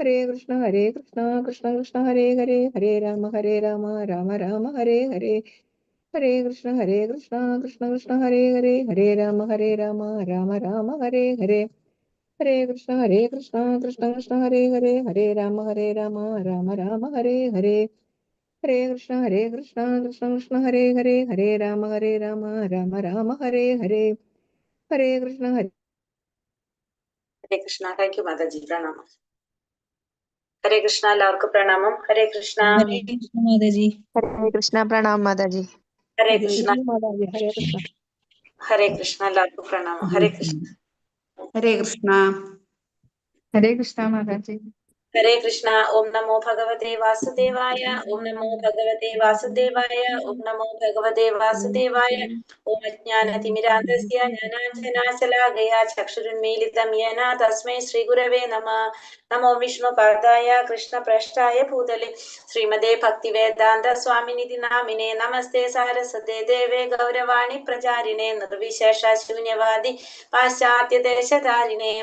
Hare Krishna Krishna Krishna Hare Hare, Hare Rama Rama Rama Hare Hare. Hare Krishna Krishna Krishna Hare Hare, Hare Rama Rama Rama Hare Hare. Hare Krishna Krishna Krishna Hare Hare, Hare Rama Rama Rama Hare Hare. Hare Krishna Krishna Krishna Hare Hare, Hare Rama Rama Rama Hare Hare. Hare Krishna Hare Krishna. Thank you Mataji. പ്രണാമം. ഹരേ കൃഷ്ണ. എല്ലാവർക്കും പ്രണാമം. ഹരേ കൃഷ്ണ. ഹരേ കൃഷ്ണ മാതാജി. ഹരേ കൃഷ്ണ. പ്രണാമം മാതാജി. ഹരേ കൃഷ്ണ. ഹരേ കൃഷ്ണ. ഹരേ കൃഷ്ണ. എല്ലാവർക്കും പ്രണാമം. ഹരേ കൃഷ്ണ. ഹരേ കൃഷ്ണ. ഹരേ കൃഷ്ണ മാതാജി. ഹരേ കൃഷ്ണ. ഓം നമോ ഭഗവതേ വാസുദേവായ. ഓം നമോ ഭഗവതേ വാസുദേവായ. ഓം നമോ ഭഗവതേ വാസുദേവായ. ഓം അജ്ഞാനതിമിരാന്ധസ്യ ജ്ഞാനാഞ്ജനാശലാകയ ചക്ഷുരുന്മീലിതം യേന തസ്മൈ ശ്രീഗുരവേ നമഃ. നമോ വിഷ്ണുപാദായ കൃഷ്ണപ്രേഷ്ഠായ ഭൂതലേ ശ്രീമതേ ഭക്തിവേദാന്ത സ്വാമിനിധി നാമിനേ. നമസ്തേ സാരസ്വതേ ദേവേ ഗൗരവാണി പ്രചാരിണേ നിർവിശേഷ ശൂന്യവാദി പാശ്ചാത്യദേശധാരിണേ.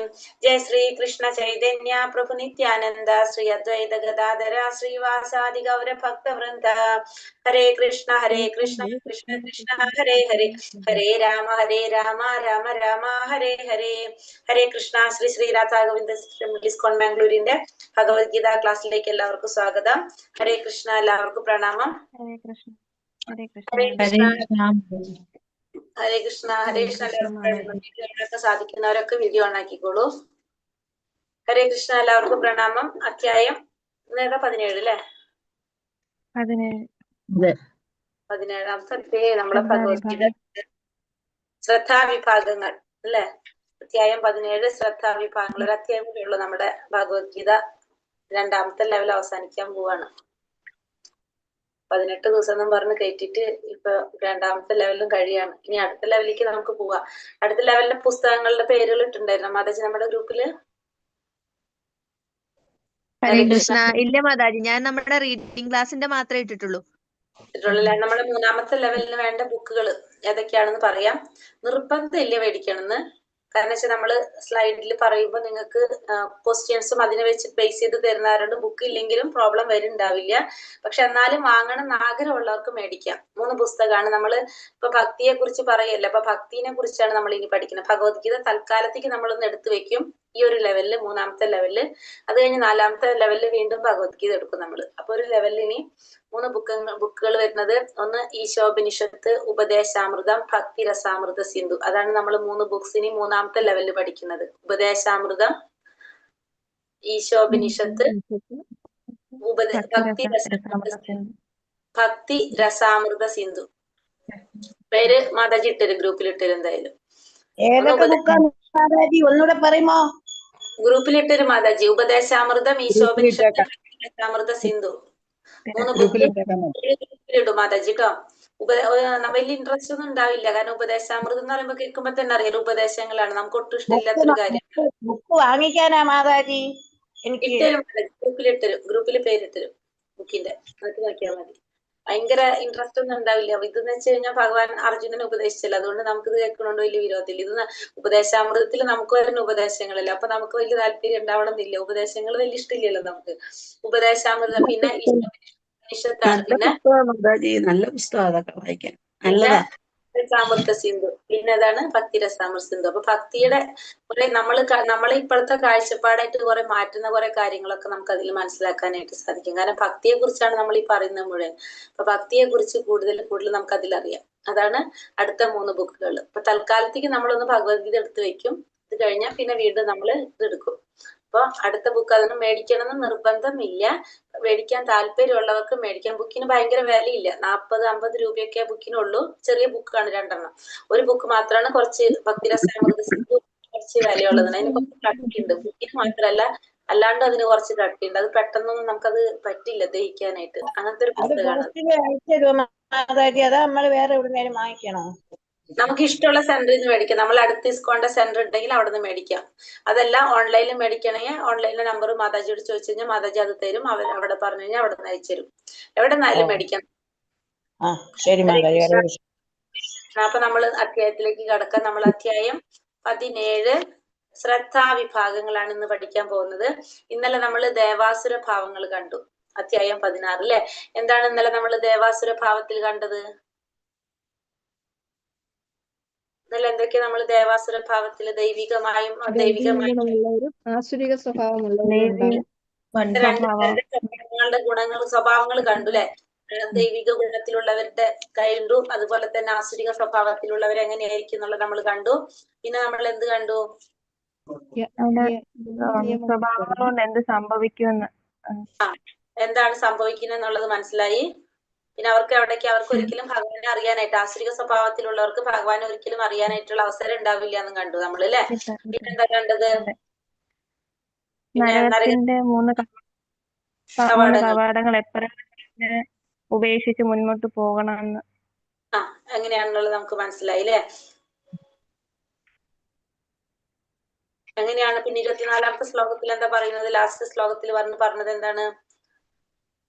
ജയ ശ്രീ കൃഷ്ണ ചൈതന്യ പ്രഭു നിത്യാനന്ദ ശ്രീ അദ്വൈത ഗദാധര ശ്രീവാസാദി ഗൗര ഭക്തവൃന്ദ. ഹരേ കൃഷ്ണ കൃഷ്ണ കൃഷ്ണ ഹരേ ഹരേ, ഹരേ രാമ രാമ രാമ ഹരേ ഹരേ. ഹരേ കൃഷ്ണ. ശ്രീ ശ്രീ രാധാഗോവിന്ദ ഡിസ്കോൺ ബാംഗ്ലൂരിന്റെ ഭഗവത്ഗീത ക്ലാസ്സിലേക്ക് എല്ലാവർക്കും സ്വാഗതം. ഹരേ കൃഷ്ണ. എല്ലാവർക്കും പ്രണാമം. ഹരേ കൃഷ്ണ. ഹരേ കൃഷ്ണ. ഹരേ കൃഷ്ണ. ഹരേ കൃഷ്ണ. ഹരേ കൃഷ്ണ. എല്ലാവർക്കും വീഡിയോ ഓണാക്കാൻ സാധിക്കുന്നവരൊക്കെ വീഡിയോ ഓണാക്കിക്കോളൂ. ഹരേ കൃഷ്ണ. എല്ലാവർക്കും പ്രണാമം. അധ്യായം 17 അല്ലേ? 17ാമത്തെ നമ്മളെ ഭഗവത്ഗീത ശ്രദ്ധാവിഭാഗങ്ങൾ അല്ലെ? അധ്യായം 17 ശ്രദ്ധാവിഭാഗങ്ങൾ. ഒരു അധ്യായം കൂടെ ഉള്ളു നമ്മുടെ ഭഗവത്ഗീത രണ്ടാമത്തെ ലെവൽ അവസാനിക്കാൻ പോവാണ്. 18 ദിവസം എന്നും പറഞ്ഞ് കയറ്റിട്ട് ഇപ്പൊ രണ്ടാമത്തെ ലെവലിലും കഴിയാണ്. ഇനി അടുത്ത ലെവലിലേക്ക് നമുക്ക് പോവാം. അടുത്ത ലെവലിലെ പുസ്തകങ്ങളുടെ പേരുകൾ ഇട്ടുണ്ടായിരുന്നു മാതാജി നമ്മുടെ ഗ്രൂപ്പില്. ഹരേ കൃഷ്ണ. ഇല്ല മാതാജി, ഞാൻ നമ്മുടെ റീഡിംഗ് ക്ലാസിന്റെ മാത്രമേ ഇട്ടിട്ടുള്ളൂ. നമ്മുടെ 3ാമത്തെ ലെവലിന് വേണ്ട ബുക്കുകൾ ഏതൊക്കെയാണെന്ന് പറയാം. നിർബന്ധം ഇല്ല മേടിക്കണമെന്ന്. കാരണം വെച്ചാൽ നമ്മള് സ്ലൈഡിൽ പറയുമ്പോൾ നിങ്ങൾക്ക് ക്വസ്റ്റ്യൻസും അതിനെ വെച്ച് ബേസ് ചെയ്ത് തരുന്നവരുണ്ട്. ബുക്ക് ഇല്ലെങ്കിലും പ്രോബ്ലം വരുന്നുണ്ടാവില്ല. പക്ഷെ എന്നാലും വാങ്ങണം എന്ന് ആഗ്രഹമുള്ളവർക്ക് മേടിക്കാം. 3 പുസ്തകമാണ്. നമ്മള് ഇപ്പൊ ഭക്തിയെ കുറിച്ച് പറയല്ല, അപ്പൊ ഭക്തിനെ കുറിച്ചാണ് നമ്മൾ ഇനി പഠിക്കുന്നത്. ഭഗവത്ഗീത തൽക്കാലത്തേക്ക് നമ്മളൊന്ന് എടുത്തു വെക്കും ഈ ഒരു ലെവലില്, 3ാമത്തെ ലെവലില്. അത് കഴിഞ്ഞ് 4ാമത്തെ ലെവലില് വീണ്ടും ഭഗവത്ഗീത എടുക്കും നമ്മള്. അപ്പൊ ഒരു ലെവലിൽ ഇനി 3 ബുക്കുകൾ വരുന്നത്. ഒന്ന് ഈശോപനിഷത്ത്, ഉപദേശാമൃതം, ഭക്തി രസാമൃത സിന്ധു. അതാണ് നമ്മൾ 3 ബുക്സ് ഇനി 3ാമത്തെ ലെവലിൽ പഠിക്കുന്നത്. ഉപദേശാമൃതം, ഈശോപനിഷത്ത്, ഭക്തി രസാമൃത സിന്ധു. പേര് മാതാജി ഇട്ടരും, ഗ്രൂപ്പിൽ ഇട്ടരും. എന്തായാലും ഒന്നുകൂടെ പറയുമോ? ഗ്രൂപ്പിലിട്ടൊരു മാതാജി. ഉപദേശാമൃതം, ഈശോപനിഷത്ത്, ഭക്തി രസാമൃത സിന്ധു. 3 ഗ്രൂപ്പിലിടും മാതാജി കേട്ടോ. വലിയ ഇൻട്രസ്റ്റ് ഒന്നും ഉണ്ടാവില്ല. കാരണം ഉപദേശാമൃതം എന്ന് പറയുമ്പോ കേൾക്കുമ്പോ തന്നെ അറിയാലോ ഉപദേശങ്ങളാണ്. നമുക്ക് ഒട്ടും ഇഷ്ടമില്ലാത്തൊരു കാര്യം. ബുക്ക് വാങ്ങിക്കാനാ മാതാജി? ഇട്ടരും ഗ്രൂപ്പിൽ പേരിട്ടരും ബുക്കിന്റെ. അതൊക്കെ നോക്കിയാൽ മതി. ഭയങ്കര ഇൻട്രസ്റ്റ് ഒന്നും ഉണ്ടാവില്ല. ഇതെന്ന് വെച്ച് കഴിഞ്ഞാൽ ഭഗവാൻ അർജുനനെ ഉപദേശിച്ചല്ലോ. അതുകൊണ്ട് നമുക്കിത് കേൾക്കണോണ്ട് വലിയ വിരോധമില്ല. ഇത് ഉപദേശാമൃതത്തിൽ നമുക്ക് വരുന്ന ഉപദേശങ്ങളല്ല. അപ്പൊ നമുക്ക് വലിയ താല്പര്യം ഉണ്ടാവണം എന്നില്ല. ഉപദേശങ്ങൾ വലിയ ഇഷ്ടമില്ലല്ലോ നമുക്ക്. ഉപദേശാമൃതം, പിന്നെ ഈശോപനിഷത്താണ്, പിന്നെ നല്ല പുസ്തകം അതൊക്കെ വായിക്കാൻ. രസാമൃത സിന്ധു, പിന്നെ അതാണ് ഭക്തി രസാമൃത സിന്ധു. അപ്പൊ ഭക്തിയുടെ കുറെ നമ്മളെ ഇപ്പോഴത്തെ കാഴ്ചപ്പാടായിട്ട് കുറെ മാറ്റുന്ന കുറെ കാര്യങ്ങളൊക്കെ നമുക്ക് അതിൽ മനസ്സിലാക്കാനായിട്ട് സാധിക്കും. കാരണം ഭക്തിയെ കുറിച്ചാണ് നമ്മൾ ഈ പറയുന്നത് മുഴുവൻ. അപ്പൊ ഭക്തിയെ കുറിച്ച് കൂടുതൽ നമുക്ക് അതിലറിയാം. അതാണ് അടുത്ത 3 ബുക്കുകൾ. അപ്പൊ തൽക്കാലത്തേക്ക് നമ്മളൊന്ന് ഭഗവത്ഗീത എടുത്തു വെക്കും. ഇത് കഴിഞ്ഞാൽ പിന്നെ വീണ്ടും നമ്മൾ ഇതെടുക്കും. അപ്പൊ അടുത്ത ബുക്ക് അതൊന്നും മേടിക്കണമെന്ന് നിർബന്ധമില്ല. മേടിക്കാൻ താല്പര്യമുള്ളവർക്ക് മേടിക്കാം. ബുക്കിന് ഭയങ്കര വിലയില്ല. 40-50 രൂപയൊക്കെ ബുക്കിനുള്ളൂ. ചെറിയ ബുക്കാണ് 2 ഒരു ബുക്ക് മാത്രമാണ് കുറച്ച് ഭക്തി രസാമൃത സിന്ധു കുറച്ച് വിലയുള്ളതാണ്. അതിന് കുറച്ച് കട്ടിയുണ്ട്. ബുക്കിന് മാത്രമല്ല, അല്ലാണ്ട് അതിന് കുറച്ച് കട്ടിയുണ്ട്. അത് പെട്ടെന്നൊന്നും നമുക്കത് പറ്റില്ല ദഹിക്കാനായിട്ട്. അങ്ങനത്തെ ഒരു പുസ്തകമാണ്. നമുക്ക് ഇഷ്ടമുള്ള സെന്ററിൽ നിന്ന് മേടിക്കാം. നമ്മൾ അടുത്ത് ഇസ്കോന്റെ സെന്റർ ഉണ്ടെങ്കിൽ അവിടെ നിന്ന് മേടിക്കാം. അതല്ല ഓൺലൈനിൽ മേടിക്കണമെങ്കിൽ ഓൺലൈനിലെ നമ്പർ മാതാജിയോട് ചോദിച്ചു കഴിഞ്ഞാൽ മാതാജി അത് തരും. അവിടെ പറഞ്ഞു കഴിഞ്ഞാൽ അവിടെ നിന്ന് അയച്ചു തരും. എവിടെ നിന്നാലും മേടിക്കാം. അപ്പൊ നമ്മൾ അധ്യായത്തിലേക്ക് കടക്കാം. നമ്മൾ അധ്യായം 17 ശ്രദ്ധാവിഭാഗങ്ങളാണ് ഇന്ന് പഠിക്കാൻ പോകുന്നത്. ഇന്നലെ നമ്മൾ ദേവാസുര ഭാവങ്ങൾ കണ്ടു, അധ്യായം 16 അല്ലെ. എന്താണ് ഇന്നലെ നമ്മൾ ദേവാസുര ഭാവത്തിൽ കണ്ടത്? ഇന്നലെ എന്തൊക്കെയാ നമ്മൾ ദേവാസുര ഭാവത്തില് ദൈവികമായും അദൈവികമായും ആസുരിക സ്വഭാവമുള്ളവരും ഉണ്ടാവും. രണ്ട് സ്വഭാവങ്ങളുടെ ഗുണങ്ങളും സ്വഭാവങ്ങൾ കണ്ടു അല്ലെ. ദൈവിക ഗുണത്തിലുള്ളവരുടെ കണ്ടു, അതുപോലെ തന്നെ ആസുരിക സ്വഭാവത്തിലുള്ളവർ എങ്ങനെയായിരിക്കും എന്നുള്ളത് നമ്മൾ കണ്ടു. പിന്നെ നമ്മൾ എന്ത് കണ്ടു? സ്വഭാവങ്ങൾ കൊണ്ട് എന്ത് സംഭവിക്കുമെന്ന്, എന്താണ് സംഭവിക്കുന്നത് എന്നുള്ളത് മനസ്സിലായി. പിന്നെ അവർക്ക് ഒരിക്കലും ഭഗവാനെ അറിയാനായിട്ട്, ആസുരിക സ്വഭാവത്തിലുള്ളവർക്ക് ഭഗവാനെ ഒരിക്കലും അറിയാനായിട്ടുള്ള അവസരം ഉണ്ടാവില്ല എന്ന് കണ്ടു നമ്മൾ അല്ലെ. പിന്നെന്താ കണ്ടത്? നരകത്തിന്റെ മൂന്ന് കവാടങ്ങൾ എപ്പോഴാണ് ഉപേക്ഷിച്ച് മുന്നോട്ട് പോകണമെന്ന് എങ്ങനെയാണെന്നുള്ളത് നമുക്ക് മനസ്സിലായി അല്ലെ. എങ്ങനെയാണ്? പിന്നെ 24ാമത്തെ ശ്ലോകത്തിൽ എന്താ പറയുന്നത്? ലാസ്റ്റ് ശ്ലോകത്തിൽ പറഞ്ഞത് എന്താണ്?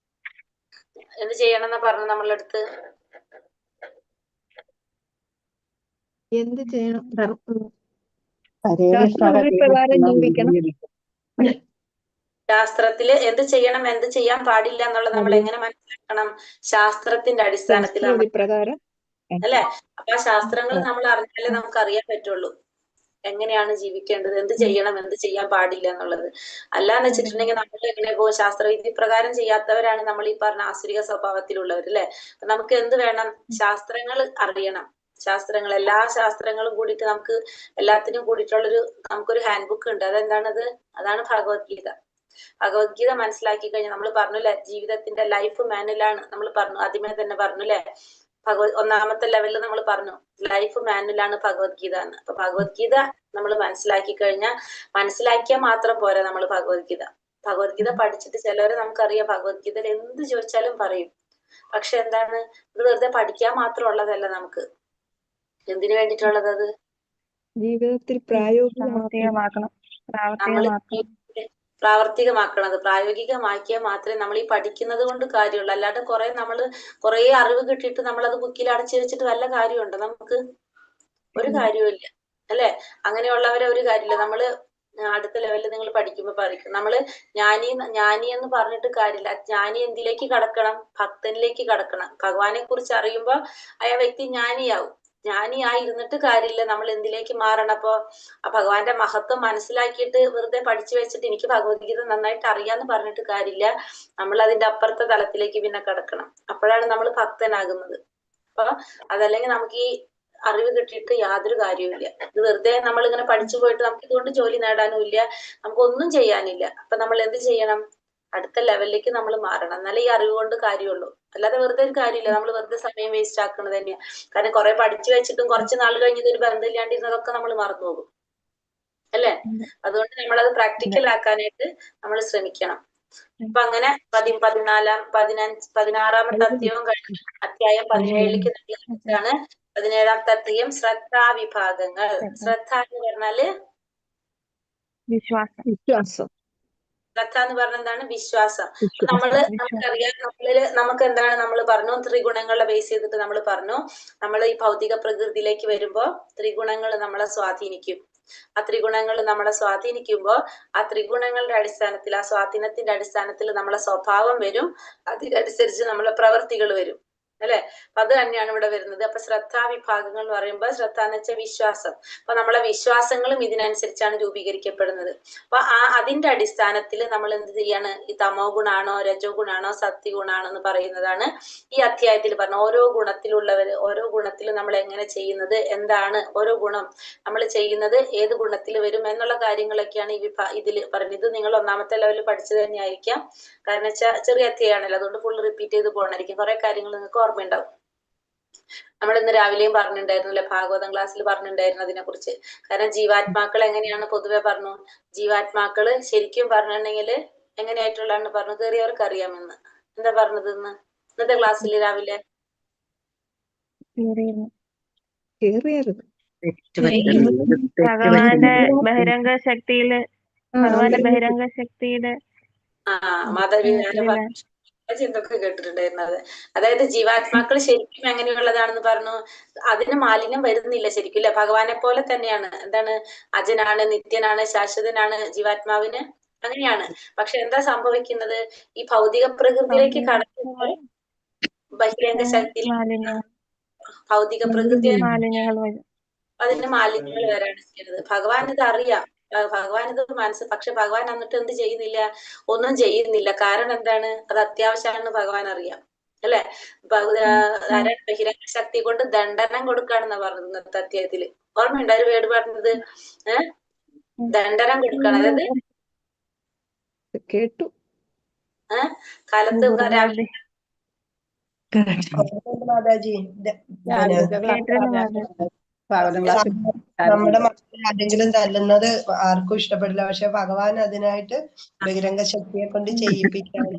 എന്ത് ചെയ്യണം എന്നാ പറഞ്ഞു നമ്മളെ അടുത്ത്? എന്ത് ചെയ്യണം? ശാസ്ത്രപ്രകാരം ജീവിക്കണം. ശാസ്ത്രത്തില് എന്ത് ചെയ്യണം, എന്ത് ചെയ്യാൻ പാടില്ല എന്നുള്ളത് നമ്മൾ എങ്ങനെ മനസ്സിലാക്കണം? ശാസ്ത്രത്തിന്റെ അടിസ്ഥാനത്തിൽ പ്രകാരം അല്ലെ. അപ്പൊ ആ ശാസ്ത്രങ്ങൾ നമ്മൾ അറിഞ്ഞാലേ നമുക്ക് അറിയാൻ പറ്റുള്ളൂ എങ്ങനെയാണ് ജീവിക്കേണ്ടത്, എന്ത് ചെയ്യണം, എന്ത് ചെയ്യാൻ പാടില്ല എന്നുള്ളത്. അല്ലാന്ന് വെച്ചിട്ടുണ്ടെങ്കിൽ നമ്മൾ എങ്ങനെ പോകും? ശാസ്ത്രവിധി പ്രകാരം ചെയ്യാത്തവരാണ് നമ്മൾ ഈ പറഞ്ഞ ആസുരിക സ്വഭാവത്തിലുള്ളവർ അല്ലെ. അപ്പൊ നമുക്ക് എന്ത് വേണം? ശാസ്ത്രങ്ങൾ അറിയണം. ശാസ്ത്രങ്ങൾ, എല്ലാ ശാസ്ത്രങ്ങളും കൂടിയിട്ട് നമുക്ക് എല്ലാത്തിനും കൂടിയിട്ടുള്ളൊരു നമുക്കൊരു ഹാൻഡ് ബുക്ക് ഉണ്ട്. അതെന്താണത്? അതാണ് ഭഗവത്ഗീത. ഭഗവത്ഗീത മനസ്സിലാക്കി കഴിഞ്ഞാൽ നമ്മൾ പറഞ്ഞു അല്ലെ, ജീവിതത്തിന്റെ ലൈഫ് മാനുവലാണ്. നമ്മൾ പറഞ്ഞു ആദ്യമേ തന്നെ പറഞ്ഞു അല്ലെ, ഒന്നാമത്തെ ലെവലിൽ നമ്മൾ പറഞ്ഞു ലൈഫ് മാനുവലാണ് ഭഗവത്ഗീത എന്ന്. അപ്പൊ ഭഗവത്ഗീത നമ്മൾ മനസ്സിലാക്കി കഴിഞ്ഞാൽ, മനസ്സിലാക്കിയാൽ മാത്രം പോരാ നമ്മൾ ഭഗവത്ഗീത പഠിച്ചിട്ട് ചിലവരെ നമുക്കറിയാം ഭഗവത്ഗീതയിൽ എന്ത് ചോദിച്ചാലും പറയും. പക്ഷെ എന്താണ്, ഇത് വെറുതെ പഠിക്കാൻ മാത്രം ഉള്ളതല്ല. നമുക്ക് എന്തിനു വേണ്ടിയിട്ടുള്ളത്? അത് ജീവിതത്തിൽ പ്രാവർത്തികമാക്കണം. അത് പ്രായോഗികമാക്കിയാൽ മാത്രമേ നമ്മൾ ഈ പഠിക്കുന്നത് കൊണ്ട് കാര്യമുള്ളൂ. അല്ലാണ്ട് കുറെ അറിവ് കിട്ടിയിട്ട് നമ്മളത് ബുക്കിൽ അടച്ചു വെച്ചിട്ട് വല്ല കാര്യമുണ്ടോ? നമുക്ക് ഒരു കാര്യമില്ല അല്ലെ. അങ്ങനെയുള്ളവരെ ഒരു കാര്യമില്ല. നമ്മള് അടുത്ത ലെവലിൽ നിങ്ങൾ പഠിക്കുമ്പോ പറയും നമ്മള് ജ്ഞാനി എന്ന് പറഞ്ഞിട്ട് കാര്യമില്ല. ജ്ഞാനി എന്തിലേക്ക് കടക്കണം? ഭക്തനിലേക്ക് കടക്കണം. ഭഗവാനെ കുറിച്ച് അറിയുമ്പോ ആ വ്യക്തി ജ്ഞാനിയാവും. ജ്ഞാനിയായിരുന്നിട്ട് കാര്യമില്ല. നമ്മൾ എന്തിലേക്ക് മാറണം? അപ്പൊ ആ ഭഗവാന്റെ മഹത്വം മനസ്സിലാക്കിയിട്ട് വെറുതെ പഠിച്ചു വെച്ചിട്ട് എനിക്ക് ഭഗവത്ഗീത നന്നായിട്ട് അറിയാന്ന് പറഞ്ഞിട്ട് കാര്യമില്ല. നമ്മൾ അതിന്റെ അപ്പുറത്തെ തലത്തിലേക്ക് പിന്നെ കടക്കണം. അപ്പോഴാണ് നമ്മൾ ഭക്തനാകുന്നത്. അപ്പൊ അതല്ലെങ്കിൽ നമുക്ക് ഈ അറിവ് കിട്ടിയിട്ട് യാതൊരു കാര്യവുമില്ല. ഇത് വെറുതെ നമ്മൾ ഇങ്ങനെ പഠിച്ചു പോയിട്ട് നമുക്ക് ഇതുകൊണ്ട് ജോലി നേടാനും ഇല്ല, നമുക്കൊന്നും ചെയ്യാനില്ല. അപ്പൊ നമ്മൾ എന്ത് ചെയ്യണം? അടുത്ത ലെവലിലേക്ക് നമ്മൾ മാറണം. എന്നാലേ ഈ അറിവ് കൊണ്ട് കാര്യമുള്ളൂ. അല്ലാതെ വെറുതെ ഒരു കാര്യമില്ല. നമ്മൾ വെറുതെ സമയം വേസ്റ്റ് ആക്കുന്നത് തന്നെയാ. കാരണം കുറെ പഠിച്ചു വെച്ചിട്ടും കുറച്ച് നാൾ കഴിഞ്ഞത് ഒരു ബന്ധമില്ലാണ്ടിരുന്നതൊക്കെ നമ്മൾ മറന്നുപോകും അല്ലെ. അതുകൊണ്ട് നമ്മളത് പ്രാക്ടിക്കൽ ആക്കാനായിട്ട് നമ്മൾ ശ്രമിക്കണം. അപ്പൊ അങ്ങനെ 16ാമത്തെ അധ്യായം കഴിഞ്ഞു. അധ്യായം 17ലേക്ക് ആണ്. 17ാമത്തെ അധ്യായം ശ്രദ്ധാവിഭാഗങ്ങൾ. ശ്രദ്ധ എന്ന് പറഞ്ഞാല് വിശ്വാസം. ശ്രദ്ധ എന്ന് പറഞ്ഞ എന്താണ്? വിശ്വാസം. നമുക്കറിയാം, നമുക്ക് എന്താണ് നമ്മൾ പറഞ്ഞു? ത്രിഗുണങ്ങളെ ബേസ് ചെയ്തിട്ട് നമ്മൾ പറഞ്ഞു, നമ്മൾ ഈ ഭൗതിക പ്രകൃതിയിലേക്ക് വരുമ്പോ ത്രിഗുണങ്ങൾ നമ്മളെ സ്വാധീനിക്കും. ആ ത്രിഗുണങ്ങൾ നമ്മളെ സ്വാധീനിക്കുമ്പോ ആ ത്രിഗുണങ്ങളുടെ അടിസ്ഥാനത്തിൽ, ആ സ്വാധീനത്തിന്റെ അടിസ്ഥാനത്തിൽ നമ്മളെ സ്വഭാവം വരും. അതിനനുസരിച്ച് നമ്മളെ പ്രവർത്തികൾ വരും അല്ലെ. അപ്പൊ അത് തന്നെയാണ് ഇവിടെ വരുന്നത്. അപ്പൊ ശ്രദ്ധാവിഭാഗങ്ങൾ എന്ന് പറയുമ്പോൾ, ശ്രദ്ധ എന്ന് വെച്ചാൽ വിശ്വാസം. അപ്പൊ നമ്മളെ വിശ്വാസങ്ങളും ഇതിനനുസരിച്ചാണ് രൂപീകരിക്കപ്പെടുന്നത്. അപ്പൊ അതിന്റെ അടിസ്ഥാനത്തിൽ നമ്മൾ എന്ത് ചെയ്യാണ്? ഈ തമോ ഗുണാണോ രജോ ഗുണാണോ സത്വഗുണാണോ എന്ന് പറയുന്നതാണ് ഈ അധ്യായത്തിൽ പറഞ്ഞ. ഓരോ ഗുണത്തിലും നമ്മൾ എങ്ങനെ ചെയ്യുന്നത്, എന്താണ് ഓരോ ഗുണം നമ്മൾ ചെയ്യുന്നത്, ഏത് ഗുണത്തിൽ വരും എന്നുള്ള കാര്യങ്ങളൊക്കെയാണ് ഇതിൽ പറഞ്ഞത്. ഇത് നിങ്ങൾ ഒന്നാമത്തെ ലെവലിൽ പഠിച്ചത് തന്നെയായിരിക്കാം. കാരണം വെച്ചാൽ ചെറിയ അധ്യായമാണല്ലോ, അതുകൊണ്ട് ഫുൾ റിപ്പീറ്റ് ചെയ്ത് പോകണമായിരിക്കും. കുറെ കാര്യങ്ങൾ നിങ്ങൾക്ക് ഓർമ്മയുണ്ടാവും. നമ്മൾ ഇന്ന് രാവിലെയും പറഞ്ഞിട്ടുണ്ടായിരുന്നു അല്ലെ, ഭാഗവതം ക്ലാസ്സിൽ പറഞ്ഞിട്ടുണ്ടായിരുന്നു അതിനെ കുറിച്ച്. കാരണം ജീവാത്മാക്കൾ എങ്ങനെയാണ് പൊതുവെ പറഞ്ഞു. ജീവാത്മാക്കള് ശരിക്കും പറഞ്ഞിട്ടുണ്ടെങ്കിൽ എങ്ങനെയായിട്ടുള്ളതാണ് പറഞ്ഞു? കയറിയവർക്ക് അറിയാമെന്ന്. എന്താ പറഞ്ഞത് ഇന്നത്തെ ക്ലാസ്സിൽ രാവിലെ? ഭഗവാന്റെ ബഹിരംഗ ശക്തിയില് മതവികാര എന്തൊക്കെ കേട്ടിട്ടുണ്ടായിരുന്നത്. അതായത് ജീവാത്മാക്കൾ ശരിക്കും എങ്ങനെയുള്ളതാണെന്ന് പറഞ്ഞു. അതിന് മാലിന്യം വരുന്നില്ല ശരിക്കും അല്ലെ. ഭഗവാനെ പോലെ തന്നെയാണ്. എന്താണ്, അജനാണ്, നിത്യനാണ്, ശാശ്വതനാണ് ജീവാത്മാവിന്, അങ്ങനെയാണ്. പക്ഷെ എന്താ സംഭവിക്കുന്നത്, ഈ ഭൗതിക പ്രകൃതിയിലേക്ക് കടക്കുമ്പോൾ ബഹിരംഗ ശക്തി മാലിന്യങ്ങൾ ഭൗതിക പ്രകൃതി മാലിന്യങ്ങൾ വരും. അതിന് മാലിന്യങ്ങൾ വരാണ് ചെയ്യുന്നത്. ഭഗവാൻ ഇത് അറിയാം, ഭഗവാൻ ഇത് പക്ഷെ ഭഗവാൻ എന്നിട്ട് എന്ത് ചെയ്യുന്നില്ല, ഒന്നും ചെയ്യുന്നില്ല. കാരണം എന്താണ്, അത് അത്യാവശ്യമാണെന്ന് ഭഗവാൻ അറിയാം അല്ലെ. ബഹിരംഗ ശക്തി കൊണ്ട് ദണ്ഡനം കൊടുക്കുകയാണെന്നാ പറഞ്ഞത് ഇന്നത്തെ അധ്യായത്തില്. ഓർമ്മയുണ്ടോ ഒരു വേട് പറഞ്ഞത്? ദണ്ഡനം കൊടുക്കണം. അതായത് കേട്ടു. കാലത്ത് രാവിലെ മാതാജി നമ്മുടെ മക്കളെ ആരെങ്കിലും തല്ലുന്നത് ആർക്കും ഇഷ്ടപ്പെടില്ല. പക്ഷെ ഭഗവാൻ അതിനായിട്ട് ബഹിരംഗ ശക്തിയെ കൊണ്ട് ചെയ്യിപ്പിക്കാൻ.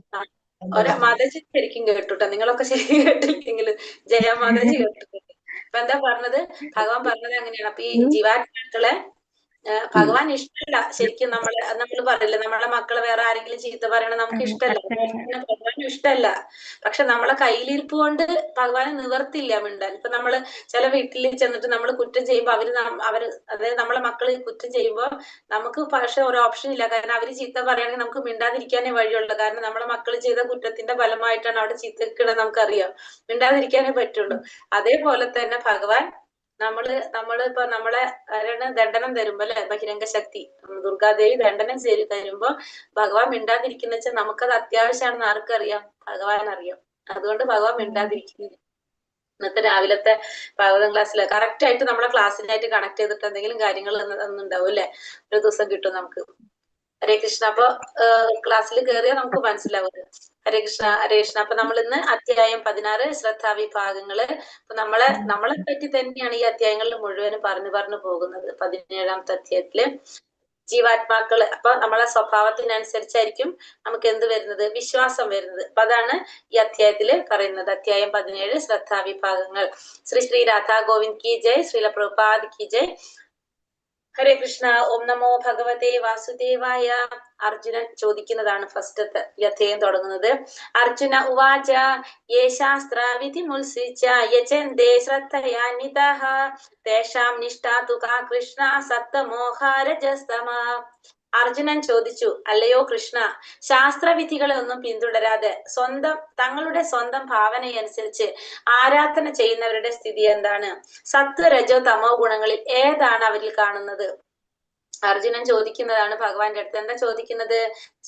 മാതാജി ശരിക്കും കേട്ടുട്ടോ, നിങ്ങളൊക്കെ ശരിക്കും കേട്ടില്ലെങ്കിൽ ജയ മാതാജി കേട്ടിട്ടുണ്ട്. അപ്പൊ എന്താ പറഞ്ഞത്, ഭഗവാൻ പറഞ്ഞത് അങ്ങനെയാണ്. അപ്പൊ ഈ ജീവാത്മാക്കളെ ഭഗവാൻ ഇഷ്ടമല്ല ശരിക്കും. നമ്മൾ പറയില്ല, നമ്മളെ മക്കളെ വേറെ ആരെങ്കിലും ചീത്ത പറയണത് നമുക്ക് ഇഷ്ടമല്ല, ഭഗവാനും ഇഷ്ടമല്ല. പക്ഷെ നമ്മളെ കയ്യിലിരിപ്പ് കൊണ്ട് ഭഗവാന് നിവർത്തില്ല മിണ്ടാൻ. ഇപ്പൊ നമ്മള് ചില വീട്ടിൽ ചെന്നിട്ട് നമ്മൾ കുറ്റം ചെയ്യുമ്പോ അവര് അതായത് നമ്മളെ മക്കള് കുറ്റം ചെയ്യുമ്പോ നമുക്ക് പക്ഷെ ഒരു ഓപ്ഷൻ ഇല്ല. കാരണം അവര് ചീത്ത പറയുകയാണെങ്കിൽ നമുക്ക് മിണ്ടാതിരിക്കാനേ വഴിയുള്ളൂ. കാരണം നമ്മളെ മക്കള് ചെയ്ത കുറ്റത്തിന്റെ ഫലമായിട്ടാണ് അവിടെ ചീത്ത വെക്കണത്, നമുക്കറിയാം. മിണ്ടാതിരിക്കാനേ പറ്റുള്ളൂ. അതേപോലെ തന്നെ ഭഗവാൻ നമ്മളിപ്പോ നമ്മളെ ദണ്ഡനം തരുമ്പോ അല്ലെ, ബഹിരംഗ ശക്തി ദുർഗാദേവി ദണ്ഡനം തരുമ്പോ ഭഗവാൻ മിണ്ടാതിരിക്കുന്ന വെച്ചാൽ നമുക്കത് അത്യാവശ്യമാണെന്ന് ആർക്കറിയാം, ഭഗവാൻ അറിയാം. അതുകൊണ്ട് ഭഗവാൻ മിണ്ടാതിരിക്കുന്നത്. ഇന്നത്തെ രാവിലത്തെ ഭാഗവതം ക്ലാസ്സിൽ കറക്റ്റ് ആയിട്ട് നമ്മളെ ക്ലാസ്സിനായിട്ട് കണക്ട് ചെയ്തിട്ട് എന്തെങ്കിലും കാര്യങ്ങൾ ഒന്നുണ്ടാവും അല്ലെ, ഒരു ദിവസം കിട്ടും നമുക്ക്. ഹരേ കൃഷ്ണ. അപ്പൊ ക്ലാസ്സിൽ കയറിയാൽ നമുക്ക് മനസ്സിലാവും. ഹരേ കൃഷ്ണ ഹരേ കൃഷ്ണ. അപ്പൊ നമ്മൾ ഇന്ന് അധ്യായം 16 ശ്രദ്ധാവിഭാഗങ്ങള്. അപ്പൊ നമ്മളെ പറ്റി തന്നെയാണ് ഈ അധ്യായങ്ങളിൽ മുഴുവനും പറഞ്ഞു പോകുന്നത്. 17ാമത്തെ അധ്യായത്തില് ജീവാത്മാക്കള്. അപ്പൊ നമ്മളെ സ്വഭാവത്തിനനുസരിച്ചായിരിക്കും നമുക്ക് എന്ത് വരുന്നത്, വിശ്വാസം വരുന്നത്. അപ്പൊ അതാണ് ഈ അധ്യായത്തില് പറയുന്നത്. അധ്യായം 17 ശ്രദ്ധാവിഭാഗങ്ങൾ. ശ്രീ രാധാ ഗോവിന്ദ് കി ജയ്, ശ്രീല പ്രഭുപാദ് കി ജയ്. ഹരേ കൃഷ്ണ. ഓം നമോ ഭഗവതേ വാസുദേവായ. അർജുനൻ ചോദിക്കുന്നതാണ് ഫസ്റ്റത്തെ ഈ അധ്യായം തുടങ്ങുന്നത്. അർജുന ഉവാച യേ ശാസ്ത്ര വിധി മുത്സിച്ച യജന്തേ ശ്രദ്ധയാന്വിതഃ തേഷാം നിഷ്ഠാ തു കാ കൃഷ്ണ സപ്തമോഹാരജസ്തമ. അർജുനൻ ചോദിച്ചു, അല്ലയോ കൃഷ്ണ, ശാസ്ത്രവിധികളെ ഒന്നും പിന്തുടരാതെ തങ്ങളുടെ സ്വന്തം ഭാവനയനുസരിച്ച് ആരാധന ചെയ്യുന്നവരുടെ സ്ഥിതി എന്താണ്? സത്വ രജോ തമോ ഗുണങ്ങളിൽ ഏതാണ് അവരിൽ കാണുന്നത്? അർജുനൻ ചോദിക്കുന്നതാണ് ഭഗവാന്റെ അടുത്ത്. എന്താ ചോദിക്കുന്നത്?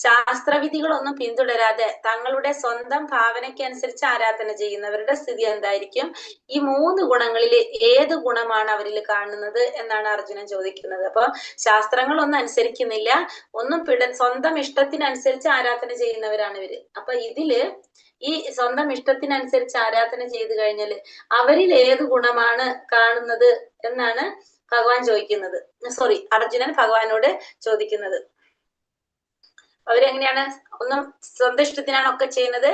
ശാസ്ത്രവിധികളൊന്നും പിന്തുടരാതെ തങ്ങളുടെ സ്വന്തം ഭാവനയ്ക്കനുസരിച്ച് ആരാധന ചെയ്യുന്നവരുടെ സ്ഥിതി എന്തായിരിക്കും? ഈ 3 ഗുണങ്ങളിൽ ഏത് ഗുണമാണ് അവരിൽ കാണുന്നത് എന്നാണ് അർജുനൻ ചോദിക്കുന്നത്. അപ്പൊ ശാസ്ത്രങ്ങളൊന്നും അനുസരിക്കുന്നില്ല, സ്വന്തം ഇഷ്ടത്തിനനുസരിച്ച് ആരാധന ചെയ്യുന്നവരാണ് ഇവര്. അപ്പൊ ഇതില് ഈ സ്വന്തം ഇഷ്ടത്തിനനുസരിച്ച് ആരാധന ചെയ്തു കഴിഞ്ഞാല് അവരിൽ ഏത് ഗുണമാണ് കാണുന്നത് എന്നാണ് ഭഗവാൻ ചോദിക്കുന്നത്. അർജുനൻ ഭഗവാനോട് ചോദിക്കുന്നത്. അവരെങ്ങനെയാണ്, ഒന്നും സ്വന്തം ഇഷ്ടത്തിനാണ് ഒക്കെ ചെയ്യുന്നത്.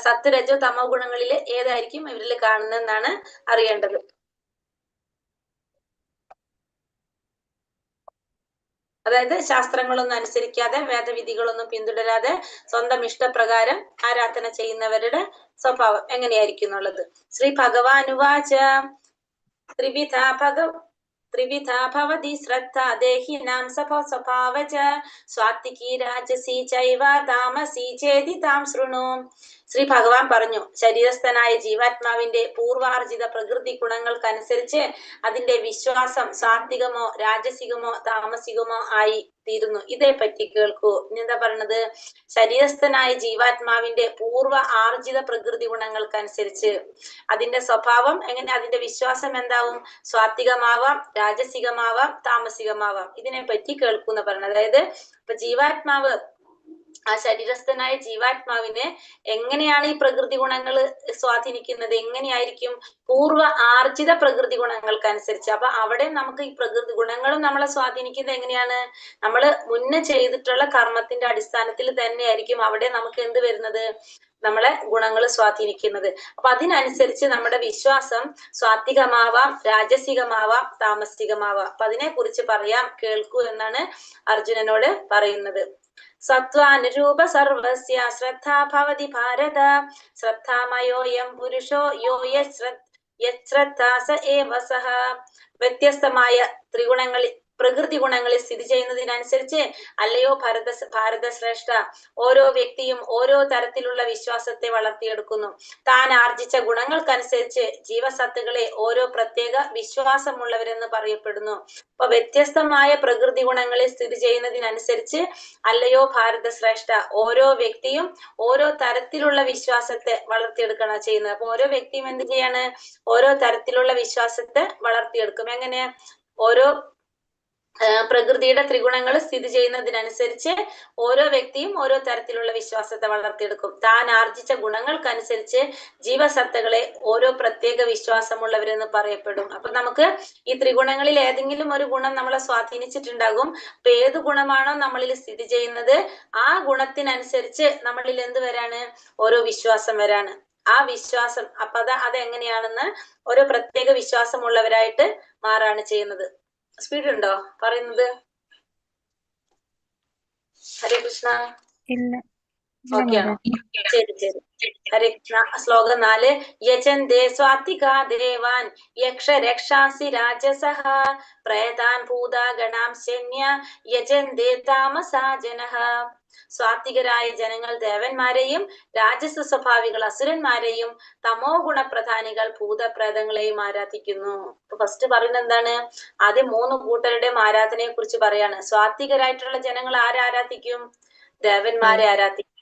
സത്വ രജോ തമോ ഗുണങ്ങളിൽ ഏതായിരിക്കും ഇവരിൽ കാണുന്നതെന്നാണ് അറിയേണ്ടത്. അതായത് ശാസ്ത്രങ്ങളൊന്നും അനുസരിക്കാതെ വേദവിധികളൊന്നും പിന്തുടരാതെ സ്വന്തം ഇഷ്ടപ്രകാരം ആരാധന ചെയ്യുന്നവരുടെ സ്വഭാവം എങ്ങനെയായിരിക്കും എന്നുള്ളത്. ശ്രീ ഭഗവാനുവാച ത്രിവിധാ ഭവതി ശ്രദ്ധ ദേഹിനാം സ്വഭാവജ സ്വാത്വികി രാജസി ചൈവ താമസി ചേതി താം ശൃണു. ശ്രീ ഭഗവാൻ പറഞ്ഞു, ശരീരസ്ഥനായ ജീവാത്മാവിന്റെ പൂർവാർജിത പ്രകൃതി ഗുണങ്ങൾക്കനുസരിച്ച് അതിന്റെ വിശ്വാസം സാത്വികമോ രാജസികമോ താമസികമോ ആയി തീരുന്നു. ഇതേപ്പറ്റി കേൾക്കൂ. ഇനി എന്താ പറയണത്? ശരീരസ്ഥനായ ജീവാത്മാവിന്റെ പൂർവ്വ ആർജിത പ്രകൃതി ഗുണങ്ങൾക്കനുസരിച്ച് അതിന്റെ സ്വഭാവം എങ്ങനെ, അതിന്റെ വിശ്വാസം എന്താവും? സ്വാത്വികമാവാം, രാജസികമാവാം, താമസികമാവാം. ഇതിനെപ്പറ്റി കേൾക്കൂന്ന് പറയുന്നത്. അതായത് ഇപ്പൊ ജീവാത്മാവ്, ആ ശരീരസ്ഥനായ ജീവാത്മാവിനെ എങ്ങനെയാണ് ഈ പ്രകൃതി ഗുണങ്ങൾ സ്വാധീനിക്കുന്നത്? എങ്ങനെയായിരിക്കും? പൂർവ്വ ആർജിത പ്രകൃതി ഗുണങ്ങൾക്കനുസരിച്ച്. അപ്പൊ അവിടെ നമുക്ക് ഈ പ്രകൃതി ഗുണങ്ങളും നമ്മളെ സ്വാധീനിക്കുന്നത് എങ്ങനെയാണ്? നമ്മൾ മുന്നേ ചെയ്തിട്ടുള്ള കർമ്മത്തിന്റെ അടിസ്ഥാനത്തിൽ തന്നെയായിരിക്കും അവിടെ നമുക്ക് എന്ത് വരുന്നത്? നമ്മളെ ഗുണങ്ങൾ സ്വാധീനിക്കുന്നത്. അപ്പൊ അതിനനുസരിച്ച് നമ്മുടെ വിശ്വാസം സ്വാത്വികമാവാം, രാജസികമാവാം, താമസികമാവാം. അപ്പൊ അതിനെ കുറിച്ച് പറയാം, കേൾക്കൂ എന്നാണ് അർജുനനോട് പറയുന്നത്. സത്വാനുരൂപ സർവസ്യ ശ്രദ്ധാ ഭവതി ഭാരത ശ്രദ്ധാമയോയം പുരുഷോ യോ യശ്രദ്ധാ സ ഏവ സഹ. വ്യത്യസ്തമായ ത്രിഗുണങ്ങളിൽ പ്രകൃതി ഗുണങ്ങളിൽ സ്ഥിതി ചെയ്യുന്നതിനനുസരിച്ച് അല്ലയോ ഭാരത ശ്രേഷ്ഠ, ഓരോ വ്യക്തിയും ഓരോ തരത്തിലുള്ള വിശ്വാസത്തെ വളർത്തിയെടുക്കുന്നു. താൻ ആർജിച്ച ഗുണങ്ങൾക്കനുസരിച്ച് ജീവസത്തുക്കളെ ഓരോ പ്രത്യേക വിശ്വാസമുള്ളവരെന്ന് പറയപ്പെടുന്നു. അപ്പൊ വ്യത്യസ്തമായ പ്രകൃതി ഗുണങ്ങളിൽ സ്ഥിതി ചെയ്യുന്നതിനനുസരിച്ച് അല്ലയോ ഭാരത ശ്രേഷ്ഠ, ഓരോ വ്യക്തിയും ഓരോ തരത്തിലുള്ള വിശ്വാസത്തെ വളർത്തിയെടുക്കണം ചെയ്യുന്നത്. അപ്പൊ ഓരോ വ്യക്തിയും എന്ത് ചെയ്യാണ്? ഓരോ തരത്തിലുള്ള വിശ്വാസത്തെ വളർത്തിയെടുക്കും. എങ്ങനെ? ഓരോ പ്രകൃതിയുടെ ത്രിഗുണങ്ങൾ സ്ഥിതി ചെയ്യുന്നതിനനുസരിച്ച് ഓരോ വ്യക്തിയും ഓരോ തരത്തിലുള്ള വിശ്വാസത്തെ വളർത്തിയെടുക്കും. താൻ ആർജിച്ച ഗുണങ്ങൾക്കനുസരിച്ച് ജീവസത്തകളെ ഓരോ പ്രത്യേക വിശ്വാസമുള്ളവരെന്ന് പറയപ്പെടും. അപ്പൊ നമുക്ക് ഈ ത്രിഗുണങ്ങളിൽ ഏതെങ്കിലും ഒരു ഗുണം നമ്മളെ സ്വാധീനിച്ചിട്ടുണ്ടാകും. അപ്പൊ ഏത് ഗുണമാണോ നമ്മളിൽ സ്ഥിതി ചെയ്യുന്നത് ആ ഗുണത്തിനനുസരിച്ച് നമ്മളിൽ എന്ത് വരാണ്? ഓരോ വിശ്വാസം വരാണ്. ആ വിശ്വാസം അപ്പൊ അതെങ്ങനെയാണെന്ന് ഓരോ പ്രത്യേക വിശ്വാസമുള്ളവരായിട്ട് മാറാണ് ചെയ്യുന്നത്. സ്പീഡ് ഉണ്ടോ പറയുന്നത്? ഹരേ കൃഷ്ണ. ഇല്ല. ഓക്കെ ആണോ? ശരി ശരി. ഹരേ കൃഷ്ണ. ശ്ലോകം 4. യജന്തേ സ്വാത്തികാ ദേവാൻ യക്ഷ രക്ഷാംസി രാജസഃ പ്രേതാൻ ഭൂതാഗണാം ശന്യ യജന്തേ താമസാ ജനഃ. സ്വാത്വികരായ ജനങ്ങൾ ദേവന്മാരെയും രാജസ സ്വഭാവികൾ അസുരന്മാരെയും തമോ ഗുണപ്രധാനികൾ ഭൂതപ്രേതങ്ങളെയും ആരാധിക്കുന്നു. അപ്പൊ ഫസ്റ്റ് പറയുന്നത് എന്താണ്? ആദ്യം 3 കൂട്ടരുടെയും ആരാധനയെ കുറിച്ച് പറയാണ്. സ്വാത്വികരായിട്ടുള്ള ജനങ്ങൾ ആരാധിക്കും? ദേവന്മാരെ ആരാധിക്കും.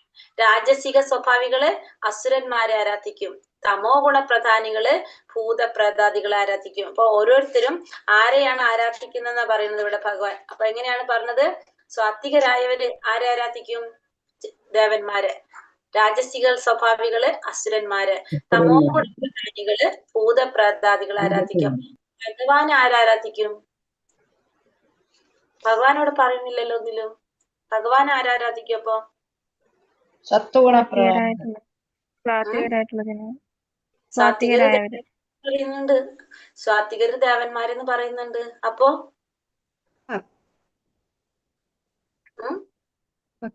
രാജസിക സ്വഭാവികള് അസുരന്മാരെ ആരാധിക്കും. തമോ ഗുണപ്രധാനികള് ഭൂതപ്രേതാദികളെ ആരാധിക്കും. അപ്പൊ ഓരോരുത്തരും ആരെയാണ് ആരാധിക്കുന്നതെന്നാ പറയുന്നത് ഇവിടെ ഭഗവാൻ. അപ്പൊ എങ്ങനെയാണ് പറഞ്ഞത്? സ്വാത്വികരായവര് ആരെ ആരാധിക്കും? ദേവന്മാരെ. രാജസിക സ്വഭാവികള് അസുരന്മാര്. തമോ ഗുണപ്രധാനികള് ഭൂതപ്രേതാദികളെ ആരാധിക്കും. ഭഗവാൻ ആരാധിക്കും? ഭഗവാനോട് പറയുന്നില്ലല്ലോ ഒന്നിലും. ഭഗവാൻ ആരാധിക്കും? അപ്പൊ സ്വാത്വികരായിട്ടുള്ള ജനങ്ങൾ, സ്വാത്വികരായവര് പറയുന്നുണ്ട്. സ്വാത്വികര് ദേവന്മാരെന്ന് പറയുന്നുണ്ട്. അപ്പോ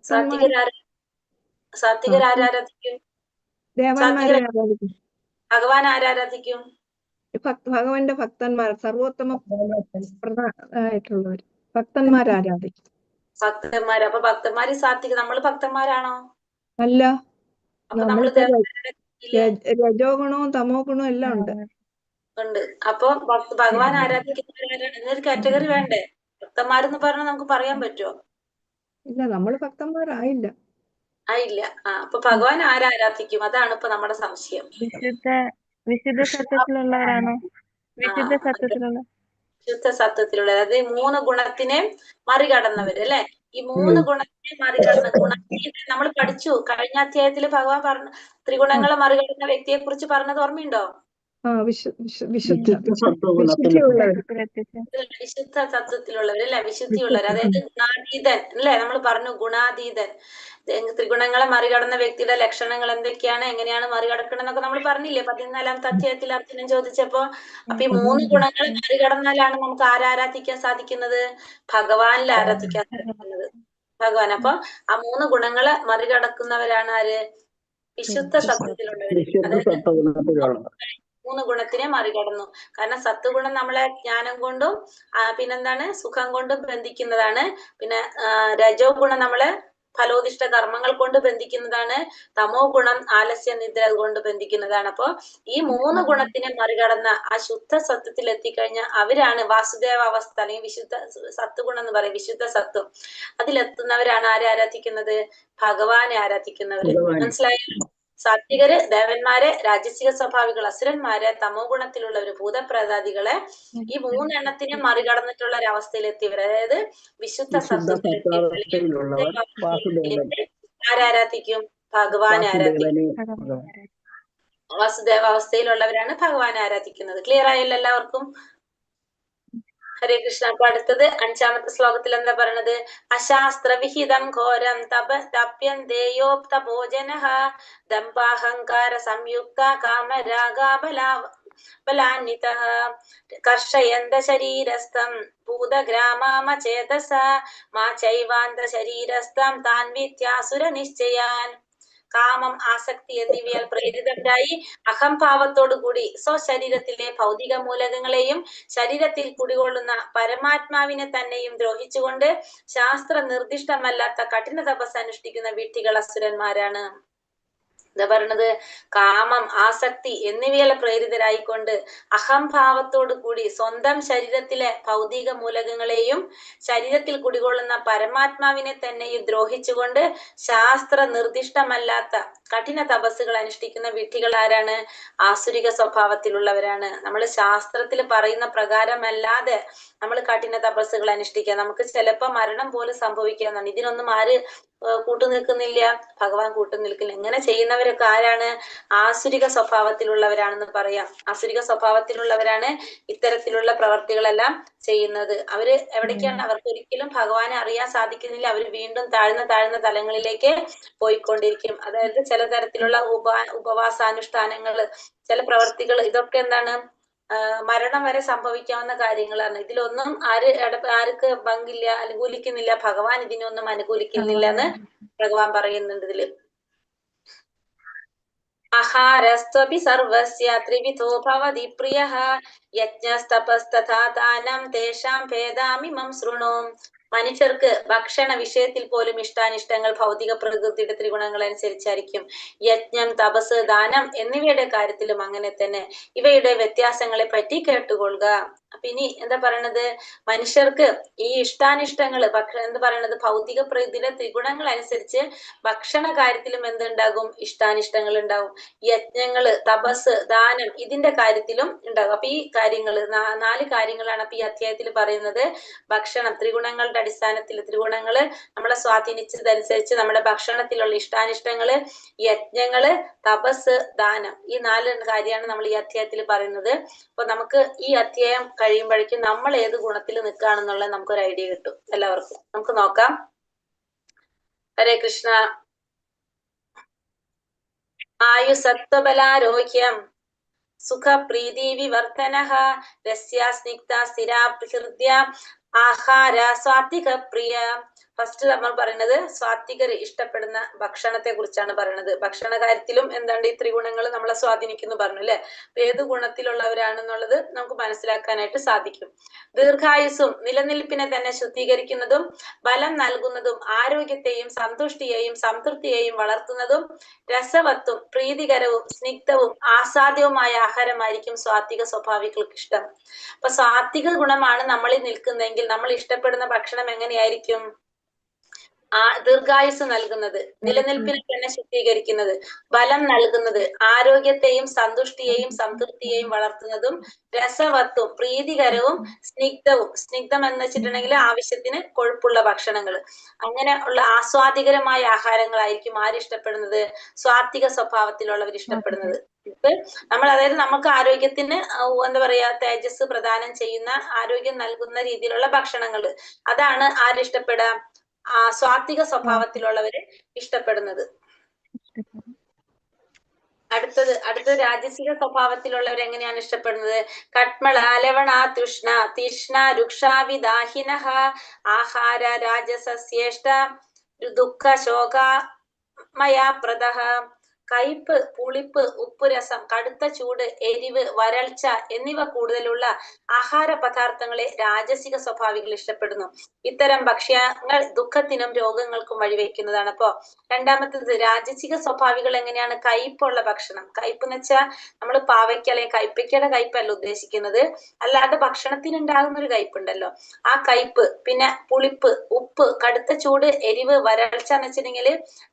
സാത്വികരാരാധിക്കും? ഭഗവാൻ ആരാധിക്കും? ഭഗവാന്റെ ഭക്തന്മാർ, സർവോത്തമ ആയിട്ടുള്ളവർ ഭക്തന്മാർ ആരാധിക്കും. ഭക്തന്മാര്. അപ്പൊ ഭക്തന്മാര് സാത്വിക. നമ്മള് ഭക്തന്മാരാണോ? അല്ല, അപ്പൊ നമ്മള് രജോ ഗുണവും തമോ ഗുണവും എല്ലാം ഉണ്ട്. അപ്പൊ ഭഗവാൻ ആരാധിക്കുന്നവരാണ്. എന്നൊരു കാറ്റഗറി വേണ്ടേ? ഭക്തന്മാരെന്ന് പറഞ്ഞാൽ നമുക്ക് പറയാൻ പറ്റുമോ? ഇല്ല, നമ്മള് ഭക്തന്മാരായില്ല. ആയില്ല. അപ്പൊ ഭഗവാൻ ആരാധിക്കും? അതാണ് ഇപ്പൊ നമ്മുടെ സംശയം. വിശുദ്ധ സത്വത്തിലുള്ളവരാണോ? വിശുദ്ധ സത്വത്തിലുള്ള, അതായത് 3 ഗുണത്തിനെ മറികടന്നവര് അല്ലെ? ഈ 3 ഗുണത്തിനെ മറികടന്ന ഗുണാതീതൻ നമ്മൾ പഠിച്ചു. കഴിഞ്ഞ അധ്യായത്തിൽ ഭഗവാൻ പറഞ്ഞ ത്രിഗുണങ്ങളെ മറികടന്ന വ്യക്തിയെ കുറിച്ച് പറഞ്ഞത് ഓർമ്മയുണ്ടോ? വിശുദ്ധ സത്വത്തിലുള്ളവർ അല്ലെ? വിശുദ്ധിയുള്ളവർ. അതായത് ഗുണാതീതൻ അല്ലെ? നമ്മൾ പറഞ്ഞു ഗുണാതീതൻ. ത്രിഗുണങ്ങളെ മറികടന്ന വ്യക്തിയുടെ ലക്ഷണങ്ങൾ എന്തൊക്കെയാണ്, എങ്ങനെയാണ് മറികടക്കണം എന്നൊക്കെ നമ്മൾ പറഞ്ഞില്ലേ 14ാമത്തെ അധ്യായത്തിൽ അർജുനൻ ചോദിച്ചപ്പോ. അപ്പൊ ഈ 3 ഗുണങ്ങളെ മറികടന്നാലാണ് നമുക്ക് ആരാധിക്കാൻ സാധിക്കുന്നത്? ഭഗവാനിൽ ആരാധിക്കാൻ സാധിക്കുന്നത്. ഭഗവാൻ. അപ്പൊ ആ 3 ഗുണങ്ങളെ മറികടക്കുന്നവരാണ് ആര്? വിശുദ്ധ സത്വത്തിലുള്ളവര്. അതായത് 3 ഗുണത്തിനെ മറികടന്നു. കാരണം സത്വഗുണം നമ്മളെ ജ്ഞാനം കൊണ്ടും പിന്നെന്താണ് സുഖം കൊണ്ടും ബന്ധിക്കുന്നതാണ്. പിന്നെ രജോ ഗുണം നമ്മളെ ഫലോദിഷ്ട കർമ്മങ്ങൾ കൊണ്ട് ബന്ധിക്കുന്നതാണ്. തമോ ഗുണം ആലസ്യ നിദ്ര കൊണ്ട് ബന്ധിക്കുന്നതാണ്. അപ്പൊ ഈ 3 ഗുണത്തിനെ മറികടന്ന ആ ശുദ്ധ സത്വത്തിൽ എത്തിക്കഴിഞ്ഞാൽ അവരാണ് വാസുദേവ അവസ്ഥ, അല്ലെങ്കിൽ വിശുദ്ധ സത്വഗുണം എന്ന് പറയും. വിശുദ്ധ സത്വം അതിലെത്തുന്നവരാണ് ആരെ ആരാധിക്കുന്നത്? ഭഗവാനെ ആരാധിക്കുന്നവര്. മനസ്സിലായല്ലോ? സാത്വികര് ദേവന്മാരെ, രാജസിക സ്വഭാവികൾ അസുരന്മാരെ, തമോ ഗുണത്തിലുള്ളവര് ഭൂതപ്രേതാദികളെ, ഈ 3 എണ്ണത്തിനെ മറികടന്നിട്ടുള്ള ഒരവസ്ഥയിൽ എത്തിയവർ, അതായത് വിശുദ്ധ ആരാധിക്കും? ഭഗവാനെ ആരാധിക്കും. വാസുദേവ അവസ്ഥയിലുള്ളവരാണ് ഭഗവാനെ ആരാധിക്കുന്നത്. ക്ലിയർ ആയല്ലോ എല്ലാവർക്കും? ഹരേ കൃഷ്ണ. അപ്പൊ അടുത്തത് 5ാമത്തെ ശ്ലോകത്തിൽ എന്താ പറയണത്? അശാസ്ത്രവിഹിതം ഘോരം തപ്യന്തേയോപ്തഭോജനഃ ദംഭാഹങ്കാര സംയുക്ത ബലാന്വിതഃ കർഷയന്ത ശരീരസ്ഥം ഭൂതഗ്രാമമചേതസ മാ ചൈവാന്ത ശരീരസ്ഥം താൻ വിദ്യാസുര നിശ്ചയാൻ. കാമം, ആസക്തി എന്നിവയാൽ പ്രേരിതരായി അഹംഭാവത്തോടു കൂടി സ്വശരീരത്തിലെ ഭൗതിക മൂലകങ്ങളെയും ശരീരത്തിൽ കുടികൊള്ളുന്ന പരമാത്മാവിനെ തന്നെയും ദ്രോഹിച്ചുകൊണ്ട് ശാസ്ത്ര നിർദ്ദിഷ്ടമല്ലാത്ത കഠിന തപസ് അനുഷ്ഠിക്കുന്ന വിഡ്ഢികൾ അസുരന്മാരാണ്. എന്താ പറയണത്? കാമം, ആസക്തി എന്നിവയാൽ പ്രേരിതരായിക്കൊണ്ട് അഹംഭാവത്തോടു കൂടി സ്വന്തം ശരീരത്തിലെ ഭൗതിക മൂലകങ്ങളെയും ശരീരത്തിൽ കുടികൊള്ളുന്ന പരമാത്മാവിനെ തന്നെയും ദ്രോഹിച്ചുകൊണ്ട് ശാസ്ത്ര നിർദ്ദിഷ്ടമല്ലാത്ത കഠിന തപസ്സുകൾ അനുഷ്ഠിക്കുന്ന വിഡ്ഢികൾ ആരാണ്? ആസുരിക സ്വഭാവത്തിലുള്ളവരാണ്. നമ്മൾ ശാസ്ത്രത്തിൽ പറയുന്ന പ്രകാരമല്ലാതെ നമ്മൾ കഠിന തപസ്സുകൾ അനുഷ്ഠിക്കുക, നമുക്ക് ചിലപ്പോ മരണം പോലും സംഭവിക്കാന്നാണ്. ഇതിനൊന്നും ആര് കൂട്ടുനിൽക്കുന്നില്ല? ഭഗവാൻ കൂട്ടുനിൽക്കില്ല. ഇങ്ങനെ ചെയ്യുന്നവരൊക്കെ ആരാണ്? ആസുരിക സ്വഭാവത്തിലുള്ളവരാണെന്ന് പറയാം. ആസുരിക സ്വഭാവത്തിലുള്ളവരാണ് ഇത്തരത്തിലുള്ള പ്രവർത്തികളെല്ലാം ചെയ്യുന്നത്. അവര് എവിടേക്കാണ്? അവർക്ക് ഒരിക്കലും ഭഗവാനെ അറിയാൻ സാധിക്കുന്നില്ല. അവർ വീണ്ടും താഴ്ന്ന തലങ്ങളിലേക്ക് പോയിക്കൊണ്ടിരിക്കും. അതായത് ചില തരത്തിലുള്ള ഉപവാസാനുഷ്ഠാനങ്ങള്, ചില പ്രവർത്തികൾ, ഇതൊക്കെ എന്താണ്? മരണം വരെ സംഭവിക്കാവുന്ന കാര്യങ്ങളാണ്. ഇതിലൊന്നും ആർക്ക് പങ്കില്ല, അനുകൂലിക്കുന്നില്ല. ഭഗവാൻ ഇതിനൊന്നും അനുകൂലിക്കുന്നില്ല എന്ന് ഭഗവാൻ പറയുന്നുണ്ട് ഇതില്. ആഹാരസ്ത്വപി സർവസ്യ ത്രിവിധോ ഭവതി പ്രിയഃ യജ്ഞസ്തപസ്തഥാ ദാനം തേഷാം ഭേദാമിമം ശൃണു. മനുഷ്യർക്ക് ഭക്ഷണ വിഷയത്തിൽ പോലും ഇഷ്ടാനിഷ്ടങ്ങൾ ഭൗതിക പ്രകൃതിയുടെ ത്രിഗുണങ്ങൾ അനുസരിച്ചായിരിക്കും. യജ്ഞം, തപസ്, ദാനം എന്നിവയുടെ കാര്യത്തിലും അങ്ങനെ തന്നെ. ഇവയുടെ വ്യത്യാസങ്ങളെ പറ്റി കേട്ടുകൊള്ളുക. അപ്പൊ ഇനി എന്താ പറയണത്? മനുഷ്യർക്ക് ഈ ഇഷ്ടാനിഷ്ടങ്ങള് എന്താ പറയണത്? ഭൗതിക പ്രകൃതിയുടെ ത്രിഗുണങ്ങൾ അനുസരിച്ച് ഭക്ഷണ കാര്യത്തിലും എന്തുണ്ടാകും? ഇഷ്ടാനിഷ്ടങ്ങൾ ഉണ്ടാകും. യജ്ഞങ്ങള്, തപസ്, ദാനം ഇതിന്റെ കാര്യത്തിലും ഉണ്ടാകും. അപ്പൊ ഈ കാര്യങ്ങള് 4 കാര്യങ്ങളാണ് അപ്പൊ ഈ അധ്യായത്തിൽ പറയുന്നത്. ഭക്ഷണം, ത്രിഗുണങ്ങളുടെ അടിസ്ഥാനത്തിൽ ത്രിഗുണങ്ങള് നമ്മളെ സ്വാധീനിച്ചതനുസരിച്ച് നമ്മുടെ ഭക്ഷണത്തിലുള്ള ഇഷ്ടാനിഷ്ടങ്ങള്, യജ്ഞങ്ങള്, തപസ്, ദാനം, ഈ 4 കാര്യമാണ് നമ്മൾ ഈ അധ്യായത്തിൽ പറയുന്നത്. അപ്പൊ നമുക്ക് ഈ അധ്യായം കഴിയുമ്പോഴേക്കും നമ്മൾ ഏത് ഗുണത്തിൽ നിൽക്കുകയാണെന്നുള്ളത് നമുക്കൊരു ഐഡിയ കിട്ടും എല്ലാവർക്കും. നമുക്ക് നോക്കാം. ഹരേ കൃഷ്ണ. ആയുസത്വബലാരോഗ്യം സുഖ പ്രീതി വിവർധനഃ രസ്യ സ്നിഗ്ധ സ്ഥിരാ ഹൃദ്യ ആഹാര സ്വാത്വിക പ്രിയ. ഫസ്റ്റ് നമ്മൾ പറയുന്നത് സ്വാത്വികർ ഇഷ്ടപ്പെടുന്ന ഭക്ഷണത്തെ കുറിച്ചാണ് പറയുന്നത്. ഭക്ഷണ കാര്യത്തിലും എന്താണ് ഈ ത്രിഗുണങ്ങൾ നമ്മളെ സ്വാധീനിക്കുന്നു പറഞ്ഞു അല്ലെ. ഏത് ഗുണത്തിലുള്ളവരാണെന്നുള്ളത് നമുക്ക് മനസ്സിലാക്കാനായിട്ട് സാധിക്കും. ദീർഘായുസ്സും നിലനിൽപ്പിനെ തന്നെ ശുദ്ധീകരിക്കുന്നതും ബലം നൽകുന്നതും ആരോഗ്യത്തെയും സന്തുഷ്ടിയെയും സംതൃപ്തിയെയും വളർത്തുന്നതും രസവത്തും പ്രീതികരവും സ്നിഗ്ധവും ആസ്വാദ്യവുമായ ആഹാരമായിരിക്കും സാത്വിക സ്വഭാവികൾക്ക് ഇഷ്ടം. അപ്പൊ സാത്വിക ഗുണമാണ് നമ്മളിൽ നിൽക്കുന്നതെങ്കിൽ നമ്മൾ ഇഷ്ടപ്പെടുന്ന ഭക്ഷണം എങ്ങനെയായിരിക്കും? ദീർഘായുസ് നൽകുന്നത്, നിലനിൽപ്പിനെ തന്നെ ശുദ്ധീകരിക്കുന്നത്, ബലം നൽകുന്നത്, ആരോഗ്യത്തെയും സന്തുഷ്ടിയെയും സംതൃപ്തിയെയും വളർത്തുന്നതും രസവത്തും പ്രീതികരവും സ്നിഗ്ധവും. സ്നിഗ്ധം എന്ന് വെച്ചിട്ടുണ്ടെങ്കിൽ ആവശ്യത്തിന് കൊഴുപ്പുള്ള ഭക്ഷണങ്ങൾ, അങ്ങനെ ഉള്ള ആസ്വാദികരമായ ആഹാരങ്ങളായിരിക്കും ആരിഷ്ടപ്പെടുന്നത്? സ്വാത്വിക സ്വഭാവത്തിലുള്ളവർ ഇഷ്ടപ്പെടുന്നത്. നമ്മൾ അതായത് നമുക്ക് ആരോഗ്യത്തിന് എന്താ പറയാ തേജസ് പ്രദാനം ചെയ്യുന്ന, ആരോഗ്യം നൽകുന്ന രീതിയിലുള്ള ഭക്ഷണങ്ങൾ, അതാണ് ആരിഷ്ടപ്പെടുക? സ്വാത്വിക സ്വഭാവത്തിലുള്ളവര് ഇഷ്ടപ്പെടുന്നത്. അടുത്തത് രാജസിക സ്വഭാവത്തിലുള്ളവർ എങ്ങനെയാണ് ഇഷ്ടപ്പെടുന്നത്? കട്മള ലവണ തൃഷ്ണ തീഷ്ണ രുക്ഷാവിദാഹിനഃ ആഹാര രാജസസ്യേഷ്ട ദുഃഖ ശോകമയാപ്രദഃ. കയ്പ്, പുളിപ്പ്, ഉപ്പുരസം, കടുത്ത ചൂട്, എരിവ്, വരൾച്ച എന്നിവ കൂടുതലുള്ള ആഹാര പദാർത്ഥങ്ങളെ രാജസിക സ്വഭാവികൾ ഇഷ്ടപ്പെടുന്നു. ഇത്തരം ഭക്ഷ്യങ്ങൾ ദുഃഖത്തിനും രോഗങ്ങൾക്കും വഴിവെക്കുന്നതാണ്. അപ്പോ രണ്ടാമത്തേത് രാജസിക സ്വഭാവികൾ എങ്ങനെയാണ്? കയ്പുള്ള ഭക്ഷണം. കയ്പ് എന്ന് വെച്ചാൽ നമ്മൾ പാവയ്ക്ക അല്ലെങ്കിൽ കയ്പയ്ക്കയുടെ കയ്പല്ല ഉദ്ദേശിക്കുന്നത്, അല്ലാതെ ഭക്ഷണത്തിന് ഉണ്ടാകുന്ന ഒരു കയ്പുണ്ടല്ലോ, ആ കയ്പ്. പിന്നെ പുളിപ്പ്, ഉപ്പ്, കടുത്ത ചൂട്, എരിവ്, വരൾച്ച എന്ന് വെച്ചിട്ടുണ്ടെങ്കിൽ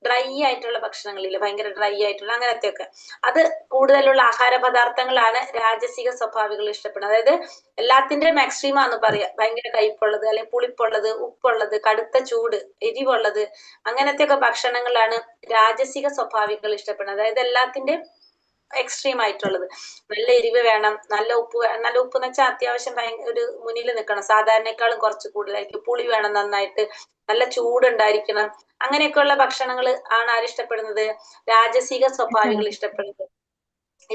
ഡ്രൈ ആയിട്ടുള്ള ഭക്ഷണങ്ങളില്ല, ഭയങ്കര ഡ്രൈ ആയിട്ടുള്ള അങ്ങനത്തെയൊക്കെ, അത് കൂടുതലുള്ള ആഹാര പദാർത്ഥങ്ങളാണ് രാജസിക സ്വഭാവികൾ ഇഷ്ടപ്പെടുന്നത്. അതായത് എല്ലാത്തിന്റെയും എക്സ്ട്രീമാന്ന് പറയാം. ഭയങ്കര കയ്പുള്ളത്, അല്ലെങ്കിൽ പുളിപ്പുള്ളത്, ഉപ്പുള്ളത്, കടുത്ത ചൂട്, എരിവുള്ളത്, അങ്ങനത്തെയൊക്കെ ഭക്ഷണങ്ങളാണ് രാജസിക സ്വഭാവികൾ ഇഷ്ടപ്പെടുന്നത്. അതായത് എല്ലാത്തിന്റെയും എക്സ്ട്രീം ആയിട്ടുള്ളത്. നല്ല എരിവ് വേണം, നല്ല ഉപ്പ് വേണം. നല്ല ഉപ്പ് എന്ന് വെച്ചാൽ അത്യാവശ്യം ഒരു മുന്നിൽ നിൽക്കണം, സാധാരണക്കാളും കുറച്ച് കൂടുതലായിരിക്കും. പുളി വേണം നന്നായിട്ട്, നല്ല ചൂടുണ്ടായിരിക്കണം. അങ്ങനെയൊക്കെയുള്ള ഭക്ഷണങ്ങൾ ആണ് ആരിഷ്ടപ്പെടുന്നത്? രാജസിക സ്വഭാവികൾ ഇഷ്ടപ്പെടുന്നത്.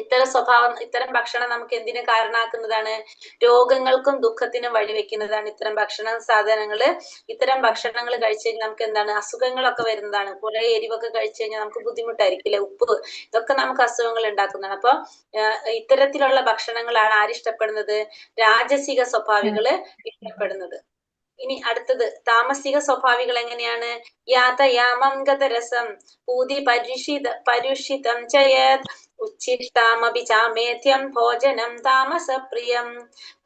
ഇത്തരം ഭക്ഷണം നമുക്ക് എന്തിനു കാരണമാക്കുന്നതാണ്? രോഗങ്ങൾക്കും ദുഃഖത്തിനും വഴിവെക്കുന്നതാണ് ഇത്തരം ഭക്ഷണ സാധനങ്ങള്. ഇത്തരം ഭക്ഷണങ്ങൾ കഴിച്ചു കഴിഞ്ഞാൽ നമുക്ക് എന്താണ്? അസുഖങ്ങളൊക്കെ വരുന്നതാണ്. കുറെ എരിവൊക്കെ കഴിച്ചു കഴിഞ്ഞാൽ നമുക്ക് ബുദ്ധിമുട്ടായിരിക്കില്ലേ? ഉപ്പ്, ഇതൊക്കെ നമുക്ക് അസുഖങ്ങൾ ഉണ്ടാക്കുന്നതാണ്. അപ്പൊ ഇത്തരത്തിലുള്ള ഭക്ഷണങ്ങളാണ് ആരിഷ്ടപ്പെടുന്നത്? രാജസിക സ്വഭാവികള് ഇഷ്ടപ്പെടുന്നത്. ഇനി അടുത്തത് താമസിക സ്വഭാവികൾ എങ്ങനെയാണ്? യാതയാമം ഗതരസം പൂതി പരുഷിതം ചയത് ഉച്ഛിഷ്ടാമപി ചാമേധ്യം ഭോജനം താമസപ്രിയം.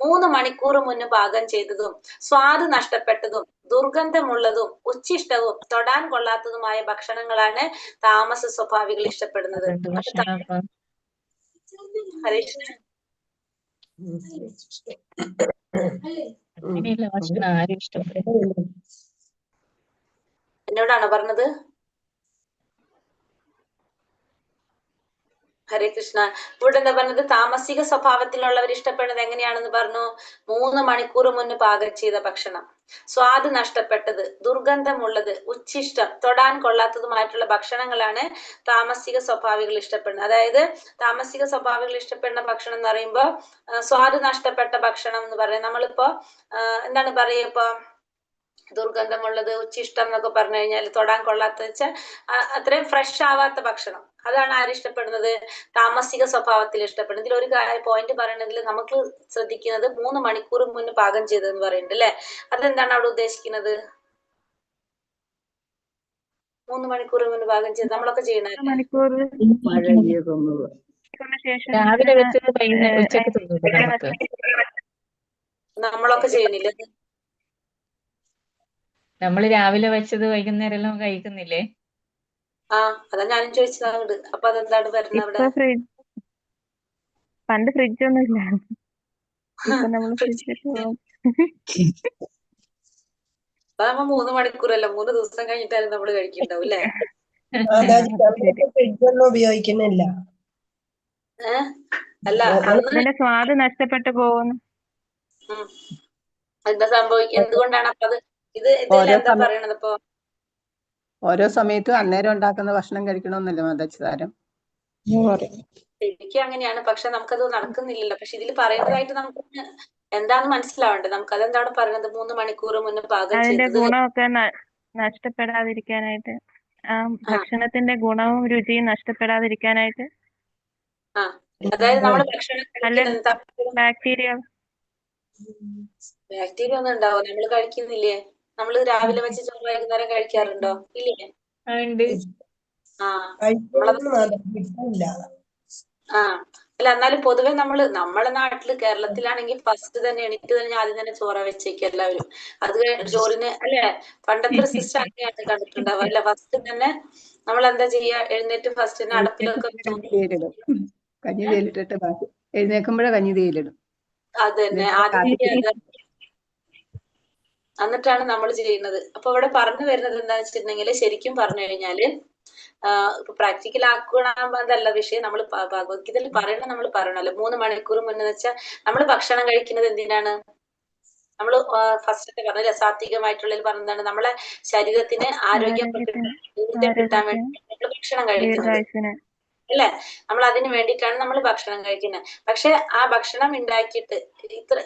3 മണിക്കൂർ മുന്ന് പാകം ചെയ്തതും സ്വാദ് നഷ്ടപ്പെട്ടതും ദുർഗന്ധമുള്ളതും ഉച്ഛിഷ്ടവും തൊടാൻ കൊള്ളാത്തതുമായ ഭക്ഷണങ്ങളാണ് താമസ സ്വഭാവികൾ ഇഷ്ടപ്പെടുന്നത്. ഹരീഷ് എന്നോടാണോ പറഞ്ഞത്? ഹരേ കൃഷ്ണ. ഇവിടെ എന്താ പറഞ്ഞത്? താമസിക സ്വഭാവത്തിലുള്ളവർ ഇഷ്ടപ്പെടുന്നത് എങ്ങനെയാണെന്ന് പറഞ്ഞു. 3 മണിക്കൂർ മുന്ന് പാകം ചെയ്ത ഭക്ഷണം, സ്വാദ് നഷ്ടപ്പെട്ടത്, ദുർഗന്ധമുള്ളത്, ഉച്ഛിഷ്ടം, തൊടാൻ കൊള്ളാത്തതുമായിട്ടുള്ള ഭക്ഷണങ്ങളാണ് താമസിക സ്വഭാവികൾ ഇഷ്ടപ്പെടുന്നത്. അതായത് താമസിക സ്വഭാവികൾ ഇഷ്ടപ്പെടുന്ന ഭക്ഷണം എന്ന് പറയുമ്പോ സ്വാദ് നഷ്ടപ്പെട്ട ഭക്ഷണം എന്ന് പറയാം. നമ്മളിപ്പോ എന്താണ് പറയാ, ഇപ്പൊ ദുർഗന്ധമുള്ളത്, ഉച്ഛിഷ്ടം എന്നൊക്കെ പറഞ്ഞു കഴിഞ്ഞാൽ തൊടാൻ കൊള്ളാത്ത വെച്ചാൽ അത്രയും ഫ്രഷ് ആവാത്ത ഭക്ഷണം, അതാണ് ആരിഷ്ടപ്പെടുന്നത്? താമസിക സ്വഭാവത്തിൽ ഇഷ്ടപ്പെടുന്നത്. ഇതിൽ ഒരു പോയിന്റ് പറയണമെങ്കിൽ നമുക്ക് ശ്രദ്ധിക്കുന്നത് 3 മണിക്കൂർ മുന്ന് പാകം ചെയ്തതെന്ന് പറയുന്നുണ്ട് അല്ലെ. അതെന്താണ് അവിടെ ഉദ്ദേശിക്കുന്നത്? 3 മണിക്കൂർ മുന്ന് പാകം ചെയ്ത് നമ്മളൊക്കെ ചെയ്യണല്ലേ? രാവിലെ വെച്ചത് ഉച്ചക്ക് തിന്നില്ലേ നമുക്ക്? നമ്മളൊക്കെ ചെയ്യണില്ലേ? നമ്മള് രാവിലെ വെച്ചത് വൈകുന്നേരം എല്ലാം കഴിക്കുന്നില്ലേ? അതാ ഞാനും ചോദിച്ചത്. അപ്പൊ അതെന്താണ് വരുന്നത് അവിടെ? പണ്ട് ഫ്രിഡ്ജ് ഒന്നും ഇല്ല. ഇപ്പൊ നമ്മള് അതാകുമ്പോ 3 മണിക്കൂറല്ല, 3 ദിവസം കഴിഞ്ഞിട്ടാണ് നമ്മള് കഴിക്കുന്നുണ്ടാവും അല്ലേ? ഫ്രിഡ്ജൊന്നും ഉപയോഗിക്കുന്നില്ല. അല്ല, അതിന്റെ സ്വാദ് നഷ്ടപ്പെട്ടു പോകുന്നു. എന്താ സംഭവിക്കുക? എന്തുകൊണ്ടാണ്? അപ്പൊ ഇത് എന്താ പറയണത്? ഇപ്പൊ ഓരോ സമയത്തും അന്നേരം ഉണ്ടാക്കുന്ന ഭക്ഷണം കഴിക്കണമെന്നല്ലേ മതച്ചാരം? എനിക്ക് അങ്ങനെയാണ്, പക്ഷെ നമുക്കത് നടക്കുന്നില്ലല്ലോ. പക്ഷെ ഇതിൽ പറയുന്നതായിട്ട് നമുക്ക് എന്താന്ന് മനസ്സിലാവണ്ടേ? നമുക്ക് അതെന്താണ് പറയുന്നത്? 3 മണിക്കൂർ മുന്നേ പാകം അതിന്റെ ചെയ്തത് ഗുണമൊക്കെ നഷ്ടപ്പെടാതിരിക്കാനായിട്ട്, ഭക്ഷണത്തിന്റെ ഗുണവും രുചിയും നഷ്ടപ്പെടാതിരിക്കാനായിട്ട്. അതായത് നമ്മള് ഭക്ഷണം ബാക്ടീരിയ ഒന്നും ഉണ്ടാവും. നമ്മള് കഴിക്കുന്നില്ലേ? നമ്മള് രാവിലെ വെച്ച് ചോറ് വൈകുന്നേരം കഴിക്കാറുണ്ടോ? ഇല്ലേ? അല്ല, എന്നാലും പൊതുവെ നമ്മളെ നാട്ടില് കേരളത്തിലാണെങ്കിൽ ഫസ്റ്റ് തന്നെ എണീറ്റ് തന്നെ ആദ്യം തന്നെ ചോറ വെച്ചേക്ക് എല്ലാവരും. അത് ചോറിന് അല്ലെ, പണ്ടത്തെ ഒരു സിസ്റ്റം അങ്ങനെയാണ് കണ്ടിട്ടുണ്ടാവുക അല്ലെ? ഫസ്റ്റ് തന്നെ നമ്മൾ എന്താ ചെയ്യാ? എഴുന്നേറ്റ് ഫസ്റ്റ് തന്നെ അടുപ്പിലൊക്കെ കഞ്ഞി തേയിലിട്ടിട്ട് എഴുന്നേക്കുമ്പോഴേ കഞ്ഞി തേയിലിടും. അത് തന്നെ ആദ്യം എന്നിട്ടാണ് നമ്മൾ ചെയ്യുന്നത്. അപ്പൊ ഇവിടെ പറഞ്ഞു വരുന്നത് എന്താന്ന് വെച്ചിട്ടുണ്ടെങ്കിൽ, ശരിക്കും പറഞ്ഞു കഴിഞ്ഞാല് പ്രാക്ടിക്കൽ ആക്കണമെന്നല്ല വിഷയം. നമ്മൾ ഭഗവത്ഗീതയിൽ പറയണ നമ്മൾ പറയണല്ലോ. 3 മണിക്കൂർ മുന്നേ വെച്ചാൽ നമ്മൾ ഭക്ഷണം കഴിക്കുന്നത് എന്തിനാണ്? നമ്മൾ ഫസ്റ്റ് പറഞ്ഞ സാത്വികമായിട്ടുള്ള പറഞ്ഞതാണ്, നമ്മളെ ശരീരത്തിന് ഊർജം കിട്ടാൻ വേണ്ടി നമ്മൾ ഭക്ഷണം കഴിക്കുന്നത് അല്ലെ? നമ്മൾ അതിന് വേണ്ടിയിട്ടാണ് നമ്മൾ ഭക്ഷണം കഴിക്കുന്നത്. പക്ഷെ ആ ഭക്ഷണം ഉണ്ടാക്കിയിട്ട്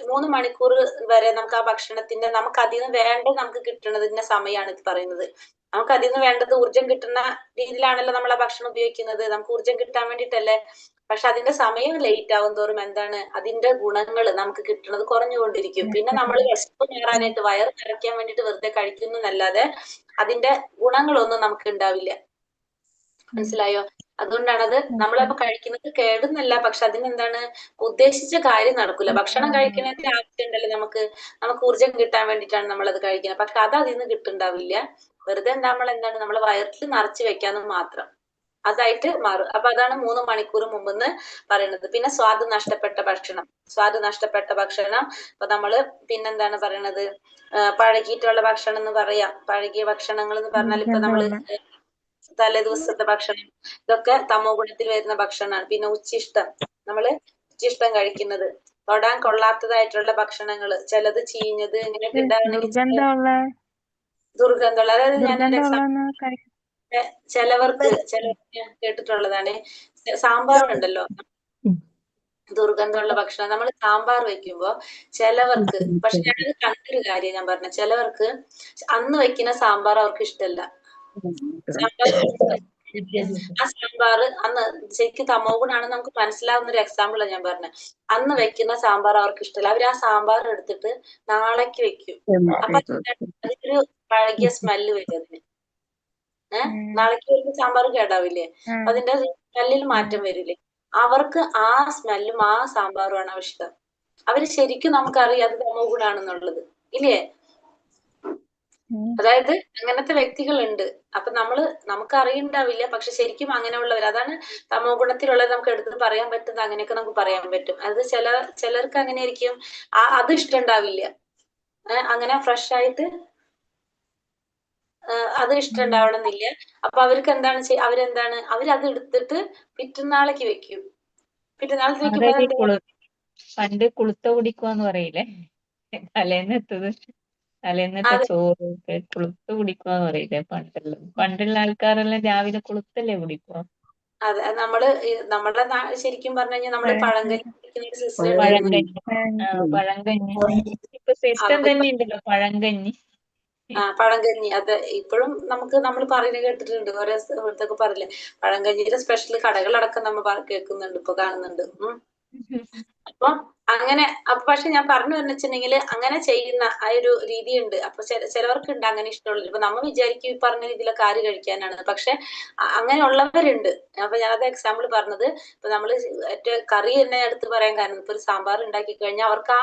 3 മണിക്കൂർ വരെ നമുക്ക് ആ ഭക്ഷണത്തിന്റെ നമുക്ക് അതിൽ നിന്ന് വേണ്ടത് നമുക്ക് കിട്ടുന്നതിന്റെ സമയമാണ് ഇത് പറയുന്നത്. നമുക്ക് അതിൽ നിന്ന് വേണ്ടത് ഊർജം കിട്ടുന്ന രീതിയിലാണല്ലോ നമ്മൾ ആ ഭക്ഷണം ഉപയോഗിക്കുന്നത്. നമുക്ക് ഊർജം കിട്ടാൻ വേണ്ടിയിട്ടല്ലേ? പക്ഷെ അതിന്റെ സമയം ലേറ്റ് ആവും തോറും എന്താണ് അതിന്റെ ഗുണങ്ങൾ നമുക്ക് കിട്ടുന്നത് കുറഞ്ഞുകൊണ്ടിരിക്കും. പിന്നെ നമ്മൾ വിശപ്പ് നേറാനായിട്ട് വയറ് നിറയ്ക്കാൻ വേണ്ടിയിട്ട് വെറുതെ കഴിക്കുന്നല്ലാതെ അതിന്റെ ഗുണങ്ങളൊന്നും നമുക്ക് ഉണ്ടാവില്ല. മനസ്സിലായോ? അതുകൊണ്ടാണത് നമ്മളപ്പോ കഴിക്കുന്നത് കേടുന്നല്ല, പക്ഷെ അതിനെന്താണ് ഉദ്ദേശിച്ച കാര്യം നടക്കൂല. ഭക്ഷണം കഴിക്കുന്നതിന്റെ ആവശ്യമുണ്ടല്ലോ, നമുക്ക് ഊർജം കിട്ടാൻ വേണ്ടിയിട്ടാണ് നമ്മളത് കഴിക്കുന്നത്. പക്ഷെ അത് അതിൽ നിന്ന് കിട്ടുന്നുണ്ടാവില്ല. വെറുതെ നമ്മൾ എന്താണ് നമ്മളെ വയറ്റിൽ നിറച്ചു വെക്കാന്ന് മാത്രം, അതായിട്ട് മാറും. അപ്പൊ അതാണ് 3 മണിക്കൂർ മുമ്പെന്ന് പറയുന്നത്. പിന്നെ സ്വാദ് നഷ്ടപ്പെട്ട ഭക്ഷണം ഇപ്പൊ നമ്മള് പിന്നെന്താണ് പറയണത്? പഴകിയിട്ടുള്ള ഭക്ഷണം എന്ന് പറയാം. പഴകിയ ഭക്ഷണങ്ങൾ എന്ന് പറഞ്ഞാൽ ഇപ്പൊ നമ്മള് തലേ ദിവസത്തെ ഭക്ഷണം, ഇതൊക്കെ തമോ ഗുണത്തിൽ വരുന്ന ഭക്ഷണമാണ്. പിന്നെ ഉച്ഛിഷ്ടം കഴിക്കുന്നത്, തൊടാൻ കൊള്ളാത്തതായിട്ടുള്ള ഭക്ഷണങ്ങള്, ചിലത് ചീഞ്ഞത് ഇങ്ങനെയൊക്കെ ഉണ്ടാവണമെങ്കിൽ ദുർഗന്ധമുള്ള, അതായത് ചിലവർക്ക് കേട്ടിട്ടുള്ളതാണ്. സാമ്പാറുണ്ടല്ലോ, ദുർഗന്ധമുള്ള ഭക്ഷണം നമ്മൾ സാമ്പാർ വെക്കുമ്പോ ചിലവർക്ക്, പക്ഷെ ഞാനത് കണ്ടൊരു കാര്യം ഞാൻ പറഞ്ഞ, ചിലവർക്ക് അന്ന് വെക്കുന്ന സാമ്പാർ അവർക്ക് ഇഷ്ടമല്ല. സാമ്പാർ ആ സാമ്പാർ അന്ന് ശരിക്കും തമോ ഗുണാണെന്ന് നമുക്ക് മനസ്സിലാവുന്ന ഒരു എക്സാമ്പിളാണ് ഞാൻ പറഞ്ഞത്. അന്ന് വെക്കുന്ന സാമ്പാർ അവർക്ക് ഇഷ്ടമല്ല. അവർ ആ സാമ്പാർ എടുത്തിട്ട് നാളേക്ക് വെക്കും. അപ്പൊ അതിനൊരു പഴകിയ സ്മെല്ല് വരും അതിന്. നാളേക്ക് വരുമ്പോ സാമ്പാർ കേടാവില്ലേ? അതിന്റെ സ്മെല്ലിൽ മാറ്റം വരില്ലേ? അവർക്ക് ആ സ്മെല്ലും ആ സാമ്പാറുമാണ് ഇഷ്ടം. അവര് ശരിക്കും നമുക്കറിയാം അത് തമോ ഗുണാണെന്നുള്ളത് ഇല്ലേ? അതായത് അങ്ങനത്തെ വ്യക്തികളുണ്ട്. അപ്പൊ നമുക്ക് അറിയണ്ടാവില്ല, പക്ഷെ ശരിക്കും അങ്ങനെയുള്ളവർ, അതാണ് തമോ ഗുണത്തിലുള്ളത്. നമുക്ക് എടുത്ത് പറയാൻ പറ്റുന്നത് അങ്ങനെയൊക്കെ നമുക്ക് പറയാൻ പറ്റും. അത് ചിലർക്ക് അങ്ങനെ ആയിരിക്കും, അത് ഇഷ്ടമുണ്ടാവില്ല. അങ്ങനെ ഫ്രഷ് ആയിട്ട് അത് ഇഷ്ടമുണ്ടാവണമെന്നില്ല. അപ്പൊ അവർക്ക് എന്താണ് അവരത് എടുത്തിട്ട് പിറ്റന്നാളേക്ക് വെക്കും. പിറ്റന്നാളേക്ക് വെക്കുമ്പോ പണ്ട് കുളുത്ത കുടിക്കുവാന്ന് പറയില്ലേ, തലേന്നത്തെ ചോറ് കുളുത്ത് കുടിക്കുവാന്ന് പറയില്ലേ പണ്ടുള്ള ആൾക്കാരെല്ലാം രാവിലെ കുളുത്തല്ലേ കുടിക്കുക. അതെ, നമ്മുടെ ശരിക്കും പറഞ്ഞു കഴിഞ്ഞാൽ നമ്മള് പഴങ്കഞ്ഞി കുടിക്കുന്ന ഒരു സിസ്റ്റം ഉണ്ടായിരുന്നു. പഴങ്കഞ്ഞി ഇപ്പൊ സിസ്റ്റം തന്നെ ഉണ്ടല്ലോ, പഴങ്കഞ്ഞി. പഴങ്കഞ്ഞി. അതെ, ഇപ്പോഴും നമ്മൾ പറയുന്നത് കേട്ടിട്ടുണ്ട്. ഓരോ ഇതൊക്കെ പറയില്ലേ, പഴങ്കഞ്ഞിയുടെ സ്പെഷ്യൽ കടകളടക്കം നമ്മൾ കേൾക്കുന്നുണ്ട്, ഇപ്പൊ കാണുന്നുണ്ട്. അപ്പൊ അങ്ങനെ പക്ഷെ ഞാൻ പറഞ്ഞു വെച്ചിട്ടുണ്ടെങ്കിൽ അങ്ങനെ ചെയ്യുന്ന ആ ഒരു രീതിയുണ്ട്. അപ്പൊ ചിലവർക്കുണ്ട് അങ്ങനെ ഇഷ്ടമുള്ളത്. ഇപ്പൊ നമ്മൾ വിചാരിക്കും ഈ പറഞ്ഞ രീതിയിലൊക്കെ ആര് കഴിക്കാനാണ്, പക്ഷെ അങ്ങനെയുള്ളവരുണ്ട്. അപ്പൊ ഞാനത് എക്സാമ്പിൾ പറഞ്ഞത്. ഇപ്പൊ നമ്മള് കറി തന്നെ എടുത്ത് പറയാൻ കാരണം, ഇപ്പൊ ഒരു സാമ്പാർ ഉണ്ടാക്കി കഴിഞ്ഞാൽ അവർക്ക്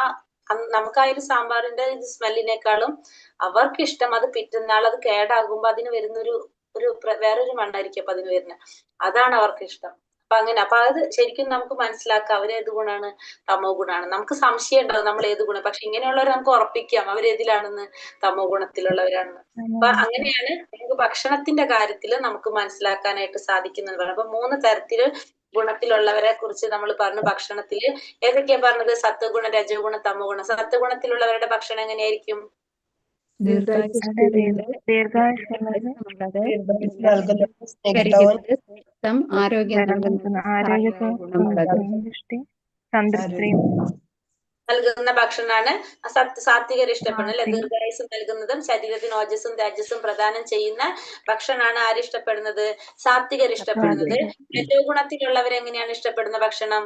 നമുക്ക് ആ ഒരു സാമ്പാറിന്റെ സ്മെല്ലിനേക്കാളും അവർക്ക് ഇഷ്ടം അത് പിറ്റന്നാൾ അത് കേടാകുമ്പോ അതിന് വരുന്നൊരു വേറൊരു മണ്ണായിരിക്കും അപ്പൊ അതിന് വരുന്നത്. അതാണ് അവർക്ക് ഇഷ്ടം. അപ്പൊ അത് ശരിക്കും നമുക്ക് മനസ്സിലാക്കാം അവര് ഏത് ഗുണാണ്, തമോ ഗുണാണ്. നമുക്ക് സംശയം ഉണ്ടാവും നമ്മൾ ഏത് ഗുണം, പക്ഷെ ഇങ്ങനെയുള്ളവരെ നമുക്ക് ഉറപ്പിക്കാം അവരേതിലാണെന്ന്, തമോ ഗുണത്തിലുള്ളവരാണെന്ന്. അപ്പൊ അങ്ങനെയാണ് നമുക്ക് ഭക്ഷണത്തിന്റെ കാര്യത്തിൽ നമുക്ക് മനസ്സിലാക്കാനായിട്ട് സാധിക്കുന്നത്. അപ്പൊ 3 തരത്തില് ഗുണത്തിലുള്ളവരെ കുറിച്ച് നമ്മൾ പറഞ്ഞു. ഭക്ഷണത്തില് ഏതൊക്കെയാ പറഞ്ഞത്? സത്വഗുണം, രജോഗുണം, തമോ ഗുണം. സത്വഗുണത്തിലുള്ളവരുടെ ഭക്ഷണം എങ്ങനെയായിരിക്കും? നൽകുന്ന ഭക്ഷണമാണ് സാത്വികർ ഇഷ്ടപ്പെടുന്നത് അല്ലെ? ദീർഘായുസ് നൽകുന്നതും ശരീരത്തിന് ഓജസ്സും തേജസ്സും പ്രദാനം ചെയ്യുന്ന ഭക്ഷണമാണ് ആര് ഇഷ്ടപ്പെടുന്നത്? സാത്വികർ ഇഷ്ടപ്പെടുന്നത്. രജോ ഗുണത്തിലുള്ളവർ എങ്ങനെയാണ് ഇഷ്ടപ്പെടുന്ന ഭക്ഷണം?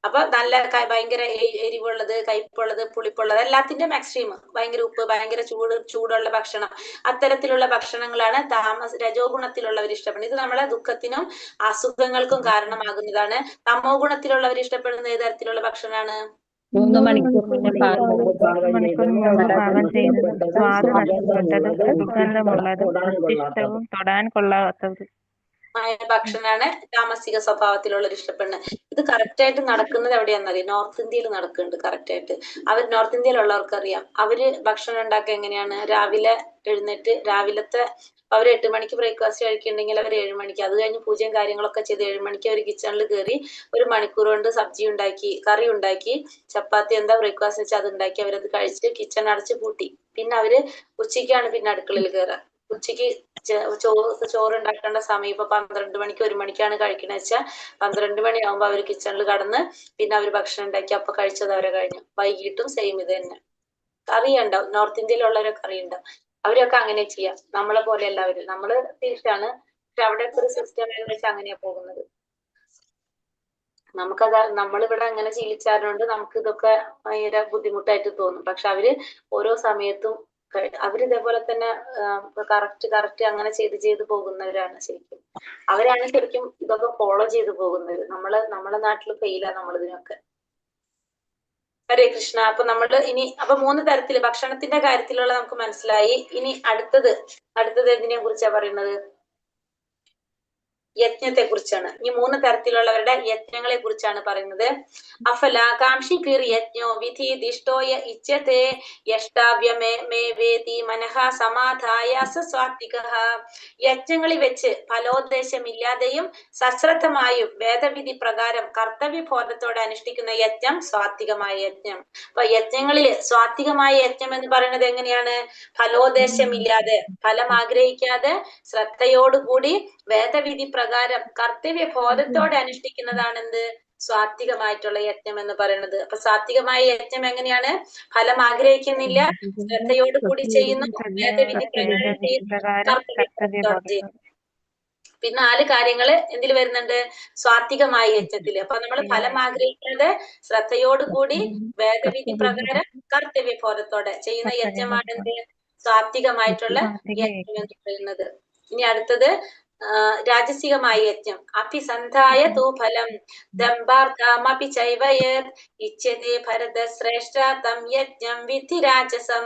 അപ്പൊ നല്ല ഭയങ്കര എരിവുള്ളത്, കയ്പുള്ളത്, പുളിപ്പുള്ളത്, എല്ലാത്തിന്റെ എക്സ്ട്രീം, ഭയങ്കര ഉപ്പ്, ഭയങ്കര ചൂടുള്ള ഭക്ഷണം, അത്തരത്തിലുള്ള ഭക്ഷണങ്ങളാണ് രജോ ഗുണത്തിലുള്ളവർ ഇഷ്ടപ്പെടുന്നത്. ഇത് നമ്മളെ ദുഃഖത്തിനും അസുഖങ്ങൾക്കും കാരണമാകുന്നതാണ്. തമോ ഗുണത്തിലുള്ളവർ ഇഷ്ടപ്പെടുന്ന ഏത് തരത്തിലുള്ള ഭക്ഷണമാണ്? 3 മണിക്കൂർ മുമ്പ് പാകം ചെയ്തതും സ്വാദ് നഷ്ടപ്പെട്ടതും സുഗന്ധമുള്ളതും ഉച്ഛിഷ്ടവും തൊടാൻ കൊള്ളാത്തതും ഭക്ഷണമാണ് താമസിക സ്വഭാവത്തിലുള്ളവർ ഇഷ്ടപ്പെടുന്നത്. ഇത് കറക്റ്റ് ആയിട്ട് നടക്കുന്നത് എവിടെയാണെന്നറിയാം? നോർത്ത് ഇന്ത്യയിൽ നടക്കുന്നുണ്ട് കറക്റ്റ് ആയിട്ട്. നോർത്ത് ഇന്ത്യയിലുള്ളവർക്ക് അറിയാം. അവര് ഭക്ഷണം ഉണ്ടാക്കുക എങ്ങനെയാണ്? രാവിലെ എഴുന്നേറ്റ് രാവിലത്തെ അവർ 8 മണിക്ക് ബ്രേക്ക്ഫാസ്റ്റ് കഴിക്കുന്നുണ്ടെങ്കിൽ അവർ 7 മണിക്ക്, അത് കഴിഞ്ഞ് പൂജയും കാര്യങ്ങളൊക്കെ ചെയ്ത് 7 മണിക്ക് അവർ കിച്ചണിൽ കയറി 1 മണിക്കൂർ കൊണ്ട് സബ്ജി ഉണ്ടാക്കി, കറി ഉണ്ടാക്കി, ചപ്പാത്തി എന്താ ബ്രേക്ക്ഫാസ്റ്റ് വെച്ചാൽ അത് ഉണ്ടാക്കി അവരത് കഴിച്ച് കിച്ചൺ അടച്ച് പൂട്ടി. പിന്നെ അവര് ഉച്ചയ്ക്കാണ് പിന്നെ അടുക്കളയിൽ കയറുക. ഉച്ചയ്ക്ക് ചോറ് ഉണ്ടാക്കേണ്ട സമയം ഇപ്പൊ 12 മണിക്ക് 1 മണിക്കാണ് കഴിക്കണ വെച്ചാൽ 12 മണിയാകുമ്പോ അവര് കിച്ചണിൽ കടന്ന് പിന്നെ അവര് ഭക്ഷണം ഉണ്ടാക്കി അപ്പൊ കഴിച്ചത് അവരെ കഴിഞ്ഞു. വൈകിട്ടും സെയിം ഇത് തന്നെ. അറിയുണ്ടാവും, നോർത്ത് ഇന്ത്യയിലുള്ളവരൊക്കെ അറിയുണ്ടാവും. അവരൊക്കെ അങ്ങനെ ചെയ്യാം. നമ്മളെ പോലെയല്ല അവര്. നമ്മള് തിരിച്ചാണ്. പക്ഷെ അവിടെയൊക്കെ ഒരു സിസ്റ്റം വെച്ചാൽ അങ്ങനെയാ പോകുന്നത്. നമ്മളിവിടെ അങ്ങനെ ശീലിച്ചാറുണ്ട്. നമുക്ക് ഇതൊക്കെ ഭയങ്കര ബുദ്ധിമുട്ടായിട്ട് തോന്നും. പക്ഷെ അവര് ഓരോ സമയത്തും അവരിതേപോലെ തന്നെ കറക്റ്റ് അങ്ങനെ ചെയ്ത് പോകുന്നവരാണ് ശരിക്കും. അവരാണ് ശരിക്കും ഇതൊക്കെ ഫോളോ ചെയ്ത് പോകുന്നത്. നമ്മളെ നാട്ടിൽ ഫെയിലാ നമ്മളിതിനൊക്കെ. ഹരേ കൃഷ്ണ. അപ്പൊ അപ്പൊ 3 തരത്തില് ഭക്ഷണത്തിന്റെ കാര്യത്തിലുള്ള നമുക്ക് മനസ്സിലായി. ഇനി അടുത്തത് എന്തിനെ കുറിച്ചാ പറയുന്നത്? യജ്ഞത്തെ കുറിച്ചാണ്. ഈ 3 തരത്തിലുള്ളവരുടെ യജ്ഞങ്ങളെ കുറിച്ചാണ് പറയുന്നത്. അഫലാകാംക്ഷി കിർ യജ്ഞോ വിധി ദിഷ്ടോയ ഇച്ഛത്തെ യഷ്ടാവ്യമേ വേദി മനഃ സമാധായ സ്വാത്വികഃ. യജ്ഞങ്ങളിൽ വെച്ച് ഫലോദ്ദേശമില്ലാതെയും സശ്രദ്ധമായും വേദവിധി പ്രകാരം കർത്തവ്യബോധത്തോടെ അനുഷ്ഠിക്കുന്ന യജ്ഞം സ്വാത്വികമായ യജ്ഞം. അപ്പൊ യജ്ഞങ്ങളില് സ്വാത്വികമായ യജ്ഞം എന്ന് പറയുന്നത് എങ്ങനെയാണ്? ഫലോദ്ദേശമില്ലാതെ, ഫലം ആഗ്രഹിക്കാതെ ശ്രദ്ധയോടുകൂടി വേദവിധി പ്രകാരം കർത്തവ്യ ബോധത്തോടെ അനുഷ്ഠിക്കുന്നതാണ് എന്ത്? സ്വാത്വികമായിട്ടുള്ള യജ്ഞം എന്ന് പറയുന്നത്. അപ്പൊ സാത്വികമായ യജ്ഞം എങ്ങനെയാണ്? ഫലം ആഗ്രഹിക്കുന്നില്ല, ശ്രദ്ധയോടുകൂടി ചെയ്യുന്നു, വേദവിധി പ്രകാരം ചെയ്യുന്നു, പ്രകാരം കർത്തവ്യബോധത്തോടെ ചെയ്യുന്നു. പിന്നെ 4 കാര്യങ്ങള് എന്തിൽ വരുന്നുണ്ട്? സ്വാത്വികമായ യജ്ഞത്തില്. അപ്പൊ നമ്മൾ ഫലം ആഗ്രഹിക്കാതെ ശ്രദ്ധയോടുകൂടി വേദവിധി പ്രകാരം കർത്തവ്യബോധത്തോടെ ചെയ്യുന്ന യജ്ഞമാണ് എന്ത്? സാത്വികമായിട്ടുള്ള യജ്ഞം എന്ന് പറയുന്നത്. ഇനി അടുത്തത് രാജസികമായ യജ്ഞം. അഭിസന്ധായ തൂ ഫലം ദമ്പാർഥാമപി ചൈവയത് ഇച്ഛതേ ഭരത ശ്രേഷ്ഠ തം യജ്ഞം വിധി രാജസം.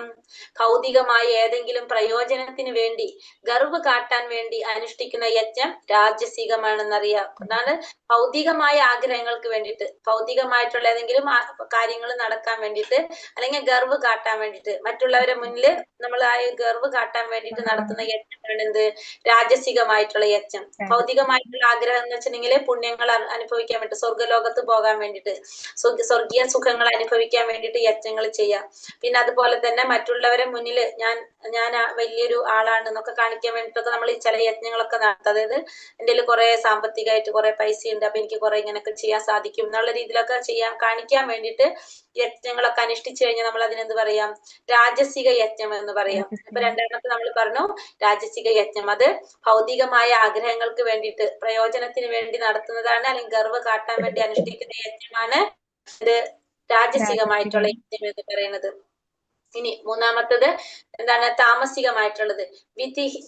ഭൗതികമായ ഏതെങ്കിലും പ്രയോജനത്തിന് വേണ്ടി, ഗർവ് കാട്ടാൻ വേണ്ടി അനുഷ്ഠിക്കുന്ന യജ്ഞം രാജസികമാണെന്നറിയാം. അതാണ് ഭൗതികമായ ആഗ്രഹങ്ങൾക്ക് വേണ്ടിയിട്ട്, ഭൗതികമായിട്ടുള്ള ഏതെങ്കിലും കാര്യങ്ങൾ നടക്കാൻ വേണ്ടിയിട്ട്, അല്ലെങ്കിൽ ഗർവ് കാട്ടാൻ വേണ്ടിയിട്ട്, മറ്റുള്ളവരെ മുന്നിൽ നമ്മൾ ആ ഗർവ് കാട്ടാൻ വേണ്ടിയിട്ട് നടത്തുന്ന യജ്ഞമാണ് എന്ത്? രാജസികമായിട്ടുള്ള യജ്ഞം. ഭൗതികമായിട്ടുള്ള ആഗ്രഹം എന്ന് വെച്ചിട്ടുണ്ടെങ്കിൽ പുണ്യങ്ങൾ അനുഭവിക്കാൻ വേണ്ടി, സ്വർഗ്ഗലോകത്ത് പോകാൻ വേണ്ടിയിട്ട്, സ്വർഗീയ സുഖങ്ങൾ അനുഭവിക്കാൻ വേണ്ടിയിട്ട് യജ്ഞങ്ങൾ ചെയ്യാം. പിന്നെ അതുപോലെ തന്നെ മറ്റുള്ളവരെ മുന്നിൽ ഞാൻ വലിയൊരു ആളാണ് എന്നൊക്കെ കാണിക്കാൻ വേണ്ടിയിട്ടൊക്കെ നമ്മൾ ഈ ചില യജ്ഞങ്ങളൊക്കെ നടത്തും. അതായത് എൻ്റെ കയ്യിൽ കുറെ സാമ്പത്തികമായിട്ട് കുറെ പൈസ ഉണ്ട്, അപ്പൊ എനിക്ക് കുറെ ഇങ്ങനെയൊക്കെ ചെയ്യാൻ സാധിക്കും എന്നുള്ള രീതിയിലൊക്കെ കാണിക്കാൻ വേണ്ടിയിട്ട് യജ്ഞങ്ങളൊക്കെ അനുഷ്ഠിച്ചു കഴിഞ്ഞാൽ നമ്മൾ അതിനെന്ത് പറയാം? രാജസിക യജ്ഞം എന്ന് പറയാം. ഇപ്പൊ രണ്ടാമത്തെ നമ്മൾ പറഞ്ഞു രാജസിക യജ്ഞം. അത് ഭൗതികമായ ആഗ്രഹങ്ങൾക്ക് വേണ്ടിയിട്ട്, പ്രയോജനത്തിന് വേണ്ടി നടത്തുന്നതാണ്, അല്ലെങ്കിൽ ഗർവ് കാട്ടാൻ വേണ്ടി അനുഷ്ഠിക്കുന്ന യജ്ഞമാണ് ഇത് രാജസികമായിട്ടുള്ള യജ്ഞം എന്ന് പറയുന്നത്. ഇനി മൂന്നാമത്തത് എന്താണ്? താമസികമായിട്ടുള്ളത്.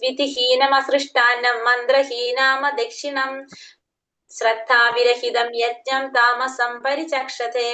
വിധിഹീനമസൃഷ്ടാന്നം മന്ത്രഹീനാമ ദക്ഷിണം ശ്രദ്ധാവിരഹിതം യജ്ഞം താമസം പരിചക്ഷതേ.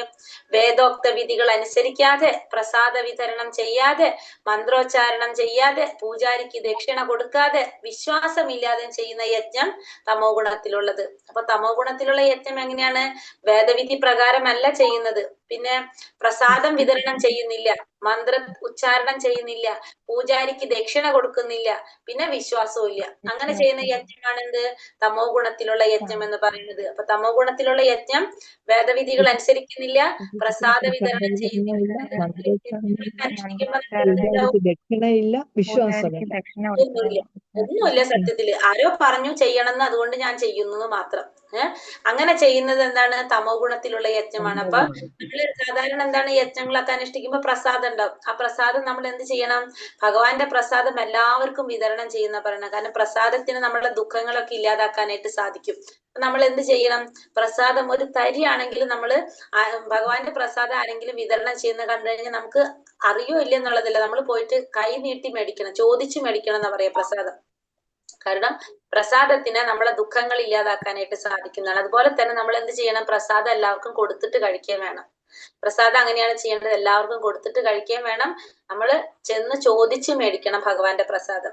വേദോക്ത വിധികൾ അനുസരിക്കാതെ, പ്രസാദ വിതരണം ചെയ്യാതെ, മന്ത്രോച്ചാരണം ചെയ്യാതെ, പൂജാരിക്ക് ദക്ഷിണ കൊടുക്കാതെ, വിശ്വാസമില്ലാതെ ചെയ്യുന്ന യജ്ഞം തമോ ഗുണത്തിലുള്ളത്. അപ്പൊ തമോ ഗുണത്തിലുള്ള യജ്ഞം എങ്ങനെയാണ്? വേദവിധി പ്രകാരമല്ല ചെയ്യുന്നത്, പിന്നെ പ്രസാദം വിതരണം ചെയ്യുന്നില്ല, മന്ത്ര ഉച്ചാരണം ചെയ്യുന്നില്ല, പൂജാരിക്ക് ദക്ഷിണ കൊടുക്കുന്നില്ല, പിന്നെ വിശ്വാസവും ഇല്ല. അങ്ങനെ ചെയ്യുന്ന യജ്ഞമാണ് എന്ത്? തമോ ഗുണത്തിലുള്ള യജ്ഞം എന്ന് പറയുന്നത്. അപ്പൊ തമോ ഗുണത്തിലുള്ള യജ്ഞം വേദവിധികൾ അനുസരിക്കുന്നില്ല, പ്രസാദ വിതരണം ചെയ്യുന്നില്ല, ദക്ഷിണയില്ല, വിശ്വാസമില്ല, ഒന്നുമില്ല. സത്യത്തില് ആരോ പറഞ്ഞു ചെയ്യണമെന്ന്, അതുകൊണ്ട് ഞാൻ ചെയ്യുന്നത് മാത്രം. അങ്ങനെ ചെയ്യുന്നത് എന്താണ്? തമോ ഗുണത്തിലുള്ള യജ്ഞമാണ്. അപ്പൊ നമ്മള് സാധാരണ എന്താണ് യജ്ഞങ്ങളൊക്കെ അനുഷ്ഠിക്കുമ്പോ പ്രസാദം ഉണ്ടാവും. ആ പ്രസാദം നമ്മൾ എന്ത് ചെയ്യണം? ഭഗവാന്റെ പ്രസാദം എല്ലാവർക്കും വിതരണം ചെയ്യുന്ന പറയണം. കാരണം പ്രസാദത്തിന് നമ്മുടെ ദുഃഖങ്ങളൊക്കെ ഇല്ലാതാക്കാനായിട്ട് സാധിക്കും. നമ്മൾ എന്ത് ചെയ്യണം? പ്രസാദം ഒരു തരിയാണെങ്കിലും നമ്മള് ഭഗവാന്റെ പ്രസാദം ആരെങ്കിലും വിതരണം ചെയ്യുന്ന കണ്ടു കഴിഞ്ഞാൽ നമുക്ക് അറിയോ ഇല്ല എന്നുള്ളതില്ല, നമ്മൾ പോയിട്ട് കൈ നീട്ടി മേടിക്കണം, ചോദിച്ചു മേടിക്കണം എന്നാ പറയാ പ്രസാദം. കാരണം പ്രസാദത്തിന് നമ്മളെ ദുഃഖങ്ങൾ ഇല്ലാതാക്കാനായിട്ട് സാധിക്കുന്നതാണ്. അതുപോലെ തന്നെ നമ്മൾ എന്ത് ചെയ്യണം? പ്രസാദം എല്ലാവർക്കും കൊടുത്തിട്ട് കഴിക്കുകയും വേണം. പ്രസാദം അങ്ങനെയാണ് ചെയ്യേണ്ടത്, എല്ലാവർക്കും കൊടുത്തിട്ട് കഴിക്കുകയും വേണം. നമ്മൾ ചെന്ന് ചോദിച്ചു മേടിക്കണം ഭഗവാന്റെ പ്രസാദം.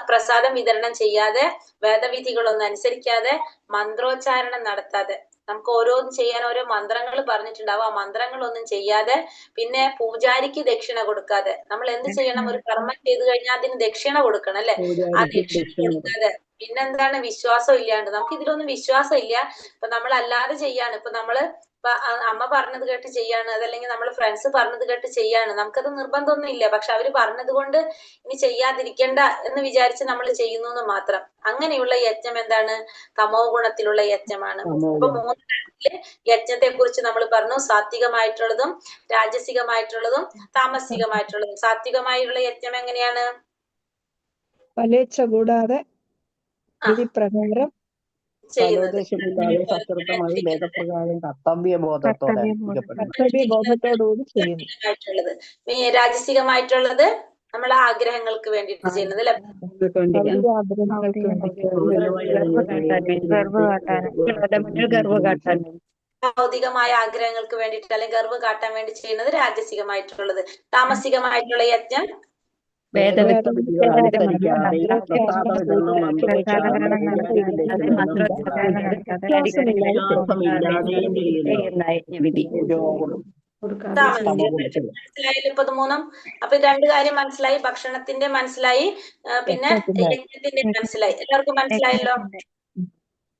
പ്രസാദം വിതരണം ചെയ്യാതെ, വേദവിധികളൊന്നും അനുസരിക്കാതെ, മന്ത്രോച്ചാരണം നടത്താതെ, നമുക്ക് ഓരോന്നും ചെയ്യാൻ ഓരോ മന്ത്രങ്ങൾ പറഞ്ഞിട്ടുണ്ടാവും, ആ മന്ത്രങ്ങളൊന്നും ചെയ്യാതെ, പിന്നെ പൂജാരിക്ക് ദക്ഷിണ കൊടുക്കാതെ. നമ്മൾ എന്ത് ചെയ്യണം? ഒരു കർമ്മം ചെയ്തു കഴിഞ്ഞാൽ അതിന് ദക്ഷിണ കൊടുക്കണം അല്ലെ? ആ ദക്ഷിണ കൊടുക്കാതെ, പിന്നെന്താണ്? വിശ്വാസം ഇല്ലാണ്ട്. നമുക്ക് ഇതിലൊന്നും വിശ്വാസം ഇല്ല. ഇപ്പൊ നമ്മൾ അല്ലാതെ ചെയ്യാണ്, ഇപ്പൊ നമ്മള് അമ്മ പറഞ്ഞത് കേട്ട് ചെയ്യാണ്, അതല്ലെങ്കിൽ നമ്മള് ഫ്രണ്ട്സ് പറഞ്ഞത് കേട്ട് ചെയ്യാണ്, നമുക്കത് നിർബന്ധമൊന്നും ഇല്ല. പക്ഷെ അവര് പറഞ്ഞത് കൊണ്ട് ഇനി ചെയ്യാതിരിക്കണ്ട എന്ന് വിചാരിച്ച് നമ്മൾ ചെയ്യുന്നു എന്ന് മാത്രം. അങ്ങനെയുള്ള യജ്ഞം എന്താണ്? തമോ ഗുണത്തിലുള്ള യജ്ഞമാണ്. അപ്പൊ 3 തരത്തില് യജ്ഞത്തെ കുറിച്ച് നമ്മൾ പറഞ്ഞു. സാത്വികമായിട്ടുള്ളതും രാജസികമായിട്ടുള്ളതും താമസികമായിട്ടുള്ളതും. സാത്വികമായുള്ള യജ്ഞം എങ്ങനെയാണ്? ഫലേച്ഛ കൂടാതെ വിധിപ്രകാരം കർത്തവ്യബോധത്തോടുകൂടി ചെയ്യുന്നു. രാജസികമായിട്ടുള്ളത് നമ്മളെ ആഗ്രഹങ്ങൾക്ക് വേണ്ടിയിട്ട് ചെയ്യുന്നത് അല്ലെ? ഭൗതികമായ ആഗ്രഹങ്ങൾക്ക് വേണ്ടിയിട്ട് അല്ലെങ്കിൽ ഗർവ് കാട്ടാൻ വേണ്ടി ചെയ്യുന്നത് രാജസികമായിട്ടുള്ളത്. താമസികമായിട്ടുള്ള യജ്ഞം വേദവിദ്യകൾ അനുസരിക്കാതെയും പ്രസാദവിതരണം പ്രസാദകരണം മന്ത്രോച്ചാരണം നടത്താതെ പൂജാരികളിൽ മന്ത്രോച്ചാരണം നടത്താതെ വ്യത്യാസമില്ലാതെയും ചെയ്യുന്നു മനസ്സിലായില്ല ഇപ്പൊ ഇത് മൂന്നും. അപ്പൊ രണ്ട് കാര്യം മനസ്സിലായി, ഭക്ഷണത്തിന്റെ മനസ്സിലായി, പിന്നെ യജ്ഞത്തിന്റെ മനസ്സിലായി. എല്ലാവർക്കും മനസ്സിലായല്ലോ.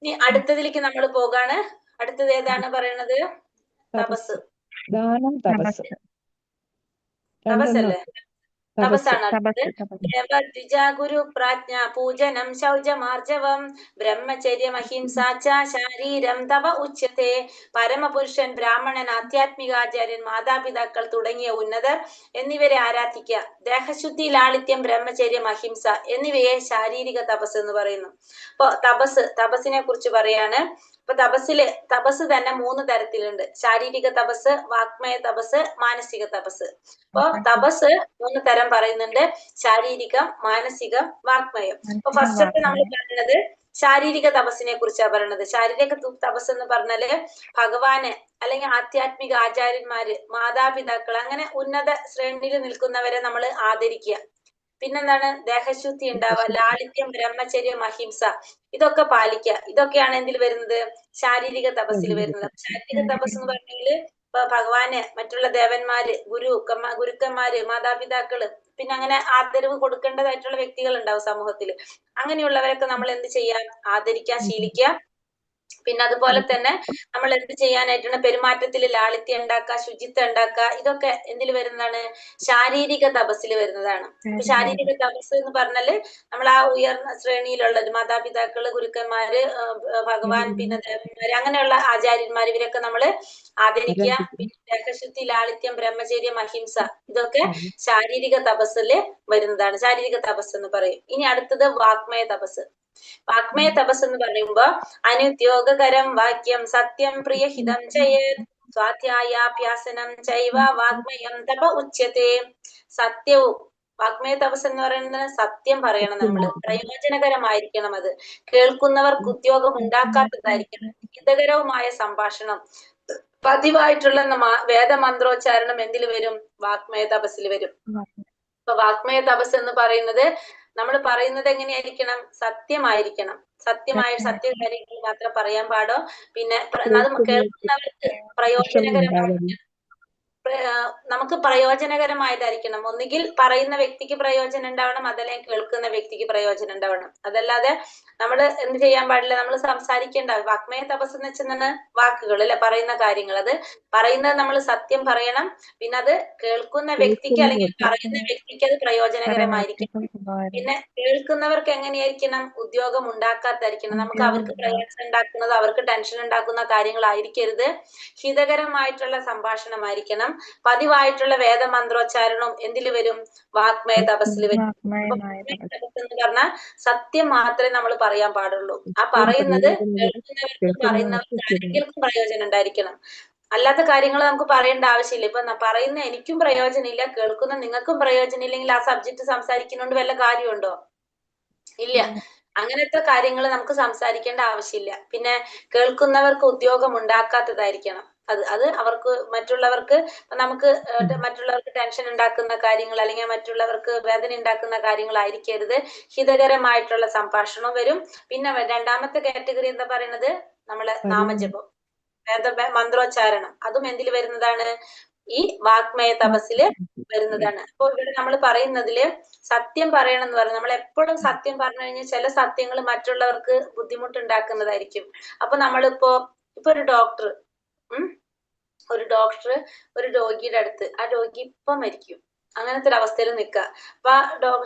ഇനി അടുത്തതിലേക്ക് നമ്മൾ പോകാണ്. അടുത്തത് ഏതാണ് പറയണത്? തപസ്. ദാനം, തപസ്. തപസ്സല്ലേ? തപസ്സാണ് തപസ് ദ്വിജാഗുരു പ്രാജ്ഞ പൂജനം ശൗചമാർജവം ബ്രഹ്മചര്യം അഹിംസാച്ച ശാരീരം തപ ഉച്യത്തെ. പരമപുരുഷൻ, ബ്രാഹ്മണൻ, ആധ്യാത്മികാചാര്യൻ, മാതാപിതാക്കൾ തുടങ്ങിയ ഉന്നതർ എന്നിവരെ ആരാധിക്കുക. ദേഹശുദ്ധി, ലാളിത്യം, ബ്രഹ്മചര്യം, അഹിംസ എന്നിവയെ ശാരീരിക തപസ് എന്ന് പറയുന്നു. അപ്പൊ തപസ്സിനെ കുറിച്ച് പറയാണ്. അപ്പൊ തപസ് തന്നെ 3 തരത്തിലുണ്ട്. ശാരീരിക തപസ്, വാഗ്മയ തപസ്, മാനസിക തപസ്. അപ്പൊ തപസ് 3 തരം പറയുന്നുണ്ട്: ശാരീരികം, മാനസികം, വാഗ്മയം. അപ്പൊ ഫസ്റ്റത്തെ നമ്മൾ പറയുന്നത് ശാരീരിക തപസ്സിനെ കുറിച്ചാണ് പറയുന്നത്. ശാരീരിക തപസ് എന്ന് പറഞ്ഞാല് ഭഗവാന് അല്ലെങ്കിൽ ആധ്യാത്മിക ആചാര്യന്മാര്, മാതാപിതാക്കൾ, അങ്ങനെ ഉന്നത ശ്രേണിയിൽ നിൽക്കുന്നവരെ നമ്മൾ ആദരിക്കുക. പിന്നെന്താണ്? ദേഹശുദ്ധി ഉണ്ടാവുക, ലാളിത്യം, ബ്രഹ്മചര്യം, അഹിംസ, ഇതൊക്കെ പാലിക്കുക. ഇതൊക്കെയാണ് എന്തിൽ വരുന്നത്? ശാരീരിക തപസ്സിൽ വരുന്നത്. ശാരീരിക തപസ് എന്ന് പറഞ്ഞെങ്കിൽ ഇപ്പൊ ഭഗവാന്, മറ്റുള്ള ദേവന്മാര്, ഗുരുക്കന്മാര്, മാതാപിതാക്കള്, പിന്നെ അങ്ങനെ ആദരവ് കൊടുക്കേണ്ടതായിട്ടുള്ള വ്യക്തികൾ ഉണ്ടാവും സമൂഹത്തിൽ. അങ്ങനെയുള്ളവരൊക്കെ നമ്മൾ എന്ത് ചെയ്യാൻ? ആദരിക്കാൻ ശീലിക്കുക. പിന്നെ അതുപോലെ തന്നെ നമ്മൾ എന്ത് ചെയ്യാനായിട്ടാണ്? പെരുമാറ്റത്തിൽ ലാളിത്യം ഉണ്ടാക്കുക, ശുചിത്വം ഉണ്ടാക്കുക. ഇതൊക്കെ എന്തിൽ വരുന്നതാണ്? ശാരീരിക തപസ്സിൽ വരുന്നതാണ്. ഇപ്പൊ ശാരീരിക തപസ് എന്ന് പറഞ്ഞാല് നമ്മൾ ആ ഉയർന്ന ശ്രേണിയിലുള്ളത്, മാതാപിതാക്കള്, ഗുരുക്കന്മാര്, ഭഗവാൻ, പിന്നെ ദേവന്മാര്, അങ്ങനെയുള്ള ആചാര്യന്മാര്, ഇവരൊക്കെ നമ്മള് ആദരിക്കുക. പിന്നെ ദേഹശുദ്ധി, ലാളിത്യം, ബ്രഹ്മചര്യം, അഹിംസ, ഇതൊക്കെ ശാരീരിക തപസ്സില് വരുന്നതാണ്. ശാരീരിക തപസ് എന്ന് പറയും. ഇനി അടുത്തത് വാഗ്മയ തപസ്. വാഗ്മയ തപസ് എന്ന് പറയുമ്പോ അനുദ്യോഗകരം വാക്യം സത്യം പ്രിയഹിതം ചെയ്ത് സ്വാധ്യായാഭ്യാസനം ചൈവ വാഗ്മയം തപ ഉച്യത്തെ. സത്യവും, വാഗ്മയ തപസ് എന്ന് പറയുന്നത് സത്യം പറയണം നമ്മള്, പ്രയോജനകരമായിരിക്കണം, അത് കേൾക്കുന്നവർക്ക് ഉദ്യോഗം ഉണ്ടാക്കാത്തതായിരിക്കണം, ഹിതകരവുമായ സംഭാഷണം, പതിവായിട്ടുള്ള വേദമന്ത്രോച്ചാരണം എന്തിൽ വരും? വാഗ്മയ തപസ്സിൽ വരും. ഇപ്പൊ വാഗ്മയ തപസ് എന്ന് പറയുന്നത് നമ്മൾ പറയുന്നത് എങ്ങനെയായിരിക്കണം? സത്യമായിരിക്കണം. സത്യകാര്യങ്ങൾ മാത്രം പറയാൻ പാടോ. പിന്നെ അത് കേൾക്കുന്നവർക്ക് പ്രയോജനകരമായിരിക്കണം. നമുക്ക് പ്രയോജനകരമായതായിരിക്കണം. ഒന്നുകിൽ പറയുന്ന വ്യക്തിക്ക് പ്രയോജനം ഉണ്ടാവണം, അതല്ലെങ്കിൽ കേൾക്കുന്ന വ്യക്തിക്ക് പ്രയോജനം ഉണ്ടാവണം. അതല്ലാതെ നമ്മൾ എന്ത് ചെയ്യാൻ പാടില്ല? നമ്മൾ സംസാരിക്കേണ്ട. വാഗ്മയ തപസ് എന്ന് വെച്ചാൽ വാക്കുകൾ അല്ലെ, പറയുന്ന കാര്യങ്ങൾ. അത് പറയുന്നത് നമ്മൾ സത്യം പറയണം. പിന്നെ അത് കേൾക്കുന്ന വ്യക്തിക്ക് അല്ലെങ്കിൽ പറയുന്ന വ്യക്തിക്ക് അത് പ്രയോജനകരമായിരിക്കണം. പിന്നെ കേൾക്കുന്നവർക്ക് എങ്ങനെയായിരിക്കണം? ഉദ്യോഗം ഉണ്ടാക്കാത്തായിരിക്കണം. നമുക്ക് അവർക്ക് പ്രയോജനം ഉണ്ടാക്കുന്നത്, അവർക്ക് ടെൻഷൻ ഉണ്ടാക്കുന്ന കാര്യങ്ങളായിരിക്കരുത്. ഹിതകരമായിട്ടുള്ള സംഭാഷണമായിരിക്കണം. പതിവായിട്ടുള്ള വേദമന്ത്രോച്ചാരണം എന്തില് വരും? വാഗ്മയ തപസ്സിൽ വരും. എന്ന് പറഞ്ഞാൽ സത്യം മാത്രമേ നമ്മൾ പറയാൻ പാടുള്ളൂ. ആ പറയുന്നത് കേൾക്കുന്നവർക്കും പറയുന്നവർക്കും ആരെങ്കിലും പ്രയോജനം ഉണ്ടായിരിക്കണം. അല്ലാത്ത കാര്യങ്ങൾ നമുക്ക് പറയേണ്ട ആവശ്യമില്ല. ഇപ്പൊ പറയുന്ന എനിക്കും പ്രയോജനമില്ല, കേൾക്കുന്ന നിങ്ങൾക്കും പ്രയോജനം ഇല്ലെങ്കിൽ ആ സബ്ജക്ട് സംസാരിക്കുന്നതുകൊണ്ട് വല്ല കാര്യമുണ്ടോ? ഇല്ല. അങ്ങനത്തെ കാര്യങ്ങൾ നമുക്ക് സംസാരിക്കേണ്ട ആവശ്യമില്ല. പിന്നെ കേൾക്കുന്നവർക്ക് ഉദ്യോഗം ഉണ്ടാക്കാത്തതായിരിക്കണം. അത് അവർക്ക്, മറ്റുള്ളവർക്ക്, മറ്റുള്ളവർക്ക് ടെൻഷൻ ഉണ്ടാക്കുന്ന കാര്യങ്ങൾ അല്ലെങ്കിൽ മറ്റുള്ളവർക്ക് വേദന ഉണ്ടാക്കുന്ന കാര്യങ്ങളായിരിക്കരുത്. ഹിതകരമായിട്ടുള്ള സംഭാഷണം വരും. പിന്നെ രണ്ടാമത്തെ കാറ്റഗറി എന്താ പറയുന്നത്? നമ്മളെ നാമജപം, മന്ത്രോച്ചാരണം. അതും എന്തിൽ വരുന്നതാണ്? ഈ വാഗ്മയ തപസ്സില് വരുന്നതാണ്. അപ്പൊ ഇവിടെ നമ്മൾ പറയുന്നതില് സത്യം പറയണം എന്ന് പറയുന്നത്, നമ്മൾ എപ്പോഴും സത്യം പറഞ്ഞു കഴിഞ്ഞാൽ ചില സത്യങ്ങൾ മറ്റുള്ളവർക്ക് ബുദ്ധിമുട്ടുണ്ടാക്കുന്നതായിരിക്കും. അപ്പൊ നമ്മളിപ്പോ ഒരു ഡോക്ടർ ഒരു രോഗിയുടെ അടുത്ത്, ആ രോഗി ഇപ്പൊ മരിക്കും, അങ്ങനത്തെ ഒരു അവസ്ഥയിൽ നിൽക്കുക. അപ്പൊ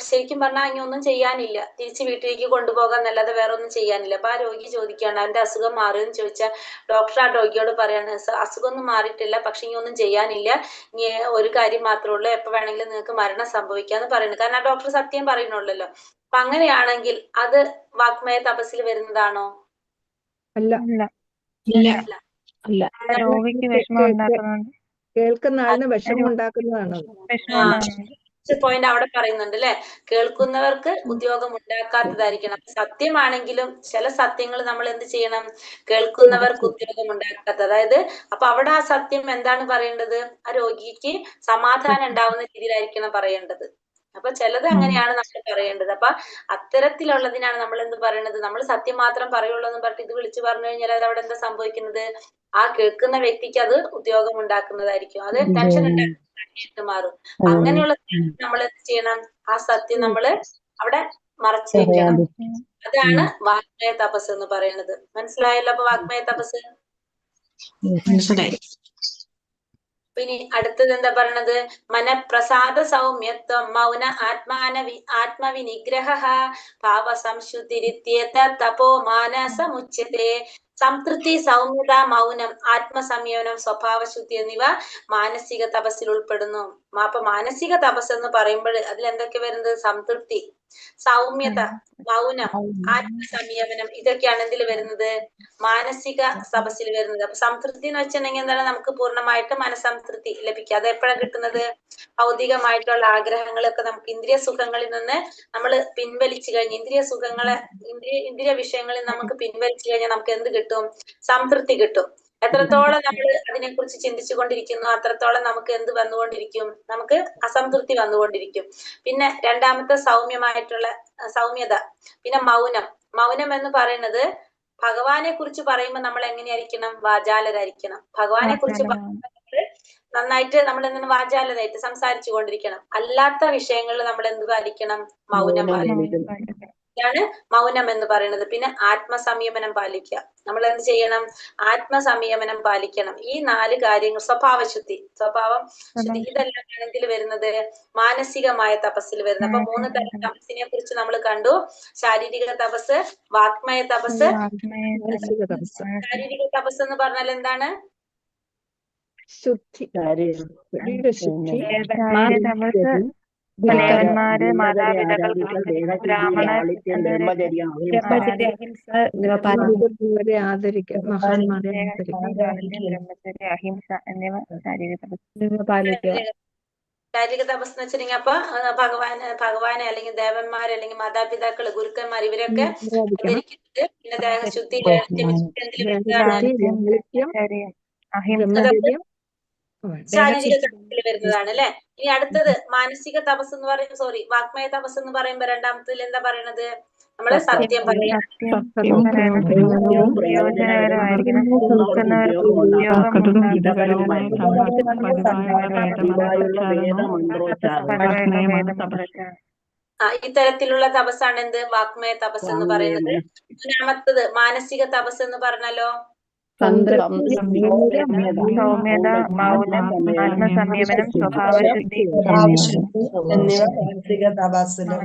ശരിക്കും പറഞ്ഞാൽ ഇനി ഒന്നും ചെയ്യാനില്ല, തിരിച്ച് വീട്ടിലേക്ക് കൊണ്ടുപോകാൻ എന്നല്ലാതെ വേറെ ഒന്നും ചെയ്യാനില്ല. അപ്പൊ ആ രോഗി ചോദിക്കുകയാണ് അവന്റെ അസുഖം മാറിയെന്ന് ചോദിച്ചാൽ ഡോക്ടർ ആ രോഗിയോട് പറയാണ്, അസുഖമൊന്നും മാറിയിട്ടില്ല, പക്ഷെ ഇനി ഒന്നും ചെയ്യാനില്ല, ഇനി ഒരു കാര്യം മാത്രമേ ഉള്ളൂ, എപ്പോ വേണമെങ്കിലും നിങ്ങൾക്ക് മരണം സംഭവിക്കാന്ന് പറയുന്നത്. കാരണം ആ ഡോക്ടർ സത്യം പറയുന്നുള്ളല്ലോ. അപ്പൊ അങ്ങനെയാണെങ്കിൽ അത് വാഗ്മയ തപസ്സിൽ വരുന്നതാണോ? അല്ല. രോഗിക്ക് വിഷമം ഉണ്ടാക്കുന്നുണ്ട്, കേൾക്കുന്ന ആളിന് വിഷമം ഉണ്ടാക്കുന്നതാണ്. പോയിന്റ് അവിടെ പറയുന്നുണ്ട് അല്ലെ, കേൾക്കുന്നവർക്ക് ഉദ്യോഗം ഉണ്ടാക്കാത്തതായിരിക്കണം. സത്യമാണെങ്കിലും ചില സത്യങ്ങൾ നമ്മൾ എന്ത് ചെയ്യണം? കേൾക്കുന്നവർക്ക് ഉദ്യോഗം ഉണ്ടാക്കാത്ത, അതായത് അപ്പൊ അവിടെ ആ സത്യം എന്താണ് പറയേണ്ടത്? ആ രോഗിക്ക് സമാധാനം ഉണ്ടാവുന്ന രീതിയിലായിരിക്കണം പറയേണ്ടത്. അപ്പൊ ചിലത് അങ്ങനെയാണ് നമ്മൾ പറയേണ്ടത്. അപ്പൊ അത്തരത്തിലുള്ളതിനാണ് നമ്മൾ എന്ത് പറയണത്, നമ്മൾ സത്യം മാത്രം പറയുള്ളൂ എന്ന് പറഞ്ഞിട്ട് ഇത് വിളിച്ചു പറഞ്ഞു കഴിഞ്ഞാൽ അത് അവിടെ എന്താ സംഭവിക്കുന്നത്, ആ കേൾക്കുന്ന വ്യക്തിക്ക് അത് ഉദ്യോഗം ഉണ്ടാക്കുന്നതായിരിക്കും, അത് ടെൻഷൻ ഉണ്ടാക്കി മാറും. അങ്ങനെയുള്ള നമ്മൾ എന്ത് ചെയ്യണം, ആ സത്യം നമ്മള് അവിടെ മറച്ചു വെക്കണം. അതാണ് വാഗ്മയ തപസ് എന്ന് പറയുന്നത്. മനസ്സിലായല്ലോ അപ്പൊ വാഗ്മയ തപസ്? മനസ്സിലായി. ഇനി അടുത്തത് എന്താ പറയണത്, മനപ്രസാദ സൗമ്യത്വം മൗന ആത്മവിനിഗ്രഹ ഭാവ സംശുദ്ധിരിത്യേത തപോ മാനസമുച്യത്തെ. സംതൃപ്തി, സൗമ്യത, മൗനം, ആത്മസംയമനം, സ്വഭാവശുദ്ധി എന്നിവ മാനസിക തപസ്സിൽ ഉൾപ്പെടുന്നു. അപ്പൊ മാനസിക തപസ് എന്ന് പറയുമ്പോൾ അതിൽ എന്തൊക്കെ വരുന്നത്, സംതൃപ്തി, സൗമ്യത, മൗനം, ആത്മസംയമനം, ഇതൊക്കെയാണ് ഇതിൽ വരുന്നത്, മാനസിക തപസ്സിൽ വരുന്നത്. അപ്പൊ സംതൃപ്തി എന്ന് വെച്ചിട്ടുണ്ടെങ്കിൽ എന്താണ്, നമുക്ക് പൂർണ്ണമായിട്ട് മനസ്സംതൃപ്തി ലഭിക്കുക. അത് എപ്പോഴാണ് കിട്ടുന്നത്, ഭൗതികമായിട്ടുള്ള ആഗ്രഹങ്ങളൊക്കെ നമുക്ക് ഇന്ദ്രിയ സുഖങ്ങളിൽ നിന്ന് നമ്മൾ പിൻവലിച്ചു കഴിഞ്ഞ്, ഇന്ദ്രിയ വിഷയങ്ങളിൽ നമുക്ക് പിൻവലിച്ചു കഴിഞ്ഞാൽ നമുക്ക് എന്ത് കിട്ടും, സംതൃപ്തി കിട്ടും. എത്രത്തോളം നമ്മൾ അതിനെക്കുറിച്ച് ചിന്തിച്ചു കൊണ്ടിരിക്കുന്നു അത്രത്തോളം നമുക്ക് എന്ത് വന്നുകൊണ്ടിരിക്കും, നമുക്ക് അസംതൃപ്തി വന്നുകൊണ്ടിരിക്കും. പിന്നെ രണ്ടാമത്തെ സൗമ്യമായിട്ടുള്ള സൗമ്യത. പിന്നെ മൗനം എന്ന് പറയുന്നത്, ഭഗവാനെ കുറിച്ച് പറയുമ്പോൾ നമ്മൾ എങ്ങനെയായിരിക്കണം, വാചാലരായിരിക്കണം. ഭഗവാനെ കുറിച്ച് നന്നായിട്ട് നമ്മൾ എന്തിനും വാചാലരായിട്ട് സംസാരിച്ചു കൊണ്ടിരിക്കണം. അല്ലാത്ത വിഷയങ്ങളിൽ നമ്മൾ എന്ത് പാലിക്കണം, മൗനം പാലിക്കണം. ഇതാണ് മൗനം എന്ന് പറയുന്നത്. പിന്നെ ആത്മസംയമനം പാലിക്കുക. നമ്മൾ എന്ത് ചെയ്യണം, ആത്മസംയമനം പാലിക്കണം. ഈ 4 കാര്യങ്ങൾ, സ്വഭാവം ശുദ്ധി, ഇതെല്ലാം ഇതിൽ വരുന്നത് മാനസികമായ തപസ്സിൽ വരുന്നത്. അപ്പൊ 3 തരം തപസ്സിനെ കുറിച്ച് നമ്മൾ കണ്ടു. ശാരീരിക തപസ്, വാഗ്മയ തപസ്, ശാരീരിക തപസ് എന്ന് പറഞ്ഞാൽ എന്താണ്, ശുദ്ധി, ശുദ്ധി, ദേവന്മാര്, മാതാപിതാക്കൾ, ബ്രാഹ്മണർ ഇവരെ ആദരിക്കുക, മഹാന്മാരെ ബ്രഹ്മചര്യ, അഹിംസ എന്നിവ ശാരീരിക തപസ് പാലിക്കുക. ശാരീരിക തപസ് എന്ന് വെച്ചിട്ടുണ്ടെങ്കിൽ അപ്പൊ ഭഗവാനെ അല്ലെങ്കിൽ ദേവന്മാരെ അല്ലെങ്കിൽ മാതാപിതാക്കള്, ഗുരുക്കന്മാർ, ഇവരൊക്കെ ആദരിക്കുന്നത്. പിന്നെ ദേഹശുദ്ധി, ശാരീരിക തപസ്സിൽ വരുന്നതാണ് അല്ലെ. ഇനി അടുത്തത് മാനസിക തപസ് എന്ന് പറയുന്നത്, വാഗ്മയ തപസ് എന്ന് പറയുമ്പോ രണ്ടാമത്തിൽ എന്താ പറയണത്, നമ്മള് സത്യം പറയാം. ഇത്തരത്തിലുള്ള തപസ്സാണ് എന്ത്, വാഗ്മയ തപസ് എന്ന് പറയുന്നത്. മൂന്നാമത്തത് മാനസിക തപസ് എന്ന് പറഞ്ഞല്ലോ, സൗമ്യത, മൗനം, ആത്മസംയമനം, സ്വഭാവശുദ്ധി എന്നിവ മാനസിക തപസ്സിലും.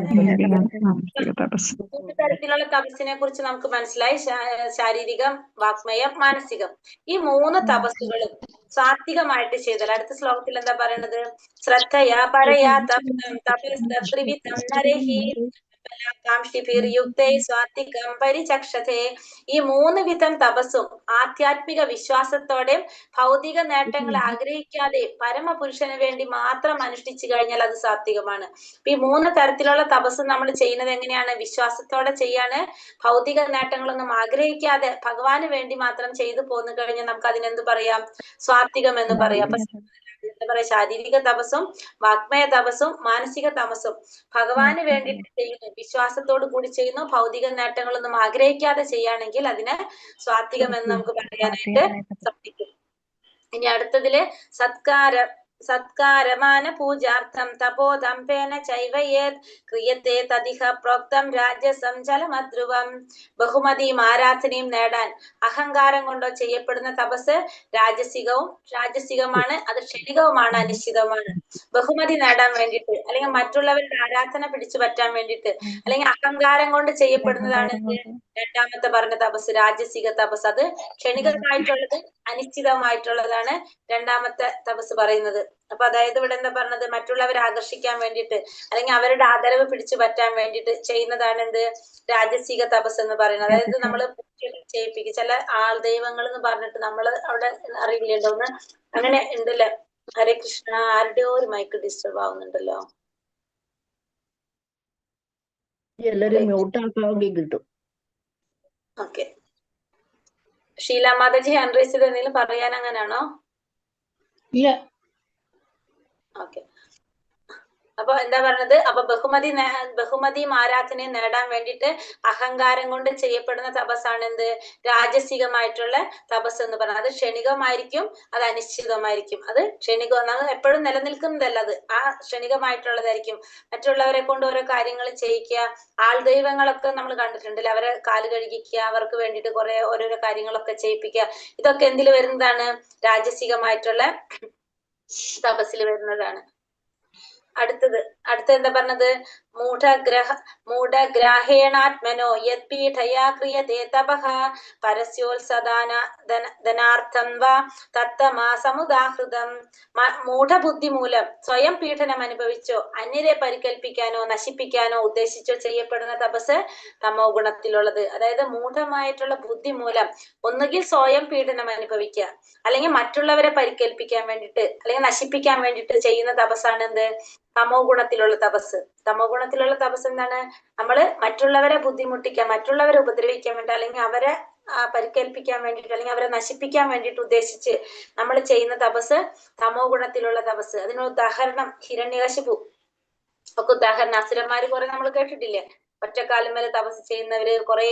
3 തരത്തിലുള്ള തപസ്സിനെ കുറിച്ച് നമുക്ക് മനസ്സിലായി. ശാരീരികം, വാഗ്മയം, മാനസികം. ഈ 3 തപസ്സുകളും സാത്വികമായിട്ട് ചെയ്താൽ, അടുത്ത ശ്ലോകത്തിൽ എന്താ പറയുന്നത്, ശ്രദ്ധയാ പരയാ തപ്തം തപസ്ത്രിവിധം നരഹി സ്വാത്വികം പരിചക്ഷതേ. ഈ 3 വിധം തപസ്സും ആധ്യാത്മിക വിശ്വാസത്തോടെ ഭൗതിക നേട്ടങ്ങൾ ആഗ്രഹിക്കാതെ പരമപുരുഷന് വേണ്ടി മാത്രം അനുഷ്ഠിച്ചു കഴിഞ്ഞാൽ അത് സാത്വികമാണ്. ഈ 3 തരത്തിലുള്ള തപസ്സും നമ്മൾ ചെയ്യുന്നത് എങ്ങനെയാണ്, വിശ്വാസത്തോടെ ചെയ്യാണ്. ഭൗതിക നേട്ടങ്ങളൊന്നും ആഗ്രഹിക്കാതെ ഭഗവാന് വേണ്ടി മാത്രം ചെയ്തു പോന്നു കഴിഞ്ഞാൽ നമുക്ക് അതിനെന്ത് പറയാം, സ്വാത്വികം എന്ന് പറയാം. അപ്പൊ എന്താ പറയാ, ശാരീരിക തപസ്സും വാഗ്മയ തപസ്സും മാനസിക തപസ്സും ഭഗവാന് വേണ്ടിയിട്ട് ചെയ്യുന്നു, വിശ്വാസത്തോടു കൂടി ചെയ്യുന്നു, ഭൗതിക നേട്ടങ്ങളൊന്നും ആഗ്രഹിക്കാതെ ചെയ്യുകയാണെങ്കിൽ അതിനെ സ്വാത്വികം എന്ന് നമുക്ക് പറയാനായിട്ട് സാധിക്കും. ഇനി അടുത്തതില് സത്കാരമാന പൂജാർത്ഥം തപോദംപേന ചൈവയേത് ക്രിയത്തെ തദിഹ പ്രോക്തം രാജസം ജലമധ്രുവം. ബഹുമതിയും ആരാധനയും നേടാൻ അഹങ്കാരം കൊണ്ടോ ചെയ്യപ്പെടുന്ന തപസ് രാജസികമാണ്, അത് ക്ഷണികവുമാണ്, അനിശ്ചിതവുമാണ്. ബഹുമതി നേടാൻ വേണ്ടിയിട്ട് അല്ലെങ്കിൽ മറ്റുള്ളവരുടെ ആരാധന പിടിച്ചു പറ്റാൻ വേണ്ടിയിട്ട് അല്ലെങ്കിൽ അഹങ്കാരം കൊണ്ട് ചെയ്യപ്പെടുന്നതാണ് രണ്ടാമത്തെ പറഞ്ഞ തപസ്, രാജസിക തപസ്. അത് ക്ഷണികമായിട്ടുള്ളത്, അനിശ്ചിതമായിട്ടുള്ളതാണ് രണ്ടാമത്തെ തപസ് പറയുന്നത്. അപ്പൊ അതായത് ഇവിടെ എന്താ പറഞ്ഞത്, മറ്റുള്ളവരെ ആകർഷിക്കാൻ വേണ്ടിയിട്ട് അല്ലെങ്കിൽ അവരുടെ ആദരവ് പിടിച്ചു പറ്റാൻ വേണ്ടിയിട്ട് ചെയ്യുന്നതാണ് എന്ത്, രാജസിക തപസ് എന്ന് പറയുന്നത്. അതായത് നമ്മള് ചെയ്യിപ്പിക്കും, ചില ദൈവങ്ങൾ എന്ന് പറഞ്ഞിട്ട് നമ്മള് അവിടെ അറിയില്ലേണ്ടോന്ന്, അങ്ങനെ ഉണ്ടല്ലേ. ഹരേ കൃഷ്ണ, ആരുടെയോ ഒരു മൈക്ക് ഡിസ്റ്റർബ് ആവുന്നുണ്ടല്ലോ. എല്ലാരും മ്യൂട്ടാക്കാവുകയും കിട്ടും. Okay, Sheela mataji hand raise ചെയ്ത് എന്തെങ്കിലും പറയാൻ അങ്ങനെയാണോ? ഇല്ല. ഓക്കെ, അപ്പൊ എന്താ പറഞ്ഞത്? അപ്പൊ ബഹുമതിയും ആരാധനയും നേടാൻ വേണ്ടിയിട്ട് അഹങ്കാരം കൊണ്ട് ചെയ്യപ്പെടുന്ന തപസ്സാണ് എന്ത്? രാജസികമായിട്ടുള്ള തപസ് എന്ന് പറയുന്നത്. അത് ക്ഷണികമായിരിക്കും, അത് അനിശ്ചിതമായിരിക്കും. അത് ക്ഷണികം, അത് എപ്പോഴും നിലനിൽക്കുന്നതല്ല. അത് ആ ക്ഷണികമായിട്ടുള്ളതായിരിക്കും. മറ്റുള്ളവരെ കൊണ്ട് ഓരോ കാര്യങ്ങൾ ചെയ്യിക്കുക. ആൾദൈവങ്ങളൊക്കെ നമ്മൾ കണ്ടിട്ടുണ്ടല്ലോ, അവരെ കാല് കഴുകിക്കുക, അവർക്ക് വേണ്ടിയിട്ട് കുറെ ഓരോരോ കാര്യങ്ങളൊക്കെ ചെയ്യിപ്പിക്കുക. ഇതൊക്കെ എന്തിൽ വരുന്നതാണ്? രാജസികമായിട്ടുള്ള തപസ്സിൽ വരുന്നതാണ്. അടുത്തത് എന്താ പറഞ്ഞത്? മൂഢഗ്രാഹേണാത്മനോ യത്പീഠയാ ക്രിയതേ തപഃ പരസ്യോത്സദാനാർത്ഥം വാ തത്തമാ സമുദാഹൃതം. മൂഢബുദ്ധി മൂലം സ്വയം പീഡനം അനുഭവിച്ചോ അന്യരെ പരികൽപ്പിക്കാനോ നശിപ്പിക്കാനോ ഉദ്ദേശിച്ചോ ചെയ്യപ്പെടുന്ന തപസ് തമോ ഗുണത്തിലുള്ളത്. അതായത് മൂഢമായിട്ടുള്ള ബുദ്ധി മൂലം ഒന്നുകിൽ സ്വയം പീഡനം അനുഭവിക്കുക, അല്ലെങ്കിൽ മറ്റുള്ളവരെ പരിക്കേൽപ്പിക്കാൻ വേണ്ടിയിട്ട് അല്ലെങ്കിൽ നശിപ്പിക്കാൻ വേണ്ടിയിട്ട് ചെയ്യുന്ന തപസ്സാണ് എന്ത്? തമോ ഗുണത്തിലുള്ള തപസ്. തമോ ഗുണത്തിലുള്ള തപസ് എന്താണ്? നമ്മള് മറ്റുള്ളവരെ ബുദ്ധിമുട്ടിക്കാൻ, മറ്റുള്ളവരെ ഉപദ്രവിക്കാൻ വേണ്ടി, അല്ലെങ്കിൽ അവരെ പരിക്കേൽപ്പിക്കാൻ വേണ്ടിയിട്ട്, അല്ലെങ്കിൽ അവരെ നശിപ്പിക്കാൻ വേണ്ടിയിട്ട് ഉദ്ദേശിച്ച് നമ്മൾ ചെയ്യുന്ന തപസ് തമോ ഗുണത്തിലുള്ള തപസ്. അതിന് ഉദാഹരണം ഹിരണ്യകശിപു ഒക്കെ ഉദാഹരണം. അസുരന്മാര് കുറെ നമ്മൾ കേട്ടിട്ടില്ലേ? ഒറ്റക്കാലം വരെ തപസ് ചെയ്യുന്നവര് കുറെ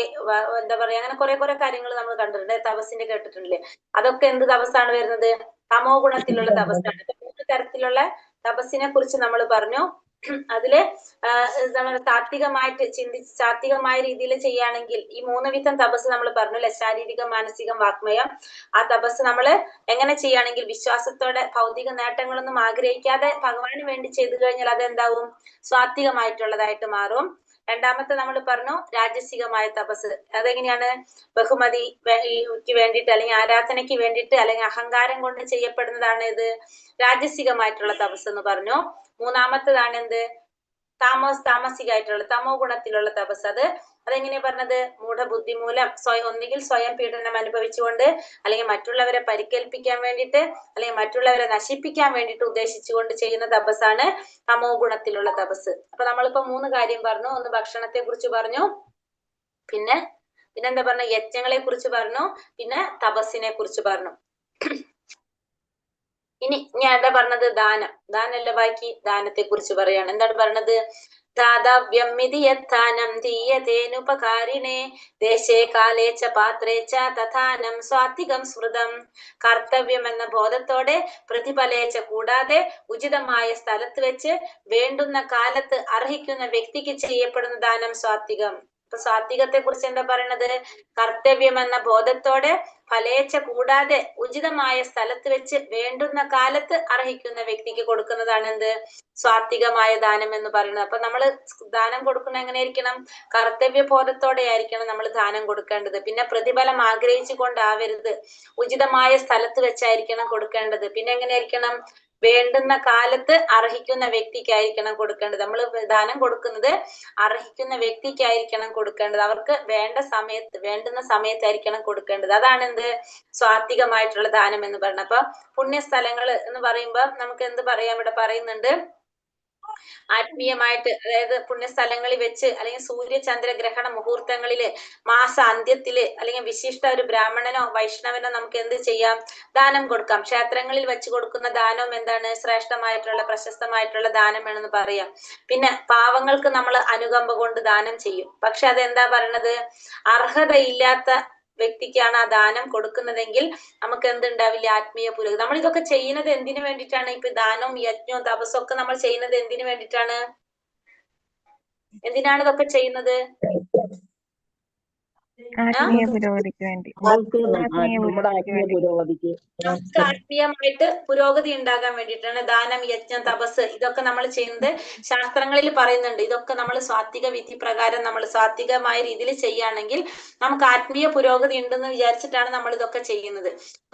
എന്താ പറയാ, അങ്ങനെ കുറെ കാര്യങ്ങൾ നമ്മൾ കണ്ടിട്ടുണ്ട്, തപസ്സിന്റെ കേട്ടിട്ടുണ്ടല്ലേ? അതൊക്കെ എന്ത് തപസ്സാണ് വരുന്നത്? തമോ ഗുണത്തിലുള്ള തപസ്സാണ്. മൂന്ന് തരത്തിലുള്ള തപസ്സിനെ കുറിച്ച് നമ്മൾ പറഞ്ഞു. അതില് നമ്മൾ സാത്വികമായിട്ട് ചിന്തിച്ച് സാത്വികമായ രീതിയിൽ ചെയ്യുകയാണെങ്കിൽ ഈ 3 വിധം തപസ് നമ്മൾ പറഞ്ഞു അല്ലെ? ശാരീരികം, മാനസികം, വാഗ്മയം. ആ തപസ് നമ്മൾ എങ്ങനെ ചെയ്യുകയാണെങ്കിൽ വിശ്വാസത്തോടെ, ഭൗതിക നേട്ടങ്ങളൊന്നും ആഗ്രഹിക്കാതെ ഭഗവാന് വേണ്ടി ചെയ്തു കഴിഞ്ഞാൽ അതെന്താവും? സാത്വികമായിട്ടുള്ളതായിട്ട് മാറും. രണ്ടാമത്തെ നമ്മൾ പറഞ്ഞു രാജസികമായ തപസ്. അതെങ്ങനെയാണ്? ബഹുമതിക്ക് വേണ്ടിയിട്ട്, അല്ലെങ്കിൽ ആരാധനയ്ക്ക് വേണ്ടിയിട്ട്, അല്ലെങ്കിൽ അഹങ്കാരം കൊണ്ട് ചെയ്യപ്പെടുന്നതാണ് ഇത് രാജസികമായിട്ടുള്ള തപസ് എന്ന് പറഞ്ഞു. മൂന്നാമത്തതാണ് എന്ത്? താമസികമായിട്ടുള്ള തമോ ഗുണത്തിലുള്ള തപസ്. അതെങ്ങനെയാ പറഞ്ഞത്? മൂഢബുദ്ധി മൂലം ഒന്നുകിൽ സ്വയം പീഡനം അനുഭവിച്ചുകൊണ്ട്, അല്ലെങ്കിൽ മറ്റുള്ളവരെ പരിക്കേൽപ്പിക്കാൻ വേണ്ടിയിട്ട്, അല്ലെങ്കിൽ മറ്റുള്ളവരെ നശിപ്പിക്കാൻ വേണ്ടിയിട്ട് ഉദ്ദേശിച്ചുകൊണ്ട് ചെയ്യുന്ന തപസ്സാണ് തമോ ഗുണത്തിലുള്ള തപസ്. അപ്പൊ നമ്മളിപ്പോ 3 കാര്യം പറഞ്ഞു. ഒന്ന് ഭക്ഷണത്തെ കുറിച്ച് പറഞ്ഞു, പിന്നെന്താ പറഞ്ഞ? യജ്ഞങ്ങളെ കുറിച്ച് പറഞ്ഞു, പിന്നെ തപസ്സിനെ കുറിച്ച് പറഞ്ഞു. ഇനി ഞാൻ എന്താ പറഞ്ഞത്? ദാനല്ല ബാക്കി. ദാനത്തെ കുറിച്ച് പറയാണ്. എന്താണ് പറഞ്ഞത്? ദാതവ്യം ഇതി യദ്ദാനം ദീയതേനുപകാരിണേ ദേശേ കാലേ ച പാത്രേ ച തഥാനം സ്വാത്വികം സ്മൃതം. കർത്തവ്യം എന്ന ബോധത്തോടെ, പ്രതിഫലേച്ച കൂടാതെ, ഉചിതമായ സ്ഥലത്ത് വെച്ച് വേണ്ടുന്ന കാലത്ത് അർഹിക്കുന്ന വ്യക്തിക്ക് ചെയ്യപ്പെടുന്ന ദാനം സ്വാത്വികം. അപ്പൊ സാത്വികത്തെ കുറിച്ച് എന്താ പറയണത്? കർത്തവ്യം എന്ന ബോധത്തോടെ, ഫലേച്ഛ കൂടാതെ, ഉചിതമായ സ്ഥലത്ത് വെച്ച് വേണ്ടുന്ന കാലത്ത് അർഹിക്കുന്ന വ്യക്തിക്ക് കൊടുക്കുന്നതാണ് എന്ത്? സ്വാത്വികമായ ദാനം എന്ന് പറയുന്നത്. അപ്പൊ നമ്മൾ ദാനം കൊടുക്കുന്ന എങ്ങനെയായിരിക്കണം? കർത്തവ്യ ബോധത്തോടെ ആയിരിക്കണം നമ്മൾ ദാനം കൊടുക്കേണ്ടത്. പിന്നെ പ്രതിഫലം ആഗ്രഹിച്ചു കൊണ്ടാവരുത്. ഉചിതമായ സ്ഥലത്ത് വെച്ചായിരിക്കണം കൊടുക്കേണ്ടത്. പിന്നെ എങ്ങനെയായിരിക്കണം? വേണ്ടുന്ന കാലത്ത് അർഹിക്കുന്ന വ്യക്തിക്കായിരിക്കണം കൊടുക്കേണ്ടത്. നമ്മൾ ദാനം കൊടുക്കുന്നത് അർഹിക്കുന്ന വ്യക്തിക്കായിരിക്കണം കൊടുക്കേണ്ടത്. അവർക്ക് വേണ്ടുന്ന സമയത്തായിരിക്കണം കൊടുക്കേണ്ടത്. അതാണ് എന്ത്? സ്വാത്വികമായിട്ടുള്ള ദാനം എന്ന് പറയുന്നത്. അപ്പൊ പുണ്യസ്ഥലങ്ങൾ എന്ന് പറയുമ്പോ നമുക്ക് എന്ത് പറയാം? ഇവിടെ പറയുന്നുണ്ട് ആത്മീയമായിട്ട്, അതായത് പുണ്യസ്ഥലങ്ങളിൽ വെച്ച്, അല്ലെങ്കിൽ സൂര്യചന്ദ്ര ഗ്രഹണ മുഹൂർത്തങ്ങളില്, മാസ അന്ത്യത്തില്, അല്ലെങ്കിൽ വിശിഷ്ട ഒരു ബ്രാഹ്മണനോ വൈഷ്ണവനോ നമുക്ക് എന്ത് ചെയ്യാം? ദാനം കൊടുക്കാം. ക്ഷേത്രങ്ങളിൽ വെച്ച് കൊടുക്കുന്ന ദാനവും എന്താണ്? ശ്രേഷ്ഠമായിട്ടുള്ള, പ്രശസ്തമായിട്ടുള്ള ദാനമാണെന്ന് പറയാം. പിന്നെ പാവങ്ങൾക്ക് നമ്മൾ അനുകമ്പ കൊണ്ട് ദാനം ചെയ്യും. പക്ഷെ അതെന്താ പറയണത്? അർഹതയില്ലാത്ത വ്യക്തിക്കാണ് ആ ദാനം കൊടുക്കുന്നതെങ്കിൽ നമുക്ക് എന്തുണ്ടാവില്ല? ആത്മീയ പുരോഗതി. നമ്മൾ ഇതൊക്കെ ചെയ്യുന്നത് എന്തിനു വേണ്ടിയിട്ടാണ്? ഇപ്പൊ ദാനവും യജ്ഞവും തപസ്സും ഒക്കെ നമ്മൾ ചെയ്യുന്നത് എന്തിനു വേണ്ടിയിട്ടാണ്? എന്തിനാണ് ഇതൊക്കെ ചെയ്യുന്നത്? ആത്മീയ പുരോഗതിക്ക് വേണ്ടി. നമ്മുടെ ആത്മീയ പുരോഗതിക്ക് നമുക്ക് ആത്മീയമായിട്ട് പുരോഗതി ഉണ്ടാകാൻ വേണ്ടിയിട്ടാണ് ദാനം, യജ്ഞം, തപസ് ഇതൊക്കെ നമ്മൾ ചെയ്യുന്നത്. ശാസ്ത്രങ്ങളിൽ പറയുന്നുണ്ട് ഇതൊക്കെ നമ്മൾ സാത്വിക വിധി പ്രകാരം നമ്മൾ സാത്വികമായ രീതിയിൽ ചെയ്യുകയാണെങ്കിൽ നമുക്ക് ആത്മീയ പുരോഗതി ഉണ്ടെന്ന് വിചാരിച്ചിട്ടാണ് നമ്മൾ ഇതൊക്കെ ചെയ്യുന്നത്.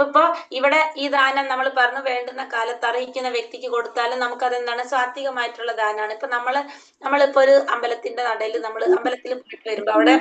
ഇപ്പൊ ഇവിടെ ഈ ദാനം നമ്മൾ പറഞ്ഞു വേണ്ടുന്ന കാലത്ത് അർഹിക്കുന്ന വ്യക്തിക്ക് കൊടുത്താലും നമുക്ക് അതെന്താണ്? സാത്വികമായിട്ടുള്ള ദാനമാണ്. ഇപ്പൊ നമ്മളിപ്പോ ഒരു അമ്പലത്തിന്റെ നടയിൽ നമ്മൾ അമ്പലത്തിൽ പോയിട്ട് വരുമ്പോ അവിടെ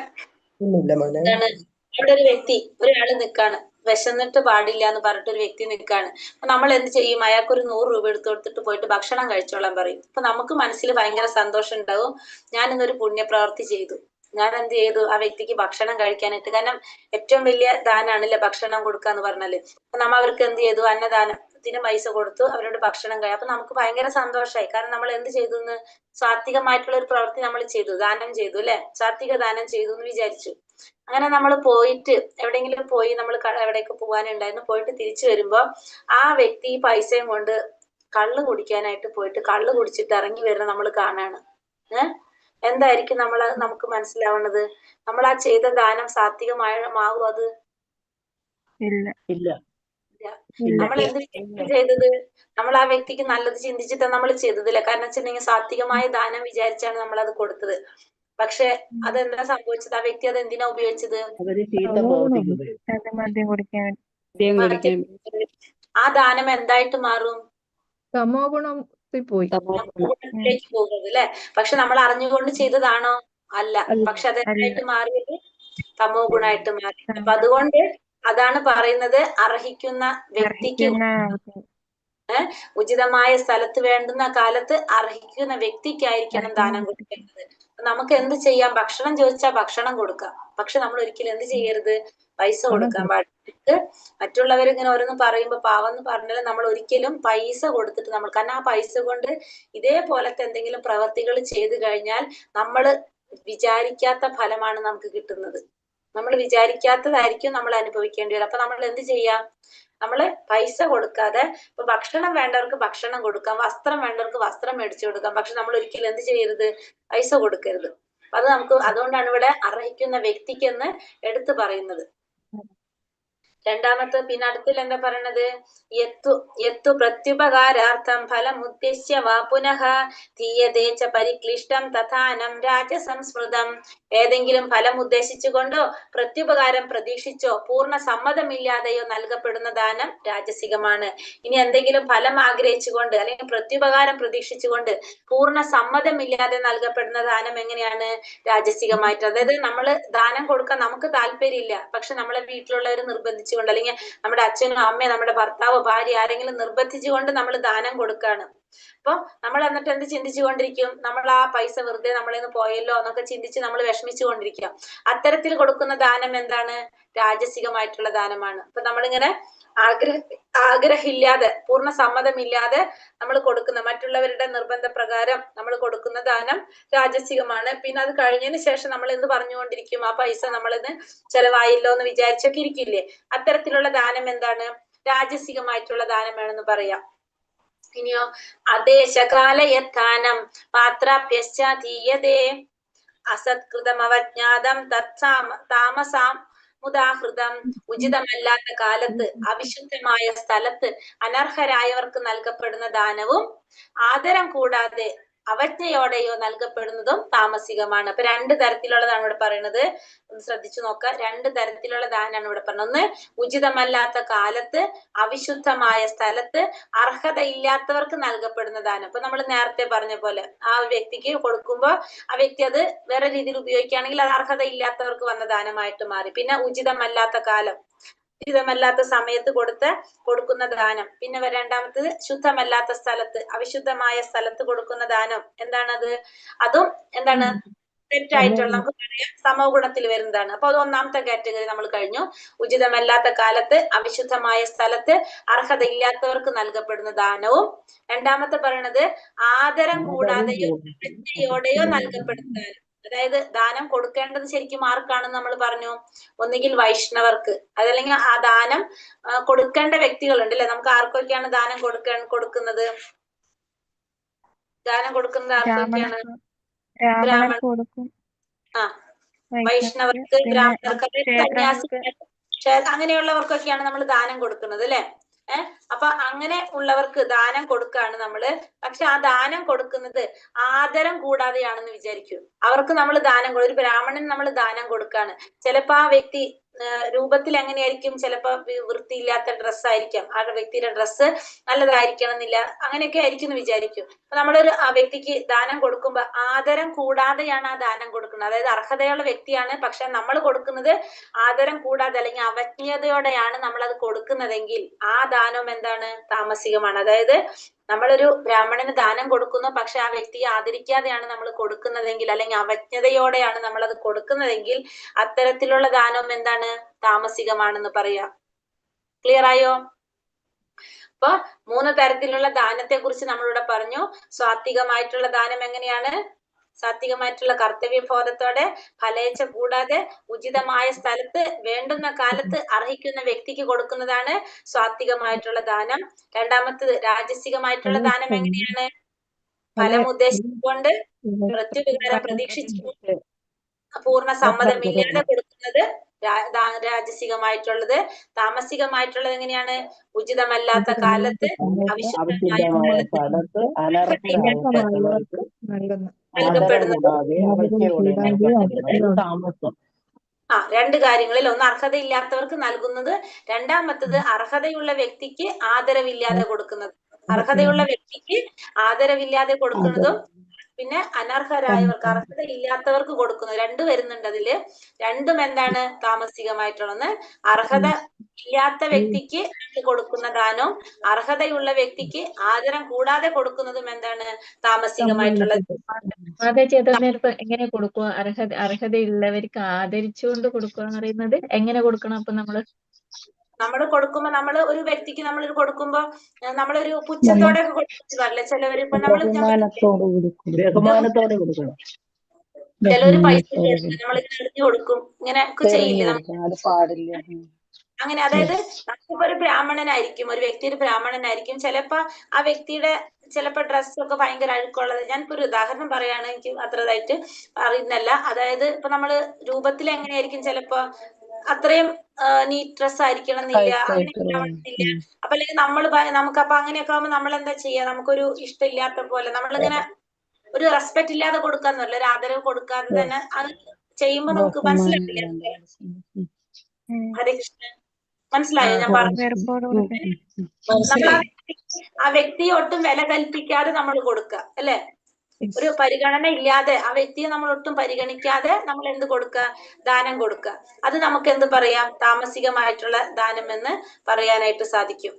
എന്താണ്? അവിടെ ഒരു വ്യക്തി, ഒരാള് നിൽക്കാണ്, വിശന്നിട്ട് പാടില്ല എന്ന് പറഞ്ഞിട്ട് ഒരു വ്യക്തി നിൽക്കാണ്. അപ്പൊ നമ്മൾ എന്ത് ചെയ്യും? അയാൾക്ക് ഒരു 100 രൂപ എടുത്തു കൊടുത്തിട്ട് പോയിട്ട് ഭക്ഷണം കഴിച്ചോളാൻ പറയും. അപ്പൊ നമുക്ക് മനസ്സിൽ ഭയങ്കര സന്തോഷം ഉണ്ടാവും. ഞാൻ ഇന്നൊരു പുണ്യപ്രവൃത്തി ചെയ്തു. ഞാൻ എന്ത് ചെയ്തു? ആ വ്യക്തിക്ക് ഭക്ഷണം കഴിക്കാനായിട്ട്. കാരണം ഏറ്റവും വലിയ ദാനാണല്ലേ ഭക്ഷണം കൊടുക്കാന്ന് പറഞ്ഞാല്. അപ്പൊ നമ്മ അവർക്ക് എന്ത് ചെയ്തു? അന്നദാനം. ആവശ്യത്തിന് പൈസ കൊടുത്തു, അവരോട് ഭക്ഷണം കഴിയും. അപ്പൊ നമുക്ക് ഭയങ്കര സന്തോഷമായി. കാരണം നമ്മൾ എന്ത് ചെയ്തു എന്ന്, സാത്വികമായിട്ടുള്ള ഒരു പ്രവൃത്തി നമ്മൾ ചെയ്തു, ദാനം ചെയ്തു അല്ലെ, സാത്വിക ദാനം ചെയ്തു എന്ന് വിചാരിച്ചു. അങ്ങനെ നമ്മൾ പോയിട്ട് എവിടെയെങ്കിലും പോയി, നമ്മൾ എവിടേക്ക് പോകാനുണ്ടായിരുന്നു, പോയിട്ട് തിരിച്ചു വരുമ്പോ ആ വ്യക്തി പൈസയും കൊണ്ട് കള്ള് കുടിക്കാനായിട്ട് പോയിട്ട് കള്ള് കുടിച്ചിട്ട് ഇറങ്ങി വരുന്ന നമ്മൾ കാണാണ്. എന്തായിരിക്കും നമുക്ക് മനസ്സിലാവുന്നത്? നമ്മൾ ആ ചെയ്ത ദാനം സാത്വികമാവും അത്? ഇല്ല. നമ്മൾ എന്ത് ചെയ്തത്? നമ്മൾ ആ വ്യക്തിക്ക് നല്ലത് ചിന്തിച്ചിട്ടാണ് നമ്മൾ ചെയ്തത് അല്ലെ. കാരണം വെച്ചിട്ടുണ്ടെങ്കിൽ സാത്വികമായ ദാനം വിചാരിച്ചാണ് നമ്മൾ അത് കൊടുത്തത്. പക്ഷെ അതെന്താ സംഭവിച്ചത്? ആ വ്യക്തി അത് എന്തിനാ ഉപയോഗിച്ചത്? അവര് ചീത്ത പ്രവർത്തിക്കുന്നത്. മദ്യം കുടിക്കാൻ. ആ ദാനം എന്തായിട്ട് മാറും? തമോ ഗുണത്തിൽ പോയി. ഗുണത്തിലേക്ക് പോകുന്നത് അല്ലെ. പക്ഷെ നമ്മൾ അറിഞ്ഞുകൊണ്ട് ചെയ്തതാണോ? അല്ല. പക്ഷെ അതെന്തായിട്ട് മാറിയത്? തമോ ഗുണമായിട്ട് മാറി. അപ്പൊ അതുകൊണ്ട് അതാണ് പറയുന്നത്, അർഹിക്കുന്ന വ്യക്തിക്ക് ഉചിതമായ സ്ഥലത്ത് വേണ്ടുന്ന കാലത്ത് അർഹിക്കുന്ന വ്യക്തിക്കായിരിക്കണം ദാനം കൊടുക്കേണ്ടത്. നമുക്ക് എന്ത് ചെയ്യാം? ഭക്ഷണം ചോദിച്ചാൽ ഭക്ഷണം കൊടുക്കാം. പക്ഷെ നമ്മൾ ഒരിക്കലും എന്ത് ചെയ്യരുത്? പൈസ കൊടുക്കാൻ പാടില്ല. മറ്റുള്ളവർ ഇങ്ങനെ ഓരോന്ന് പറയുമ്പോ പാവം എന്ന് പറഞ്ഞാൽ നമ്മൾ ഒരിക്കലും പൈസ കൊടുത്തിട്ട് നമ്മൾ, കാരണം ആ പൈസ കൊണ്ട് ഇതേപോലത്തെ എന്തെങ്കിലും പ്രവർത്തികൾ ചെയ്തു കഴിഞ്ഞാൽ നമ്മൾ വിചാരിക്കാത്ത ഫലമാണ് നമുക്ക് കിട്ടുന്നത്. നമ്മൾ വിചാരിക്കാത്തതായിരിക്കും നമ്മൾ അനുഭവിക്കേണ്ടി വരും. അപ്പൊ നമ്മൾ എന്ത് ചെയ്യാം? നമ്മള് പൈസ കൊടുക്കാതെ, ഇപ്പൊ ഭക്ഷണം വേണ്ടവർക്ക് ഭക്ഷണം കൊടുക്കാം, വസ്ത്രം വേണ്ടവർക്ക് വസ്ത്രം മേടിച്ചു കൊടുക്കാം. പക്ഷെ നമ്മൾ ഒരിക്കലും എന്ത് ചെയ്യരുത്? പൈസ കൊടുക്കരുത്. അത് നമുക്ക്, അതുകൊണ്ടാണ് ഇവിടെ അർഹിക്കുന്ന വ്യക്തിക്കെന്ന് എടുത്തു പറയുന്നത്. രണ്ടാമത്തെ പിന്നെ അടുത്തിൽ എന്താ പറയണത്? യത്തു പ്രത്യുപകാരാർത്ഥം ഫലം ഉദ്ദേശ്യ വാ പുനഃ തീയതേച്ച പരിക്ലിഷ്ടം തഥാനം രാജസംസ്മൃതം. ഏതെങ്കിലും ഫലം ഉദ്ദേശിച്ചുകൊണ്ടോ പ്രത്യുപകാരം പ്രതീക്ഷിച്ചോ പൂർണ്ണ സമ്മതമില്ലാതെയോ നൽകപ്പെടുന്ന ദാനം രാജസികമാണ്. ഇനി എന്തെങ്കിലും ഫലം ആഗ്രഹിച്ചുകൊണ്ട് അല്ലെങ്കിൽ പ്രത്യുപകാരം പ്രതീക്ഷിച്ചുകൊണ്ട് പൂർണ്ണ സമ്മതമില്ലാതെ നൽകപ്പെടുന്ന ദാനം എങ്ങനെയാണ്? രാജസികമായിട്ട്. അതായത് നമ്മള് ദാനം കൊടുക്കാൻ നമുക്ക് താല്പര്യമില്ല, പക്ഷെ നമ്മളെ വീട്ടിലുള്ളവർ നിർബന്ധിച്ചുകൊണ്ട്, അല്ലെങ്കിൽ നമ്മുടെ അച്ഛനും അമ്മയും നമ്മുടെ ഭർത്താവോ ഭാര്യ ആരെങ്കിലും നിർബന്ധിച്ചുകൊണ്ട് നമ്മൾ ദാനം കൊടുക്കാണ്. അപ്പൊ നമ്മൾ എന്നിട്ട് എന്ത് ചിന്തിച്ചുകൊണ്ടിരിക്കും? നമ്മൾ ആ പൈസ വെറുതെ നമ്മളിൽ നിന്ന് പോയല്ലോ എന്നൊക്കെ ചിന്തിച്ച് നമ്മൾ വിഷമിച്ചുകൊണ്ടിരിക്കുക. അത്തരത്തിൽ കൊടുക്കുന്ന ദാനം എന്താണ്? രാജസികമായിട്ടുള്ള ദാനമാണ്. അപ്പൊ നമ്മളിങ്ങനെ ആഗ്രഹമില്ലാതെ പൂർണ്ണ സമ്മതമില്ലാതെ നമ്മൾ കൊടുക്കുന്ന, മറ്റുള്ളവരുടെ നിർബന്ധ പ്രകാരം നമ്മൾ കൊടുക്കുന്ന ദാനം രാജസികമാണ്. പിന്നെ അത് കഴിഞ്ഞതിന് ശേഷം നമ്മൾ എന്ത് പറഞ്ഞുകൊണ്ടിരിക്കും? ആ പൈസ നമ്മളിന്ന് ചെലവായില്ലോ എന്ന് വിചാരിച്ചൊക്കെ ഇരിക്കില്ലേ? അത്തരത്തിലുള്ള ദാനം എന്താണ്? രാജസികമായിട്ടുള്ള ദാനം വേണമെന്ന് പറയാം. ഇനിയോ അദേശകാലയഥാനം പാത്രാഭ്യശ്ചാതീയതേ അസത്കൃതമവജ്ഞാതം താമസാം മുദാഹൃതം. ഉചിതമല്ലാത്ത കാലത്ത് അവിശുദ്ധമായ സ്ഥലത്ത് അനർഹരായവർക്ക് നൽകപ്പെടുന്ന ദാനവും ആദരം കൂടാതെ അവജ്ഞയോടെയോ നൽകപ്പെടുന്നതും താമസികമാണ്. അപ്പൊ രണ്ട് തരത്തിലുള്ളതാണ് ഇവിടെ പറയുന്നത്. ഒന്ന് ശ്രദ്ധിച്ചു നോക്കുക. രണ്ട് തരത്തിലുള്ള ദാനാണ് ഇവിടെ പറയുന്നത്. ഒന്ന്, ഉചിതമല്ലാത്ത കാലത്ത് അവിശുദ്ധമായ സ്ഥലത്ത് അർഹതയില്ലാത്തവർക്ക് നൽകപ്പെടുന്ന ദാനം. അപ്പൊ നമ്മൾ നേരത്തെ പറഞ്ഞ പോലെ ആ വ്യക്തിക്ക് കൊടുക്കുമ്പോ ആ വ്യക്തി അത് വേറെ രീതിയിൽ ഉപയോഗിക്കുകയാണെങ്കിൽ അത് അർഹതയില്ലാത്തവർക്ക് വന്ന ദാനമായിട്ട് മാറി. പിന്നെ ഉചിതമല്ലാത്ത കാലം, ഉചിതമല്ലാത്ത സമയത്ത് കൊടുക്കുന്ന ദാനം. പിന്നെ രണ്ടാമത്തത് ശുദ്ധമല്ലാത്ത സ്ഥലത്ത്, അവിശുദ്ധമായ സ്ഥലത്ത് കൊടുക്കുന്ന ദാനം. എന്താണത്? അതും എന്താണ്? തെറ്റായിട്ടുള്ള, നമുക്ക് പറയാം സമോ ഗുണത്തിൽ വരുന്നതാണ്. അപ്പൊ അത് ഒന്നാമത്തെ കാറ്റഗറി നമ്മൾ കഴിഞ്ഞു. ഉചിതമല്ലാത്ത കാലത്ത് അവിശുദ്ധമായ സ്ഥലത്ത് അർഹതയില്ലാത്തവർക്ക് നൽകപ്പെടുന്ന ദാനവും. രണ്ടാമത്തെ പറയണത് ആദരം കൂടാതെയോ അവജ്ഞയോടെയോ നൽകപ്പെടുന്ന ദാനം. അതായത് ദാനം കൊടുക്കേണ്ടത് ശരിക്കും ആർക്കാണെന്ന് നമ്മൾ പറഞ്ഞു? ഒന്നുകിൽ വൈഷ്ണവർക്ക്, അതല്ലെങ്കിൽ ആ ദാനം കൊടുക്കേണ്ട വ്യക്തികളുണ്ട് അല്ലെ. നമുക്ക് ആർക്കൊക്കെയാണ് ദാനം കൊടുക്കുന്നത്? ദാനം കൊടുക്കുന്നത് ആർക്കൊക്കെയാണ്? വൈഷ്ണവർക്ക്, ബ്രാഹ്മണർക്ക്, സന്യാസികൾക്ക്, അങ്ങനെയുള്ളവർക്കൊക്കെയാണ് നമ്മൾ ദാനം കൊടുക്കുന്നത് അല്ലെ. അപ്പൊ അങ്ങനെ ഉള്ളവർക്ക് ദാനം കൊടുക്കാണ് നമ്മള്. പക്ഷെ ആ ദാനം കൊടുക്കുന്നത് ആദരം കൂടാതെയാണെന്ന് വിചാരിക്കും. അവർക്ക് നമ്മൾ ദാനം, ഒരു ബ്രാഹ്മണൻ നമ്മൾ ദാനം കൊടുക്കാണ്. ചിലപ്പോ ആ വ്യക്തി രൂപത്തിൽ എങ്ങനെയായിരിക്കും? ചിലപ്പോ വൃത്തിയില്ലാത്ത ഡ്രസ്സായിരിക്കാം, ആ വ്യക്തിയുടെ ഡ്രസ്സ് നല്ലതായിരിക്കണം എന്നില്ല, അങ്ങനെയൊക്കെ ആയിരിക്കും എന്ന് വിചാരിക്കും. അപ്പൊ നമ്മളൊരു ആ വ്യക്തിക്ക് ദാനം കൊടുക്കുമ്പോ ആദരം കൂടാതെയാണ് ആ ദാനം കൊടുക്കുന്നത്. അതായത് അർഹതയുള്ള വ്യക്തിയാണ്, പക്ഷെ നമ്മൾ കൊടുക്കുന്നത് ആദരം കൂടാതെ അല്ലെങ്കിൽ അവജ്ഞയോടെയാണ് നമ്മൾ അത് കൊടുക്കുന്നതെങ്കിൽ ആ ദാനം എന്താണ്? താമസികമാണ്. അതായത് നമ്മളൊരു ബ്രാഹ്മണന് ദാനം കൊടുക്കുന്നു, പക്ഷെ ആ വ്യക്തിയെ ആദരിക്കാതെയാണ് നമ്മൾ കൊടുക്കുന്നതെങ്കിൽ, അല്ലെങ്കിൽ അവജ്ഞതയോടെയാണ് നമ്മൾ അത് കൊടുക്കുന്നതെങ്കിൽ അത്തരത്തിലുള്ള ദാനം എന്താണ്? താമസികമാണെന്ന് പറയാം. ക്ലിയർ ആയോ? അപ്പൊ 3 തരത്തിലുള്ള ദാനത്തെ കുറിച്ച് നമ്മളിവിടെ പറഞ്ഞു. സാത്വികമായിട്ടുള്ള ദാനം എങ്ങനെയാണ്? സാത്വികമായിട്ടുള്ള കർത്തവ്യബോധത്തോടെ ഫലേച്ഛ കൂടാതെ ഉചിതമായ സ്ഥലത്ത് വേണ്ടുന്ന കാലത്ത് അർഹിക്കുന്ന വ്യക്തിക്ക് കൊടുക്കുന്നതാണ് സാത്വികമായിട്ടുള്ള ദാനം. രണ്ടാമത്തത് രാജസികമായിട്ടുള്ള ദാനം എങ്ങനെയാണ്? ഫലം ഉദ്ദേശിച്ചുകൊണ്ട് പ്രത്യുപകാരം പ്രതീക്ഷിച്ചുകൊണ്ട് പൂർണ്ണ സമ്മതമില്ലാതെ കൊടുക്കുന്നത് രാജസികമായിട്ടുള്ളത്. താമസികമായിട്ടുള്ളത് എങ്ങനെയാണ്? ഉചിതമല്ലാത്ത കാലത്ത് ആവശ്യമായ സ്ഥലത്ത് അനർഹരായവർക്ക് നൽകപ്പെടുന്നത്. താമസം. രണ്ട് കാര്യങ്ങളിൽ, ഒന്ന് അർഹതയില്ലാത്തവർക്ക് നൽകുന്നത്, രണ്ടാമത്തത് അർഹതയുള്ള വ്യക്തിക്ക് ആദരവില്ലാതെ കൊടുക്കുന്നത്. അർഹതയുള്ള വ്യക്തിക്ക് ആദരവില്ലാതെ കൊടുക്കുന്നതും പിന്നെ അനർഹരായവർക്ക് അർഹതയില്ലാത്തവർക്ക് കൊടുക്കുന്നത്. രണ്ടു വരുന്നുണ്ട് അതില്. രണ്ടും എന്താണ്? താമസികമായിട്ടുള്ളത്. അർഹത ഇല്ലാത്ത വ്യക്തിക്ക് കൊടുക്കുന്ന ദാനവും അർഹതയുള്ള വ്യക്തിക്ക് ആദരം കൂടാതെ കൊടുക്കുന്നതും എന്താണ്? താമസികമായിട്ടുള്ളത്. ചേട്ടനടുത്ത് എങ്ങനെ കൊടുക്കുക? അർഹതയുള്ളവർക്ക് ആദരിച്ചുകൊണ്ട് കൊടുക്കുക എന്ന് പറയുന്നത് എങ്ങനെ കൊടുക്കണം? അപ്പൊ നമ്മൾ കൊടുക്കുമ്പോ, നമ്മള് ഒരു വ്യക്തിക്ക് നമ്മൾ കൊടുക്കുമ്പോ നമ്മളൊരു പുച്ഛത്തോടെ ഒക്കെ കൊടുക്കുന്നതല്ലേ ചിലവര്. ഇപ്പൊ ബഹുമാനത്തോടെ കൊടുക്കണം. ചിലവര് പൈസ നമ്മളിങ്ങനെ എറിഞ്ഞു കൊടുക്കും, ഇങ്ങനെ ഒക്കെ ചെയ്യില്ലേ? അങ്ങനെ, അതായത് നമുക്കിപ്പോ ഒരു ബ്രാഹ്മണനായിരിക്കും, ഒരു വ്യക്തി ഒരു ബ്രാഹ്മണനായിരിക്കും. ചിലപ്പോ ആ വ്യക്തിയുടെ ഡ്രസ്സൊക്കെ ഭയങ്കര അഴുക്കുള്ളത്. ഞാനിപ്പോ ഒരു ഉദാഹരണം പറയാണ്, എനിക്ക് അത്രതായിട്ട് അറിയുന്നല്ല. അതായത് ഇപ്പൊ നമ്മള് രൂപത്തിൽ എങ്ങനെയായിരിക്കും, ചിലപ്പോ അത്രയും നീറ്റ് ഡ്രസ് ആയിരിക്കണം എന്നില്ല, അങ്ങനെയൊക്കെ. അപ്പൊ അല്ലെങ്കിൽ നമുക്കപ്പൊ അങ്ങനെയൊക്കെ ആവുമ്പോ നമ്മൾ എന്താ ചെയ്യാ? നമുക്കൊരു ഇഷ്ടമില്ലാത്ത പോലെ നമ്മളിങ്ങനെ ഒരു റെസ്പെക്ട് ഇല്ലാതെ കൊടുക്കാന്നല്ല, ഒരു ആദരവ് കൊടുക്കാതെ തന്നെ അത് ചെയ്യുമ്പോ നമുക്ക് മനസ്സിലാവില്ല. ഹരേ കൃഷ്ണ, മനസ്സിലായോ ഞാൻ പറഞ്ഞു? നമ്മൾ ആ വ്യക്തിയെ ഒട്ടും വില കൽപ്പിക്കാതെ നമ്മൾ കൊടുക്കുക, അല്ലെ? ഒരു പരിഗണന ഇല്ലാതെ ആ വ്യക്തിയെ നമ്മൾ ഒട്ടും പരിഗണിക്കാതെ നമ്മൾ എന്ത് കൊടുക്കുക? ദാനം കൊടുക്കുക. അത് നമുക്ക് എന്ത് പറയാം? താമസികമായിട്ടുള്ള ദാനം എന്ന് പറയാനായിട്ട് സാധിക്കും.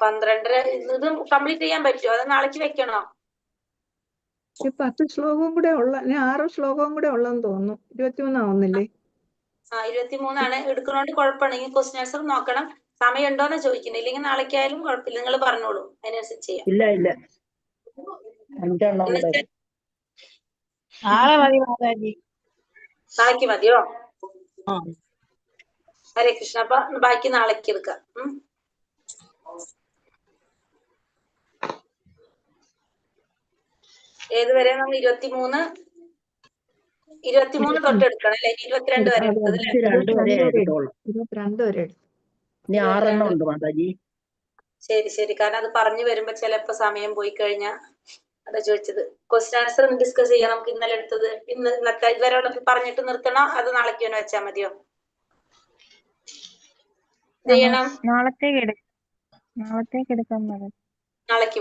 12 ഇത് കംപ്ലീറ്റ് ചെയ്യാൻ പറ്റുമോ? അത് നാളേക്ക് വെക്കണോ? 10 ശ്ലോകവും കൂടെ ഉള്ള, 6 ശ്ലോകവും കൂടെ ഉള്ളെന്ന് തോന്നുന്നു. 23 ആവുന്നില്ലേ? 23 എടുക്കണോണ്ട് കുഴപ്പമാണ്. ഈ ക്വസ്റ്റ്യൻ ആൻസർ നോക്കണം. സമയം ഉണ്ടോന്ന് ചോദിക്കുന്നത്. ഇല്ലെങ്കിൽ നാളേക്കായാലും കുഴപ്പമില്ല, നിങ്ങൾ പറഞ്ഞോളൂ, അതിനനുസരിച്ച് ചെയ്യാം. ഇല്ല 5 നാളേക്ക് മതിയോ? ഹരേ കൃഷ്ണ. അപ്പൊ ബാക്കി നാളേക്ക് എടുക്കാം. ഏതുവരെ നമ്മൾ 23 തൊട്ട് എടുക്കണം അല്ലെ? 22 വരെ എടുത്തത് അല്ലെ? 22 വരെ. ശരി. കാരണം അത് പറഞ്ഞു വരുമ്പോ ചിലപ്പോ സമയം പോയി കഴിഞ്ഞാ അതാ ചോദിച്ചത്. ക്വസ്റ്റ്യൻ ആൻസർ ഡിസ്കസ് ചെയ്യാം. നമുക്ക് ഇന്നലെ എടുത്തത് ഇന്നത്തെ ഇതുവരെ പറഞ്ഞിട്ട് നിർത്തണോ? അത് നാളേക്ക് തന്നെ വെച്ചാൽ മതിയോ? ചെയ്യണം. നാളത്തേക്ക് എടുക്കാം. നാളേക്ക്